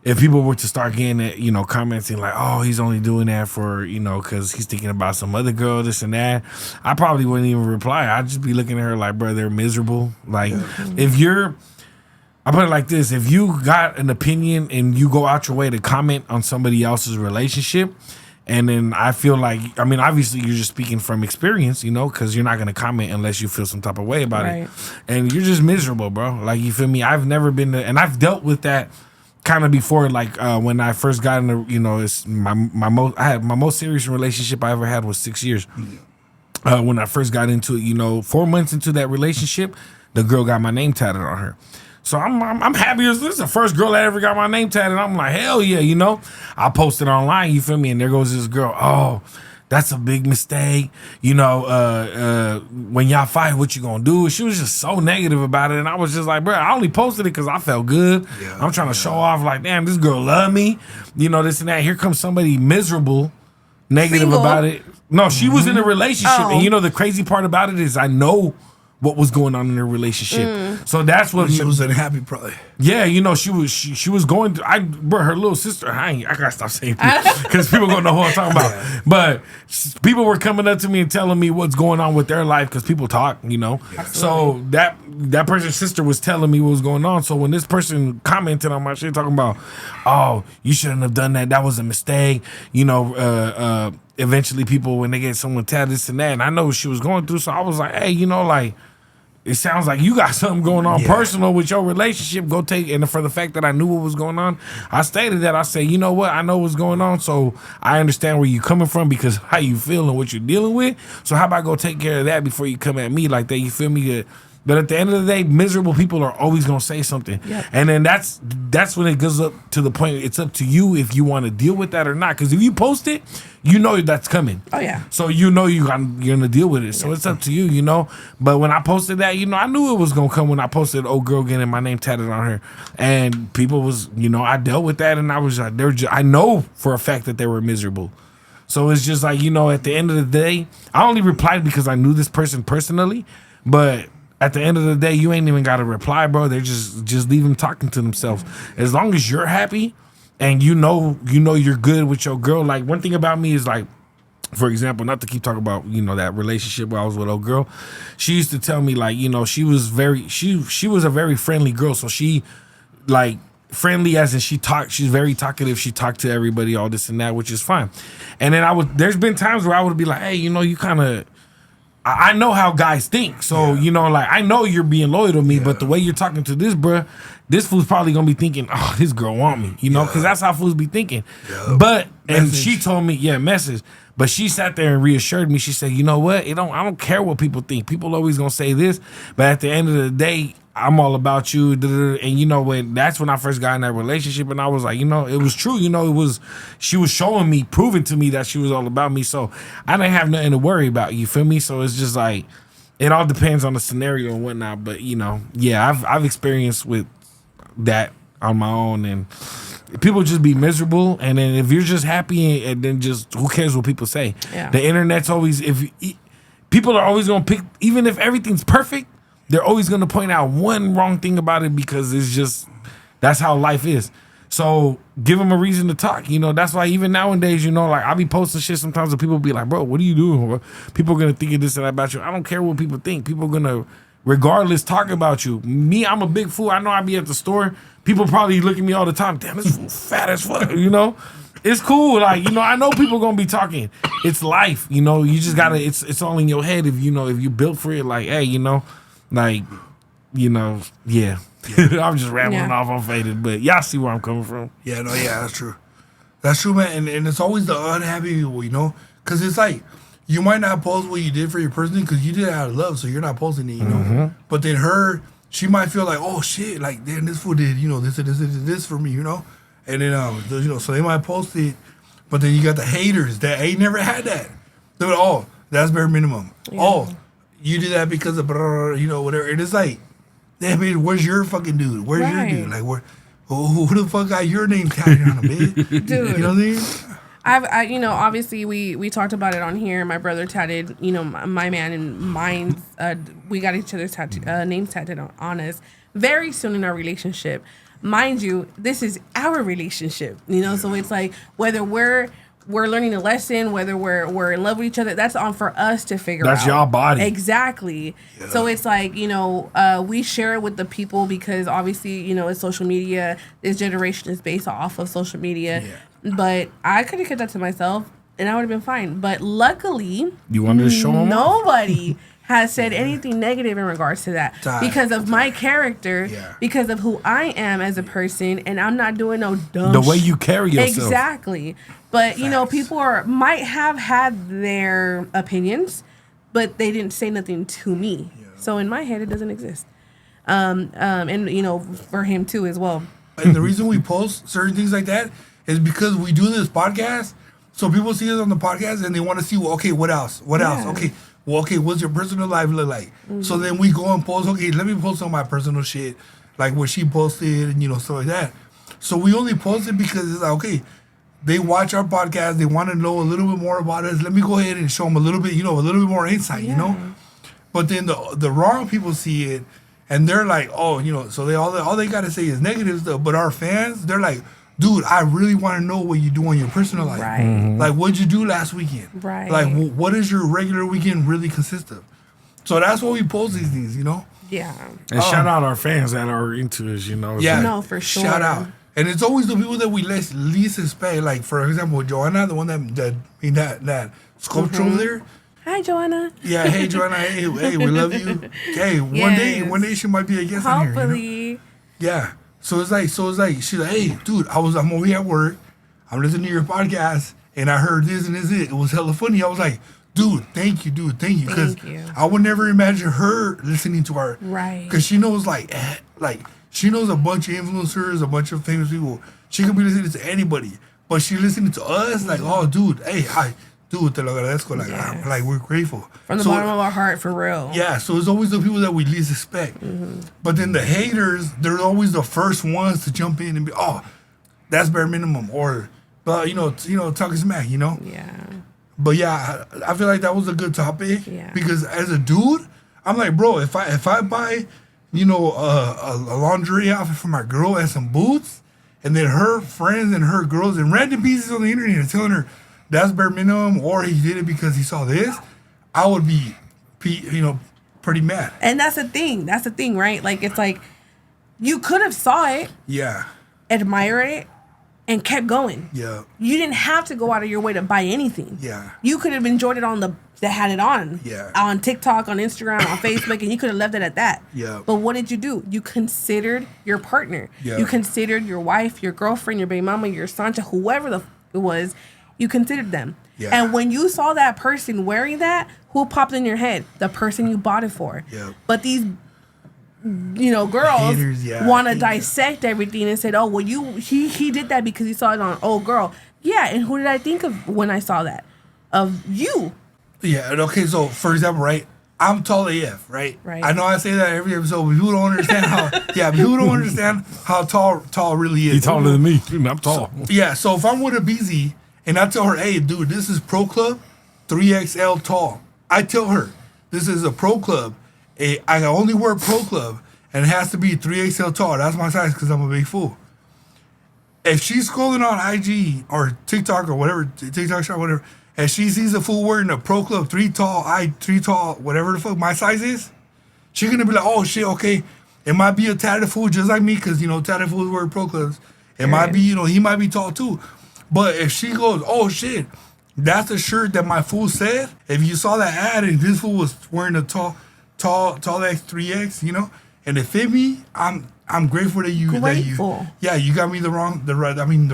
[SPEAKER 3] if people were to start getting it, you know, commenting like, oh, he's only doing that for, you know, because he's thinking about some other girl, this and that, I probably wouldn't even reply. I'd just be looking at her like, bro, they're miserable. Like, I put it like this, if you got an opinion and you go out your way to comment on somebody else's relationship, and then I feel like, I mean, obviously you're just speaking from experience, you know, because you're not going to comment unless you feel some type of way about it. And you're just miserable, bro. Like, you feel me? I've never been, and I've dealt with that kind of before, like when I first got into, you know, it's my most serious relationship I ever had was 6 years. When I first got into it, you know, 4 months into that relationship, the girl got my name tatted on her. So I'm happy as this is the first girl that ever got my name tatted. I'm like, hell yeah, you know. I posted online, you feel me, and there goes this girl. Oh, that's a big mistake. You know, when y'all fight, what you gonna do? She was just so negative about it. And I was just like, bro, I only posted it because I felt good. Yeah, I'm trying to show off like, damn, this girl love me. You know, this and that. Here comes somebody miserable, negative
[SPEAKER 2] Single.
[SPEAKER 3] about it. No, she was in a relationship. And you know, the crazy part about it is I know what was going on in their relationship. So that's what
[SPEAKER 1] she was unhappy, probably.
[SPEAKER 3] Yeah, you know, she was going through. Bro, her little sister. I gotta stop saying because people gonna know who I'm talking about. Yeah. But people were coming up to me and telling me what's going on with their life because people talk, you know. Yeah. So that person's sister was telling me what was going on. So when this person commented on my shit talking about, oh, you shouldn't have done that. That was a mistake. You know, eventually people when they get someone tatted this and that, and I know what she was going through. So I was like, hey, you know, like, it sounds like you got something going on personal with your relationship. Go take, and for the fact that I knew what was going on, I stated that. I said, you know what? I know what's going on, so I understand where you're coming from because how you feel and what you're dealing with. So how about go take care of that before you come at me like that? You feel me? But at the end of the day, miserable people are always gonna say something, and then that's when it goes up to the point. It's up to you if you want to deal with that or not. Because if you post it, you know that's coming. Oh yeah. So you know you're gonna deal with it. So it's up to you, you know. But when I posted that, you know, I knew it was gonna come when I posted old girl getting my name tatted on her, and people was, you know, I dealt with that, and I was like, I know for a fact that they were miserable. So it's just like, you know, at the end of the day, I only replied because I knew this person personally, but at the end of the day, you ain't even got to reply, bro. They're just leave them talking to themselves. As long as you're happy and you know you're good with your girl. Like, one thing about me is, like, for example, not to keep talking about, you know, that relationship where I was with old girl, she used to tell me, like, you know, she was a very friendly girl. So she, like, friendly as in she's very talkative. She talked to everybody, all this and that, which is fine. And then there's been times where I would be like, hey, you know, you kind of, I know how guys think. So, you know, like, I know you're being loyal to me, but the way you're talking to this, bruh, this fool's probably going to be thinking, oh, this girl want me, you know, because that's how fools be thinking. But, and she told me, message. But she sat there and reassured me. She said, you know what? I don't care what people think. People always going to say this. But at the end of the day, I'm all about you. And you know, that's when I first got in that relationship, and I was like, you know, it was true. You know, she was showing me, proving to me that she was all about me. So I didn't have nothing to worry about. You feel me? So it's just like, it all depends on the scenario and whatnot. But, you know, yeah, I've experienced with that on my own, and people just be miserable. And then if you're just happy, and then just, who cares what people say? Yeah. The internet's always, people are always going to pick, even if everything's perfect, they're always going to point out one wrong thing about it because it's just, that's how life is. So give them a reason to talk. You know, that's why even nowadays, you know, like, I'll be posting shit sometimes and people be like, bro, what are you doing? People are going to think of this and that about you. I don't care what people think. People are going to, regardless, talk about you. Me, I'm a big fool. I know I be at the store. People probably look at me all the time. Damn, this fool fat as fuck, you know? It's cool. Like, you know, I know people gonna be talking. It's life, you know. You just gotta. It's all in your head. If you know, if you built for it, like, hey, you know, like, you know, yeah. I'm just rambling off. I'm faded, but y'all see where I'm coming from.
[SPEAKER 1] Yeah, no, yeah, that's true. That's true, man. And it's always the unhappy people, you know, because it's like you might not post what you did for your person because you did it out of love, so you're not posting it, you know. But then she might feel like, oh shit, like damn, this fool did, you know, this for me, you know. And then you know, so they might post it, but then you got the haters that ain't never had that. They're like, oh, that's bare minimum. Yeah. Oh, you did that because of you know, whatever. And it's like, damn it, where's your fucking dude? Where's your dude? Like, who the fuck got your name tatted on him, bitch?
[SPEAKER 2] Dude,
[SPEAKER 1] you know what I mean?
[SPEAKER 2] I you know, obviously we talked about it on here. My brother tatted, you know, my man and mine's. We got each other's names tatted on us very soon in our relationship. Mind you, this is our relationship, you know. So it's like whether we're learning a lesson, whether we're in love with each other, that's on for us to figure out.
[SPEAKER 3] That's y'all body.
[SPEAKER 2] Exactly. Yeah. So it's like, you know, we share it with the people because obviously, you know, it's social media. This generation is based off of social media. Yeah. But I could have kept that to myself and I would have been fine. But luckily,
[SPEAKER 3] you wanted to show them
[SPEAKER 2] nobody has said anything negative in regards to that because of my character, because of who I am as a person, and I'm not doing no dumb
[SPEAKER 3] the way you carry yourself.
[SPEAKER 2] Exactly. But, you know, people might have had their opinions, but they didn't say nothing to me. Yeah. So in my head, it doesn't exist. And, you know, for him too as well.
[SPEAKER 1] And the reason we post certain things like that is because we do this podcast. So people see us on the podcast and they want to see, well, okay, what else? What else? Okay. Well, okay, what's your personal life look like? Mm-hmm. So then we go and post, okay, let me post on my personal shit, like what she posted and, you know, stuff like that. So we only post it because it's like, okay, they watch our podcast, they want to know a little bit more about us. Let me go ahead and show them a little bit, you know, a little bit more insight, you know? But then the wrong people see it and they're like, oh, you know, so all they got to say is negative stuff. But our fans, they're like, dude, I really want to know what you do in your personal life.
[SPEAKER 2] Right. Mm-hmm.
[SPEAKER 1] Like, what'd you do last weekend?
[SPEAKER 2] Right.
[SPEAKER 1] Like, what does your regular weekend really consist of? So that's why we post these things, you know?
[SPEAKER 2] Yeah.
[SPEAKER 3] And shout out our fans that are into us, you know?
[SPEAKER 1] Yeah.
[SPEAKER 2] No, for sure.
[SPEAKER 1] Shout out. And it's always the people that we least expect. Like, for example, Joanna, the one that sculpture over there.
[SPEAKER 2] Hi, Joanna.
[SPEAKER 1] Yeah, hey, Joanna. Hey, we love you. Hey, one day she might be a guest on here.
[SPEAKER 2] Hopefully.
[SPEAKER 1] You know? Yeah. So it's like she's like, hey, dude, I'm over here at work. I'm listening to your podcast, and I heard this and this. It was hella funny. I was like, dude, thank you. Because I would never imagine her listening to our
[SPEAKER 2] right.
[SPEAKER 1] Because she knows like she knows a bunch of influencers, a bunch of famous people. She could be listening to anybody, but she listening to us like, oh, dude, hey, hi. Dude, te lo agradezco. Like we're grateful.
[SPEAKER 2] From the bottom of our heart, for real.
[SPEAKER 1] Yeah, so it's always the people that we least expect. Mm-hmm. But then the haters, they're always the first ones to jump in and be, oh, that's bare minimum. Or, you know, talking smack, you know?
[SPEAKER 2] Yeah.
[SPEAKER 1] But yeah, I feel like that was a good topic.
[SPEAKER 2] Yeah.
[SPEAKER 1] Because as a dude, I'm like, bro, if I buy, you know, a lingerie outfit for my girl and some boots, and then her friends and her girls and random pieces on the internet are telling her, that's bare minimum, or he did it because he saw this, I would be, you know, pretty mad.
[SPEAKER 2] And that's the thing. That's the thing, right? Like, it's like, you could have saw it.
[SPEAKER 1] Yeah.
[SPEAKER 2] Admired it, and kept going.
[SPEAKER 1] Yeah.
[SPEAKER 2] You didn't have to go out of your way to buy anything.
[SPEAKER 1] Yeah.
[SPEAKER 2] You could have enjoyed it that had it on.
[SPEAKER 1] Yeah.
[SPEAKER 2] On TikTok, on Instagram, on Facebook, and you could have left it at that.
[SPEAKER 1] Yeah.
[SPEAKER 2] But what did you do? You considered your partner.
[SPEAKER 1] Yeah.
[SPEAKER 2] You considered your wife, your girlfriend, your baby mama, your Sancha, whoever it was. You considered them. Yeah. And when you saw that person wearing that, who popped in your head? The person you bought it for.
[SPEAKER 1] Yeah.
[SPEAKER 2] But these, you know, girls want to dissect everything and said, oh, well, he did that because he saw it on old girl. Yeah, and who did I think of when I saw that? Of you.
[SPEAKER 1] Yeah, and okay, so for example, right? I'm tall AF, right?
[SPEAKER 2] Right.
[SPEAKER 1] I know I say that every episode, but people don't understand how tall really is.
[SPEAKER 3] He's taller than me. I'm tall.
[SPEAKER 1] So if I'm with a BZ and I tell her, hey, dude, this is Pro Club 3XL tall. I tell her, this is a Pro Club. I can only wear Pro Club, and it has to be 3XL tall. That's my size because I'm a big fool. If she's scrolling on IG or TikTok or whatever, TikTok shop, whatever, and she sees a fool wearing a Pro Club 3 tall, whatever the fuck my size is, she's going to be like, oh, shit, okay. It might be a tatted fool just like me because, you know, tatted fools wear Pro Clubs. It might be, you know, he might be tall too. But if she goes, oh shit, that's the shirt that my fool said. If you saw that ad and this fool was wearing a tall X 3X, you know, and it fit me, I'm grateful that you you got me the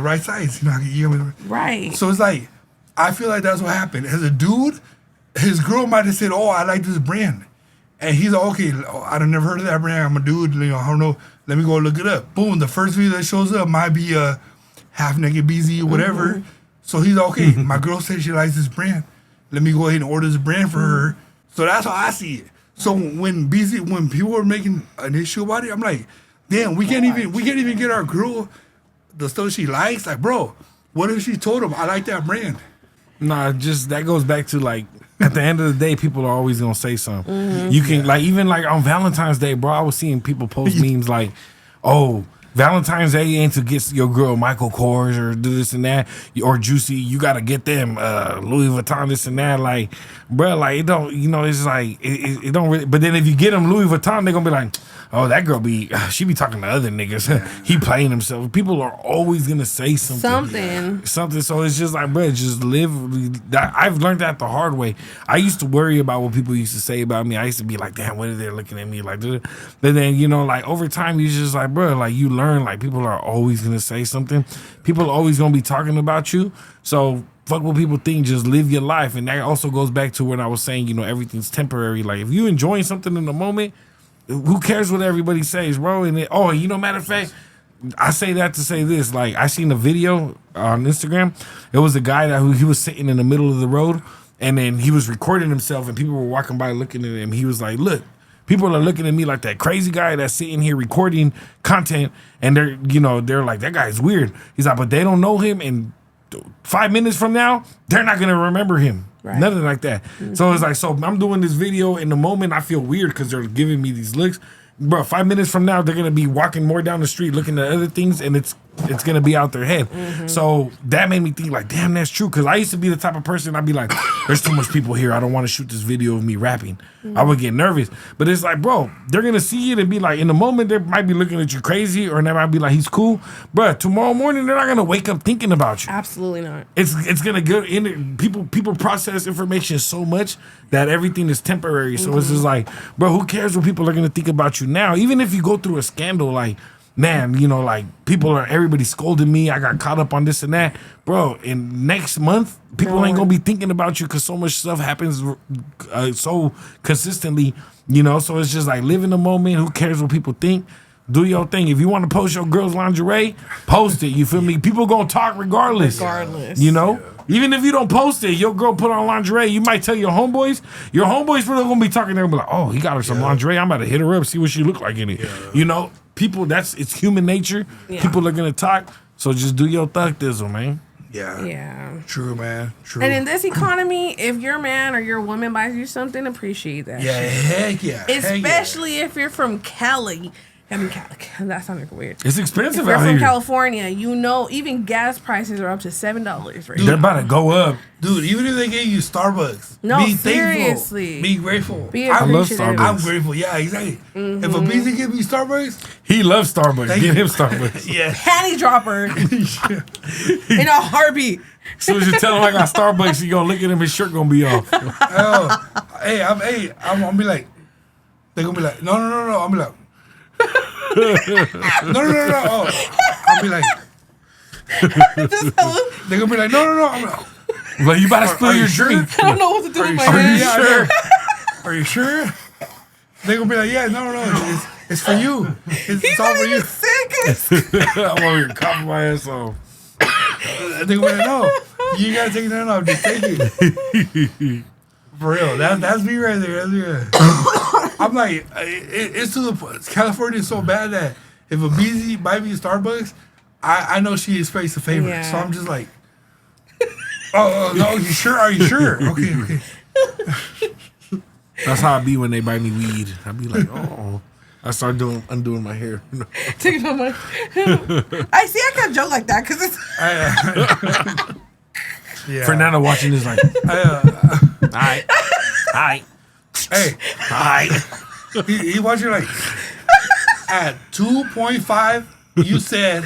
[SPEAKER 1] right size. You know, you got me
[SPEAKER 2] right.
[SPEAKER 1] So it's like, I feel like that's what happened. As a dude, his girl might have said, "Oh, I like this brand," and he's like, "Okay, I've never heard of that brand. I'm a dude. You know, I don't know. Let me go look it up." Boom, the first video that shows up might be a half naked BZ or whatever. Mm-hmm. So he's like, "Okay, my girl said she likes this brand. Let me go ahead and order this brand for her." So that's how I see it. So when people are making an issue about it, I'm like, damn, we can't even get our girl the stuff she likes. Like, bro, what if she told him I like that brand?
[SPEAKER 3] Nah, just that goes back to like at the end of the day, people are always gonna say something. Mm-hmm. You can like even like on Valentine's Day, bro. I was seeing people post memes like, "Oh, Valentine's Day ain't to get your girl Michael Kors or do this and that or Juicy. You gotta get them Louis Vuitton this and that." Like, bro, like it don't. You know, it's like it don't really. But then if you get them Louis Vuitton, they're gonna be like, "Oh, that girl she be talking to other niggas. He playing himself." People are always gonna say something. So it's just like, bro, just live. I've learned that the hard way. I used to worry about what people used to say about me. I used to be like, damn, what are they looking at me like? But then, you know, like over time, you just like, bro, like you learn, like people are always gonna say something. People are always gonna be talking about you. So fuck what people think, just live your life. And that also goes back to when I was saying, you know, everything's temporary. Like if you enjoying something in the moment, who cares what everybody says, bro? And you know, matter of fact, I say that to say this. Like, I seen a video on Instagram. It was a guy he was sitting in the middle of the road, and then he was recording himself, and people were walking by looking at him. He was like, "Look, people are looking at me like that crazy guy that's sitting here recording content, and they're like, that guy's weird." He's like, "But they don't know him, and 5 minutes from now, they're not gonna remember him." Right. Nothing like that. Mm-hmm. So it's like, so I'm doing this video in the moment. I feel weird because they're giving me these looks. Bro, 5 minutes from now, they're going to be walking more down the street looking at other things, and it's going to be out their head. Mm-hmm. So that made me think like, damn, that's true. Because I used to be the type of person, I'd be like, there's too much people here. I don't want to shoot this video of me rapping. Mm-hmm. I would get nervous. But it's like, bro, they're going to see it and be like, in the moment, they might be looking at you crazy, or they might be like, he's cool. Bro, tomorrow morning, they're not going to wake up thinking about you.
[SPEAKER 2] Absolutely not.
[SPEAKER 3] It's going to go in it. People process information so much that everything is temporary. So it's just like, bro, who cares what people are going to think about you now? Even if you go through a scandal, like, man, you know, like everybody scolding me. I got caught up on this and that. Bro, in next month, people ain't going to be thinking about you because so much stuff happens so consistently, you know? So it's just like, live in the moment. Who cares what people think? Do your thing. If you want to post your girl's lingerie, post it. You feel me? People going to talk regardless. You know? Yeah. Even if you don't post it, your girl put on lingerie, you might tell your homeboys really gonna be talking there and be like, "Oh, he got her some lingerie. I'm about to hit her up, see what she look like in it." Yeah. You know, people, it's human nature. Yeah. People are gonna talk, so just do your thug thizzle, man.
[SPEAKER 2] Yeah.
[SPEAKER 1] True, man. True.
[SPEAKER 2] And in this economy, if your man or your woman buys you something, appreciate that.
[SPEAKER 1] Yeah, heck yeah.
[SPEAKER 2] Especially if you're from Cali. I mean, that sounded weird.
[SPEAKER 3] It's expensive
[SPEAKER 2] out here. If you're
[SPEAKER 3] from
[SPEAKER 2] California, you know, even gas prices are up to $7 right now.
[SPEAKER 3] They're about to go up.
[SPEAKER 1] Dude, even if they gave you Starbucks, be
[SPEAKER 2] seriously.
[SPEAKER 1] thankful. Be grateful.
[SPEAKER 3] I love Starbucks.
[SPEAKER 1] I'm grateful. Yeah, exactly. Mm-hmm. If a BZ give me Starbucks,
[SPEAKER 3] he loves Starbucks. Get him Starbucks.
[SPEAKER 1] Yeah.
[SPEAKER 2] Panty dropper. In a heartbeat.
[SPEAKER 3] As soon as you tell him I got Starbucks, you gonna look at him, his shirt gonna be off.
[SPEAKER 1] I'm gonna be like, they're gonna be like, no. I'm gonna be like, no. Oh, I'll be like, they're gonna be like, no. I'm
[SPEAKER 3] like, you about to spill your drink.
[SPEAKER 2] I don't know what to do with my
[SPEAKER 3] hand. Are you sure?
[SPEAKER 1] Are you sure? They're gonna be like, yeah, no. It's for you. It's all for you.
[SPEAKER 3] I'm over here coughing my ass off.
[SPEAKER 1] They're gonna be like, no, you gotta take that off. Just take it. For real, that's me right there. That's me. I'm like, it's to the point. California is so bad that if a BZ buy me Starbucks, I know she expects a favor. Yeah. So I'm just like, oh no, you sure? Are you sure? Okay.
[SPEAKER 3] That's how I be when they buy me weed. I be like, oh. I start undoing my hair.
[SPEAKER 2] Taking off my. I see. I can't joke like that because it's.
[SPEAKER 1] Yeah.
[SPEAKER 3] Fernando watching this like, hi.
[SPEAKER 1] Hey, hi. He watching like at 2.5. You said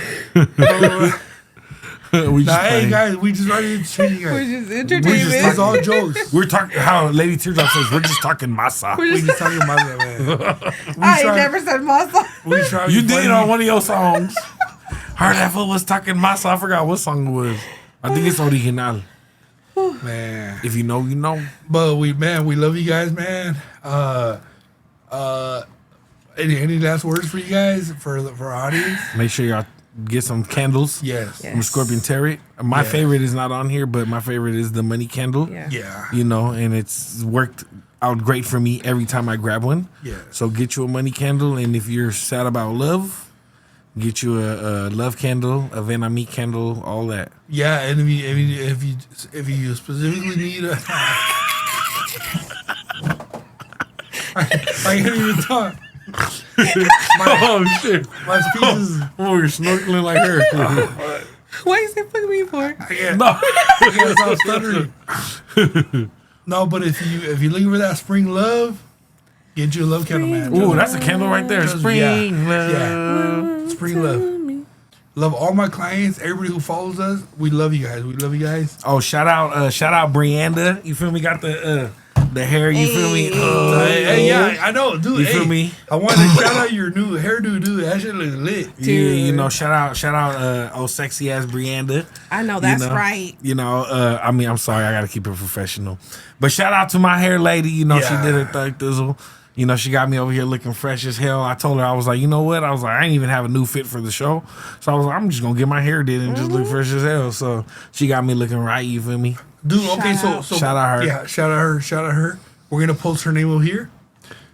[SPEAKER 3] We just
[SPEAKER 1] Hey
[SPEAKER 3] playing.
[SPEAKER 1] guys, we just ready to change you
[SPEAKER 2] We're
[SPEAKER 1] guys.
[SPEAKER 2] just entertainment.
[SPEAKER 1] It's all jokes.
[SPEAKER 3] We're talking how Lady Teardrop says we're just talking masa.
[SPEAKER 1] We just talking about that, man.
[SPEAKER 2] I ain't never said masa.
[SPEAKER 1] We try to
[SPEAKER 3] You
[SPEAKER 1] be
[SPEAKER 3] did
[SPEAKER 1] funny.
[SPEAKER 3] on one of your songs. Heard that fool was talking masa. I forgot what song it was. I think it's original.
[SPEAKER 1] Man.
[SPEAKER 3] If you know, you know.
[SPEAKER 1] But we love you guys, man. Any last words for you guys for our audience?
[SPEAKER 3] Make sure y'all get some candles.
[SPEAKER 1] Yes.
[SPEAKER 2] Yeah.
[SPEAKER 3] From Scorpion Terry. My
[SPEAKER 1] Yeah.
[SPEAKER 3] favorite is not on here, but my favorite is the money candle.
[SPEAKER 2] Yeah.
[SPEAKER 1] Yeah.
[SPEAKER 3] You know, and it's worked out great for me every time I grab one.
[SPEAKER 1] Yeah.
[SPEAKER 3] So get you a money candle, and if you're sad about love, get you a love candle, a Ven a Mi candle, all that.
[SPEAKER 1] Yeah, and if you specifically need a I can't even talk.
[SPEAKER 3] Oh shit!
[SPEAKER 1] My speech is
[SPEAKER 3] Oh, you're snorkeling like her.
[SPEAKER 2] What is it putting me for?
[SPEAKER 1] I can't,
[SPEAKER 3] No.
[SPEAKER 1] I can't stop stuttering. No, but if you're looking for that spring love, get you a love candle, man.
[SPEAKER 3] Ooh, that's a candle right there.
[SPEAKER 1] Just-
[SPEAKER 3] Spring
[SPEAKER 1] yeah.
[SPEAKER 3] love.
[SPEAKER 1] Spring love. Love all my clients, everybody who follows us. We love you guys. We love you guys.
[SPEAKER 3] Oh, shout out Brianda. You feel me? Got the hair. You feel me?
[SPEAKER 1] Hey, yeah, I know, dude.
[SPEAKER 3] You
[SPEAKER 1] hey,
[SPEAKER 3] feel me?
[SPEAKER 1] I wanted to shout out your new hairdo, dude. That shit looks lit.
[SPEAKER 3] Yeah, you know, shout out, oh, sexy ass Brianda.
[SPEAKER 2] I know, that's
[SPEAKER 3] You know?
[SPEAKER 2] right.
[SPEAKER 3] You know, I mean, I'm sorry, I gotta keep it professional. But shout out to my hair lady. You know,
[SPEAKER 1] Yeah.
[SPEAKER 3] she did her thug thizzle. You know, she got me over here looking fresh as hell. I told her, I was like, you know what? I was like, I ain't even have a new fit for the show. So I was like, I'm just gonna get my hair did and just look fresh as hell. So she got me looking right, you feel me?
[SPEAKER 1] Dude, okay,
[SPEAKER 2] Shout
[SPEAKER 1] so
[SPEAKER 3] Shout out her.
[SPEAKER 1] Yeah, shout out her. We're gonna post her name over here.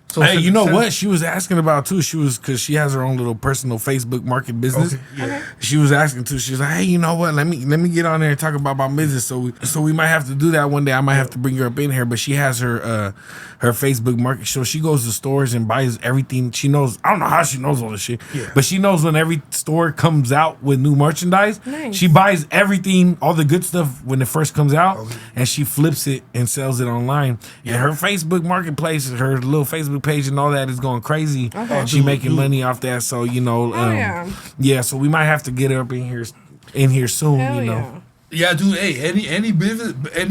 [SPEAKER 1] So
[SPEAKER 3] Hey,
[SPEAKER 1] send-
[SPEAKER 3] you know
[SPEAKER 1] send-
[SPEAKER 3] what? She was asking about too. She was, because she has her own little personal Facebook market business.
[SPEAKER 1] Okay, yeah.
[SPEAKER 3] She was asking too. She was like, "Hey, you know what? Let me get on there and talk about my business." So we might have to do that one day. I might have to bring her up in here. But she has her Facebook market. So she goes to stores and buys everything. She knows. I don't know how she knows all this shit.
[SPEAKER 1] Yeah.
[SPEAKER 3] But she knows when every store comes out with new merchandise.
[SPEAKER 2] Nice.
[SPEAKER 3] She buys everything, all the good stuff when it first comes out,
[SPEAKER 1] Okay.
[SPEAKER 3] and she flips it and sells it online. And her Facebook marketplace, her little Facebook page, and all that is going crazy.
[SPEAKER 2] Okay.
[SPEAKER 3] She making money off that. So you know,
[SPEAKER 2] yeah.
[SPEAKER 3] yeah. So we might have to get her up in here soon.
[SPEAKER 2] Hell
[SPEAKER 3] you know.
[SPEAKER 2] yeah.
[SPEAKER 1] Yeah, dude. Hey, any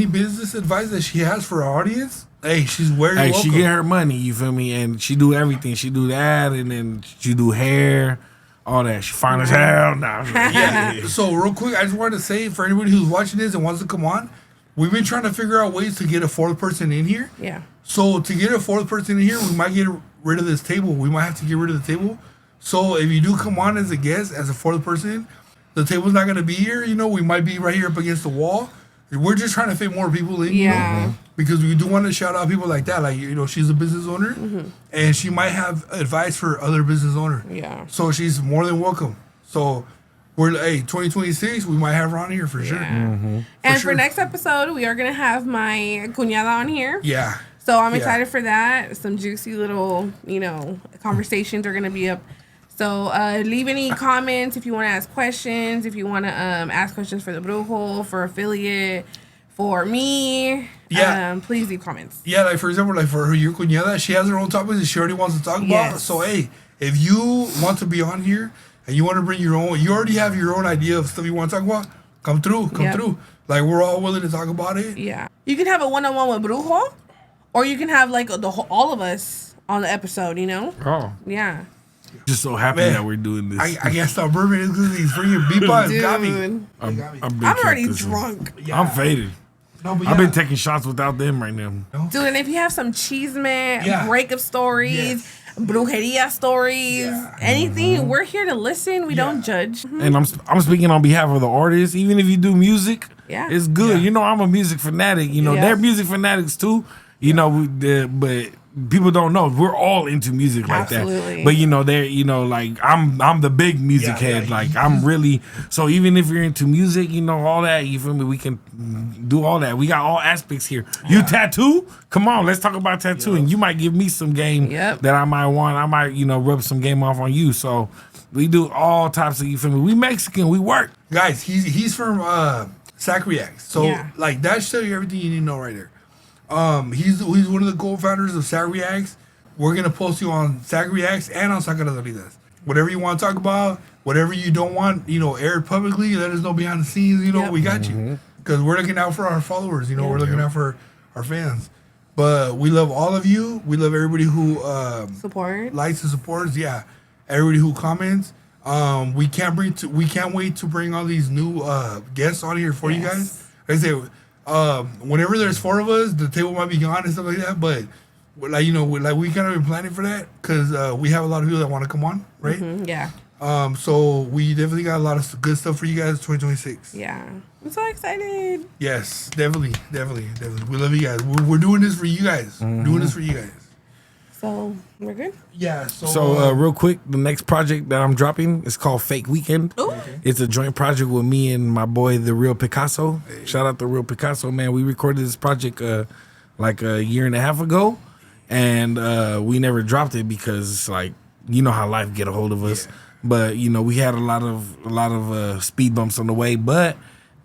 [SPEAKER 1] business advice that she has for our audience? Hey, she's very
[SPEAKER 3] Hey,
[SPEAKER 1] welcome.
[SPEAKER 3] she get her money, you feel me? And she do everything. She do that, and then she do hair, all that. She fine as hell. Nah,
[SPEAKER 1] Yeah. So real quick, I just wanted to say for anybody who's watching this and wants to come on, we've been trying to figure out ways to get a fourth person in here.
[SPEAKER 2] Yeah.
[SPEAKER 1] So to get a fourth person in here, we might get rid of this table. We might have to get rid of the table. So if you do come on as a guest, as a fourth person, the table's not going to be here. You know, we might be right here up against the wall. We're just trying to fit more people in.
[SPEAKER 2] Yeah.
[SPEAKER 1] You know, because we do want to shout out people like that. Like, you know, she's a business owner and she might have advice for other business owners.
[SPEAKER 2] Yeah.
[SPEAKER 1] So she's more than welcome. So we're, hey, 2026, we might have her on here for sure.
[SPEAKER 2] Yeah. And
[SPEAKER 1] sure.
[SPEAKER 2] for next episode, we are going to have my cuñada on here.
[SPEAKER 1] Yeah.
[SPEAKER 2] So I'm
[SPEAKER 1] Yeah.
[SPEAKER 2] excited for that. Some juicy little, conversations are going to be up. So leave any comments if you want to ask questions, if you want to ask questions for the Brujo, for affiliate, for me.
[SPEAKER 1] Yeah.
[SPEAKER 2] Please leave comments.
[SPEAKER 1] Yeah, like for example, like for her, your cuñada, she has her own topics that she already wants to talk about.
[SPEAKER 2] Yes.
[SPEAKER 1] So hey, if you want to be on here and you want to bring your own, you already have your own idea of stuff you want to talk about, come through.
[SPEAKER 2] Yep.
[SPEAKER 1] Like we're all willing to talk about it.
[SPEAKER 2] Yeah. You can have a one-on-one with Brujo, or you can have like all of us on the episode,
[SPEAKER 3] Oh,
[SPEAKER 2] Yeah.
[SPEAKER 3] just so happy
[SPEAKER 1] Man,
[SPEAKER 3] that we're doing this.
[SPEAKER 1] I can't stop burping because these freaking beatbox got me.
[SPEAKER 2] Dude.
[SPEAKER 3] I'm,
[SPEAKER 1] got me.
[SPEAKER 3] I'm,
[SPEAKER 2] I'm already drunk.
[SPEAKER 1] Yeah.
[SPEAKER 3] I'm faded.
[SPEAKER 1] No, but
[SPEAKER 3] I've been
[SPEAKER 1] yeah.
[SPEAKER 3] taking shots without them right now.
[SPEAKER 2] Dude, and if you have some cheeseman,
[SPEAKER 1] Yeah.
[SPEAKER 2] breakup stories,
[SPEAKER 1] Yes.
[SPEAKER 2] brujeria stories,
[SPEAKER 1] Yeah.
[SPEAKER 2] anything, we're here to listen. We
[SPEAKER 1] Yeah.
[SPEAKER 2] don't judge.
[SPEAKER 3] And I'm speaking on behalf of the artists. Even if you do music,
[SPEAKER 2] Yeah.
[SPEAKER 3] it's good.
[SPEAKER 1] Yeah.
[SPEAKER 3] You know, I'm a music fanatic. You know,
[SPEAKER 2] Yeah.
[SPEAKER 3] they're music fanatics too. You know, but people don't know we're all into music like
[SPEAKER 2] Absolutely.
[SPEAKER 3] that. But you know, like I'm the big music
[SPEAKER 1] Yeah,
[SPEAKER 3] head.
[SPEAKER 1] yeah.
[SPEAKER 3] Like I'm really so. Even if you're into music, you know all that. You feel me? We can do all that. We got all aspects here. You tattoo? Come on, let's talk about tattooing. You might give me some game
[SPEAKER 2] Yep.
[SPEAKER 3] that I might want. I might rub some game off on you. So we do all types of. You feel me? We Mexican. We work.
[SPEAKER 1] Guys, he's from Sac Reacts. So
[SPEAKER 2] Yeah.
[SPEAKER 1] like that should tell you everything you need to know right there. He's one of the co-founders of Sac Reacts. We're gonna post you on Sac Reacts and on Sacaratoritas. whatever you want to talk about, whatever you don't want, aired publicly, let us know behind the scenes. We got you, because we're looking out for our followers. We're looking out for our fans. But we love all of you. We love everybody who likes and supports. Yeah, everybody who comments. We can't wait to bring all these new guests on here for you guys. Like I say, whenever there's 4 of us, the table might be gone and stuff like that. But we kind of been planning for that, because we have a lot of people that want to come on, right?
[SPEAKER 2] Yeah.
[SPEAKER 1] So we definitely got a lot of good stuff for you guys in 2026.
[SPEAKER 2] Yeah. I'm so excited.
[SPEAKER 1] Yes, definitely. We love you guys. We're doing this for you guys. Doing this for you guys.
[SPEAKER 2] So we're good.
[SPEAKER 1] Yeah.
[SPEAKER 3] So real quick, the next project that I'm dropping is called Fake Weekend.
[SPEAKER 2] Okay.
[SPEAKER 3] It's a joint project with me and my boy, The Real Picasso. Hey. Shout out The Real Picasso, man. We recorded this project like a year and a half ago, and we never dropped it because, like, how life get a hold of us. Yeah. But we had a lot of speed bumps on the way, but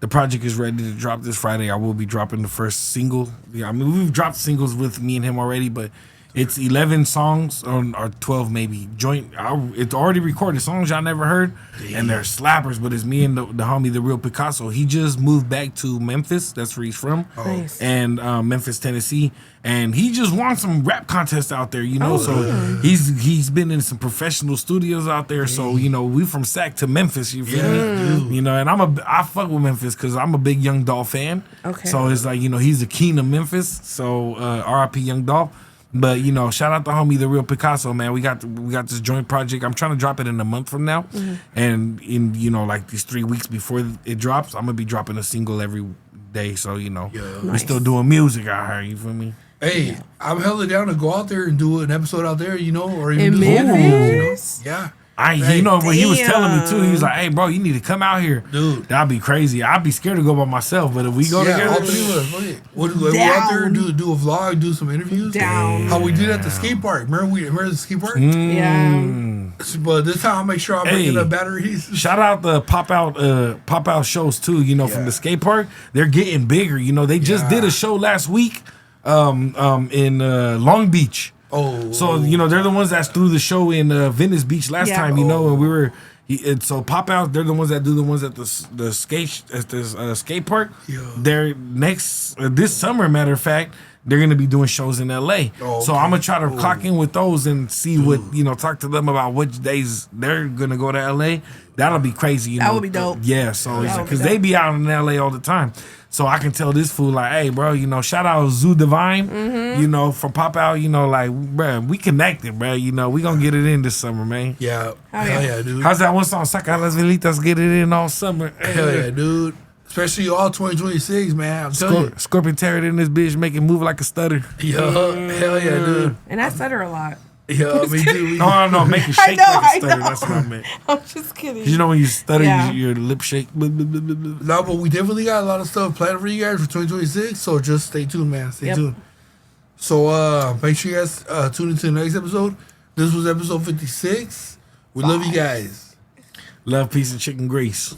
[SPEAKER 3] the project is ready to drop this Friday. I will be dropping the first single. Yeah, I mean, we've dropped singles with me and him already, but it's 11 songs, or 12 maybe. Joint. It's already recorded. Songs y'all never heard, and they're slappers, but it's me and the homie, The Real Picasso. He just moved back to Memphis. That's where he's from.
[SPEAKER 2] Nice.
[SPEAKER 3] And Memphis, Tennessee. And he just won some rap contests out there, So he's been in some professional studios out there. So, we from Sac to Memphis, you feel me? And I fuck with Memphis because I'm a big Young Dolph fan.
[SPEAKER 2] Okay.
[SPEAKER 3] So it's like, he's the king of Memphis. So R.I.P. Young Dolph. But shout out to homie The Real Picasso, man. We got this joint project. I'm trying to drop it in a month from now, and in like these 3 weeks before it drops, I'm gonna be dropping a single every day. So we're still doing music out here. You feel me?
[SPEAKER 1] Hey, I'm hella down to go out there and do an episode out there, or even
[SPEAKER 2] in
[SPEAKER 1] do
[SPEAKER 2] Memphis.
[SPEAKER 1] Yeah.
[SPEAKER 3] When he was telling me too, he was like, "Hey, bro, you need to come out here,
[SPEAKER 1] dude.
[SPEAKER 3] That'd be crazy. I'd be scared to go by myself, but if we go together,
[SPEAKER 1] all 3 of us. We'll go out there and do a vlog, do some interviews.
[SPEAKER 2] Down.
[SPEAKER 1] How we did at the skate park. Remember the skate park?
[SPEAKER 2] Yeah.
[SPEAKER 1] But this time I'll make sure I'm bringing up batteries.
[SPEAKER 3] Shout out the pop out shows too. From the skate park, they're getting bigger. They just did a show last week, in Long Beach.
[SPEAKER 1] Oh,
[SPEAKER 3] so they're the ones that threw the show in Venice Beach last time. And we were. So pop out, they're the ones that do the ones at the skate park.
[SPEAKER 1] Yeah.
[SPEAKER 3] They're next this summer. Matter of fact, they're gonna be doing shows in LA. So I'm gonna try to clock in with those and see what talk to them about which days they're gonna go to LA. That'll be crazy.
[SPEAKER 2] That would be dope.
[SPEAKER 3] Yeah. So because they be out in LA all the time. So I can tell this fool like, hey, bro, shout out Zoo Divine, for Pop Out, like, bro, we connected, bro. We gonna get it in this summer, man.
[SPEAKER 1] Yeah. Hell yeah, dude.
[SPEAKER 3] How's that one song? Saca las velitas, get it in all summer.
[SPEAKER 1] Hell yeah, dude. Especially all 2026, man. I'm telling you.
[SPEAKER 3] Scorpion Terror in this bitch, make it move like a stutter.
[SPEAKER 1] Yo, hell yeah, dude.
[SPEAKER 2] And I stutter a lot.
[SPEAKER 1] Yeah, me too.
[SPEAKER 3] No, make it shake like a stutter. That's what I meant.
[SPEAKER 2] I'm just kidding.
[SPEAKER 3] When you stutter, your lip shake.
[SPEAKER 1] No, but we definitely got a lot of stuff planned for you guys for 2026. So just stay tuned, man. Stay tuned. So make sure you guys tune into the next episode. This was episode 56. We love you guys.
[SPEAKER 3] Love, peace, and chicken grease.